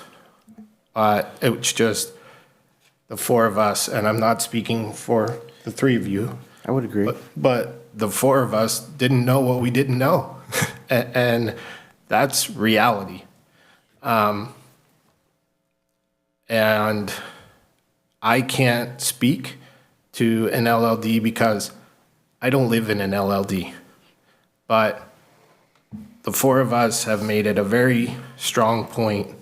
It's just the four of us, and I'm not speaking for the three of you. I would agree. But the four of us didn't know what we didn't know. And that's reality. And I can't speak to an LLD because I don't live in an LLD. But the four of us have made it a very strong point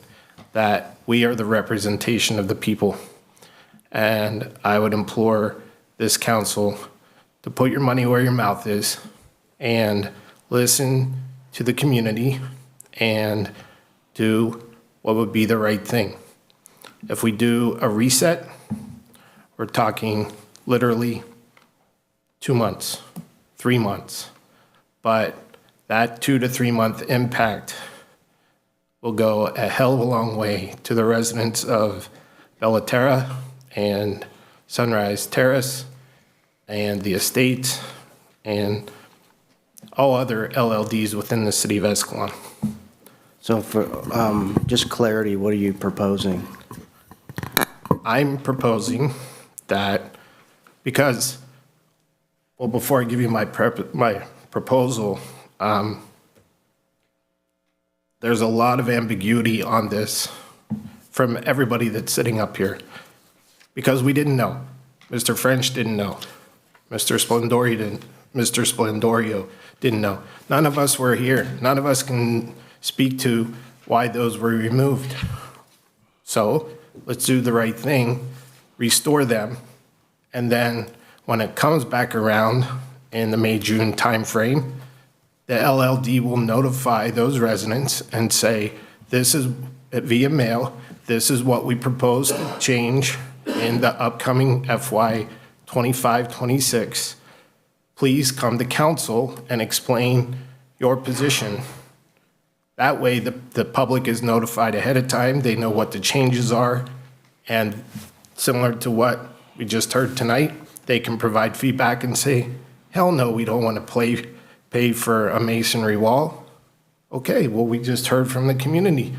that we are the representation of the people. And I would implore this council to put your money where your mouth is and listen to the community and do what would be the right thing. If we do a reset, we're talking literally 2 months, 3 months. But that 2 to 3 month impact will go a hell of a long way to the residents of Bellaterra and Sunrise Terrace and the estates and all other LLDs within the city of Escalon. So for just clarity, what are you proposing? I'm proposing that because, well, before I give you my proposal, there's a lot of ambiguity on this from everybody that's sitting up here because we didn't know. Mr. French didn't know. Mr. Splendorio didn't know. None of us were here. None of us can speak to why those were removed. So let's do the right thing, restore them, and then when it comes back around in the May-June timeframe, the LLD will notify those residents and say, this is via mail, this is what we propose to change in the upcoming FY 25-26. Please come to council and explain your position. That way, the public is notified ahead of time. They know what the changes are. And similar to what we just heard tonight, they can provide feedback and say, hell no, we don't want to pay for a masonry wall. Okay, well, we just heard from the community.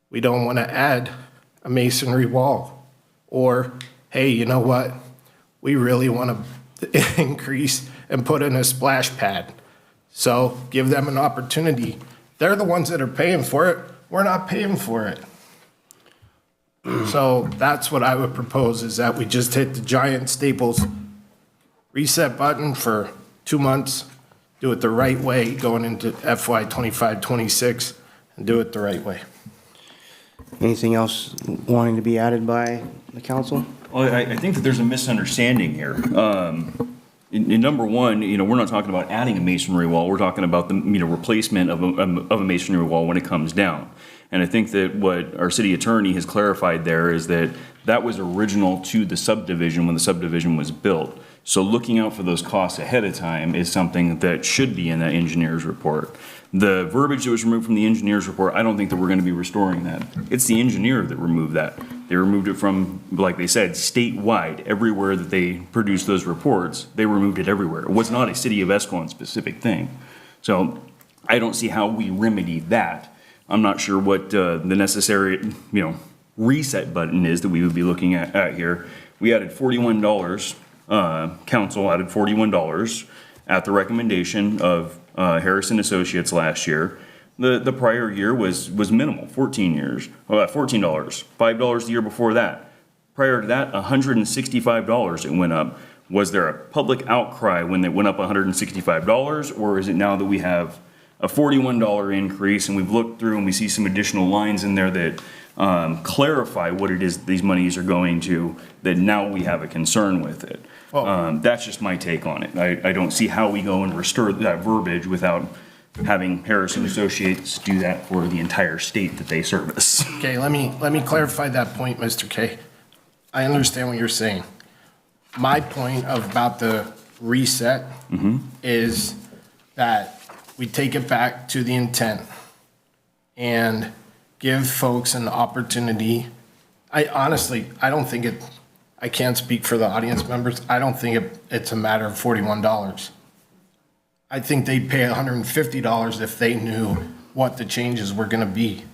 We don't want to add a masonry wall. Or, hey, you know what? We really want to increase and put in a splash pad. So give them an opportunity. They're the ones that are paying for it. We're not paying for it. So that's what I would propose, is that we just hit the giant Staples reset button for 2 months, do it the right way going into FY 25-26, and do it the right way. Anything else wanting to be added by the council? Well, I think that there's a misunderstanding here. In number one, we're not talking about adding a masonry wall. We're talking about the replacement of a masonry wall when it comes down. And I think that what our city attorney has clarified there is that that was original to the subdivision when the subdivision was built. So looking out for those costs ahead of time is something that should be in that engineer's report. The verbiage that was removed from the engineer's report, I don't think that we're going to be restoring that. It's the engineer that removed that. They removed it from, like they said, statewide. Everywhere that they produced those reports, they removed it everywhere. It was not a city of Escalon specific thing. So I don't see how we remedy that. I'm not sure what the necessary, reset button is that we would be looking at here. We added $41. Council added $41 at the recommendation of Harrison Associates last year. The prior year was minimal, $14. $5 the year before that. Prior to that, $165 it went up. Was there a public outcry when it went up $165, or is it now that we have a $41 increase and we've looked through and we see some additional lines in there that clarify what it is these monies are going to, that now we have a concern with it? That's just my take on it. I don't see how we go and restore that verbiage without having Harrison Associates do that for the entire state that they service. Okay, let me clarify that point, Mr. K. I understand what you're saying. my point about the reset is that we take it back to the intent and give folks an opportunity. I honestly, I don't think it, I can't speak for the audience members. I don't think it's a matter of $41. I think they'd pay $150 if they knew what the changes were gonna be.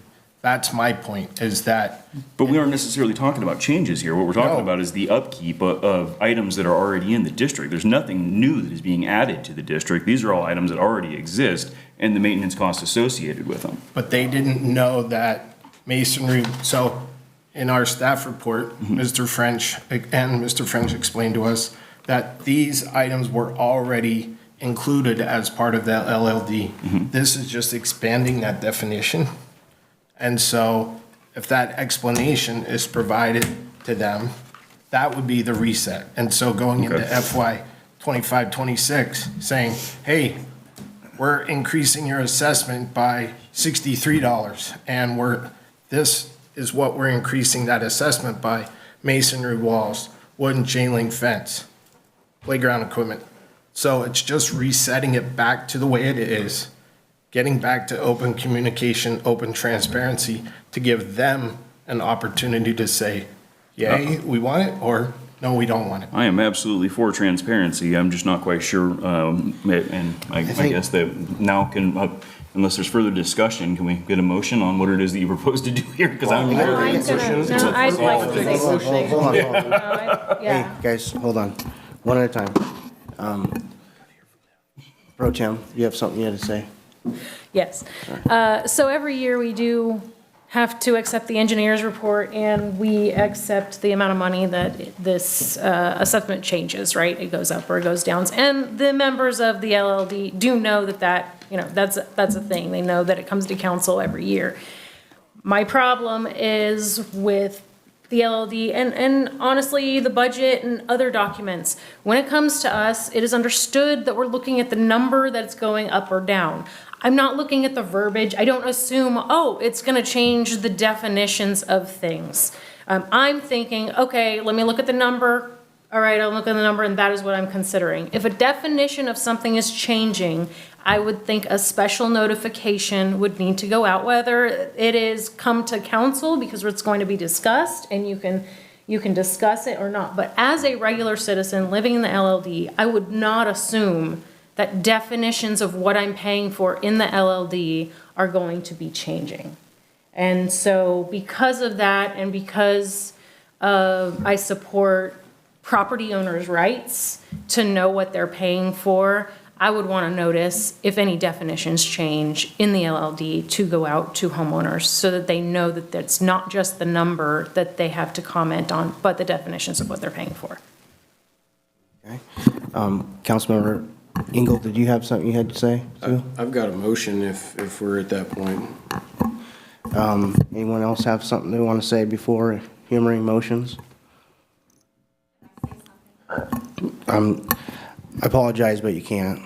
That's my point, is that. But we aren't necessarily talking about changes here. What we're talking about is the upkeep of items that are already in the district. There's nothing new that is being added to the district. These are all items that already exist and the maintenance costs associated with them. But they didn't know that masonry, so in our staff report, Mr. French explained to us that these items were already included as part of the LLD. This is just expanding that definition. And so if that explanation is provided to them, that would be the reset. And so going into FY 25-26, saying, hey, we're increasing your assessment by $63, and this is what we're increasing that assessment by: masonry walls, wooden chain link fence, playground equipment. So it's just resetting it back to the way it is, getting back to open communication, open transparency, to give them an opportunity to say, yay, we want it, or no, we don't want it. I am absolutely for transparency. I'm just not quite sure, and I guess that now can, unless there's further discussion, can we get a motion on what it is that you propose to do here? Because I'm No, I'd like to say something. Hold on. Yeah. Hey, guys, hold on. One at a time. Pro Tem, you have something you had to say? Yes. So every year we do have to accept the engineer's report, and we accept the amount of money that this assessment changes, right? It goes up or it goes down. And the members of the LLD do know that that's a thing. They know that it comes to council every year. My problem is with the LLD and honestly the budget and other documents. When it comes to us, it is understood that we're looking at the number that's going up or down. I'm not looking at the verbiage. I don't assume, oh, it's gonna change the definitions of things. I'm thinking, okay, let me look at the number. All right, I'll look at the number, and that is what I'm considering. If a definition of something is changing, I would think a special notification would need to go out, whether it is come to council because it's going to be discussed and you can discuss it or not. But as a regular citizen living in the LLD, I would not assume that definitions of what I'm paying for in the LLD are going to be changing. And so because of that, and because I support property owners' rights to know what they're paying for, I would want to notice if any definitions change in the LLD to go out to homeowners so that they know that that's not just the number that they have to comment on, but the definitions of what they're paying for. Okay. Councilmember Engel, did you have something you had to say too? I've got a motion if we're at that point. Anyone else have something they want to say before humoring motions? I apologize, but you can't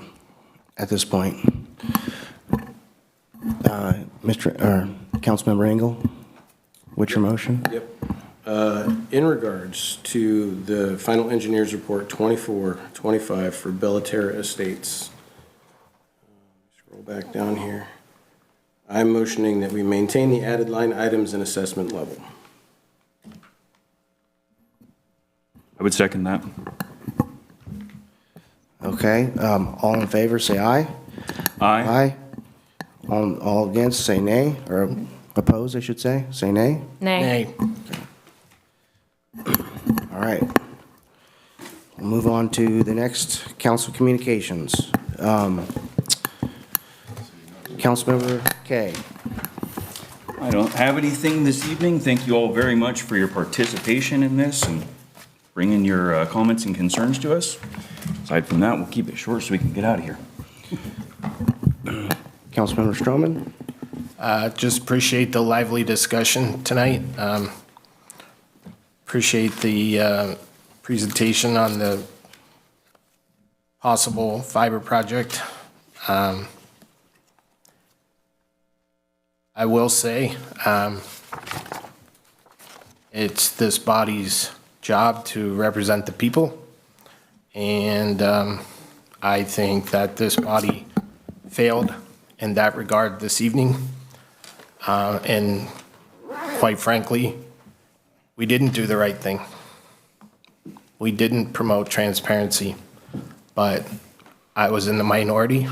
at this point. Councilmember Engel, what's your motion? Yep. In regards to the final engineer's report 24-25 for Bellaterra Estates, scroll back down here. I'm motioning that we maintain the added line items and assessment level. I would second that. Okay, all in favor, say aye. Aye. Aye. All against, say nay, or opposed, I should say nay. Nay. All right. We'll move on to the next council communications. Councilmember Kay. I don't have anything this evening. Thank you all very much for your participation in this and bringing your comments and concerns to us. Aside from that, we'll keep it short so we can get out of here. Councilmember Stroman. Just appreciate the lively discussion tonight. Appreciate the presentation on the possible fiber project. I will say, it's this body's job to represent the people, And I think that this body failed in that regard this evening. And quite frankly, we didn't do the right thing. We didn't promote transparency, but I was in the minority.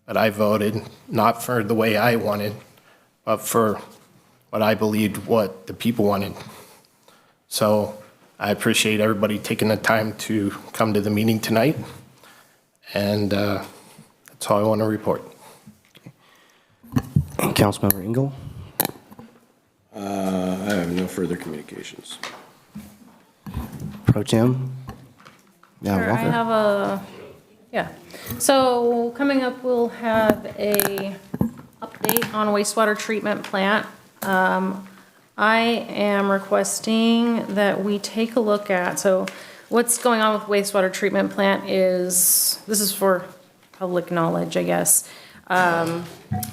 But I voted not for the way I wanted, but for what I believed what the people wanted. So I appreciate everybody taking the time to come to the meeting tonight. And that's all I want to report. Councilmember Engel? I have no further communications. Pro Tem? Madam Sure, I Walker? have yeah. So coming up, we'll have a update on wastewater treatment plant. I am requesting that we take a look at, so what's going on with wastewater treatment plant is, this is for public knowledge, I guess.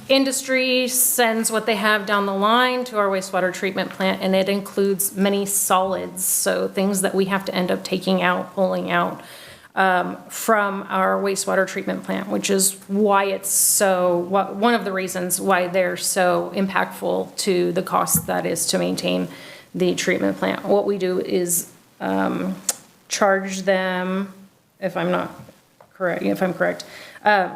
Industry sends what they have down the line to our wastewater treatment plant, and it includes many solids, so things that we have to end up taking out, pulling out from our wastewater treatment plant, which is why it's so, one of the reasons why they're so impactful to the cost that is to maintain the treatment plant. What we do is charge them, if I'm correct,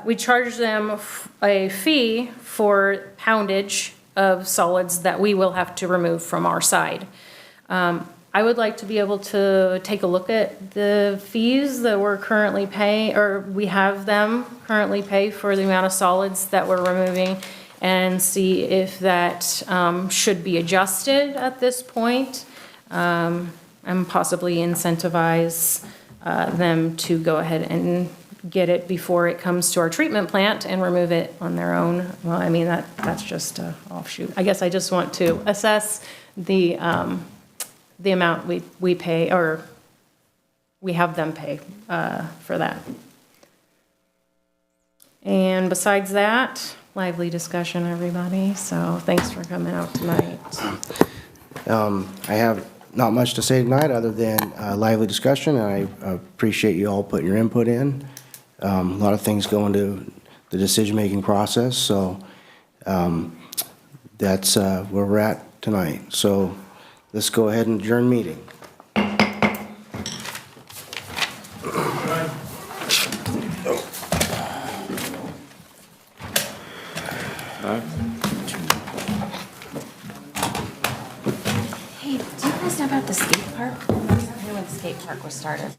we charge them a fee for poundage of solids that we will have to remove from our side. I would like to be able to take a look at the fees that we're currently paying, or we have them currently pay for the amount of solids that we're removing, and see if that should be adjusted at this point, and possibly incentivize them to go ahead and get it before it comes to our treatment plant and remove it on their own. Well, I mean, that's just an offshoot. I guess I just want to assess the amount we pay, or we have them pay for that. And besides that, lively discussion, everybody. So thanks for coming out tonight. I have not much to say tonight other than lively discussion. I appreciate you all putting your input in. A lot of things go into the decision-making process, so that's where we're at tonight. So let's go ahead and adjourn meeting. Hey, do you guys know about the skate park? I know when the skate park was started.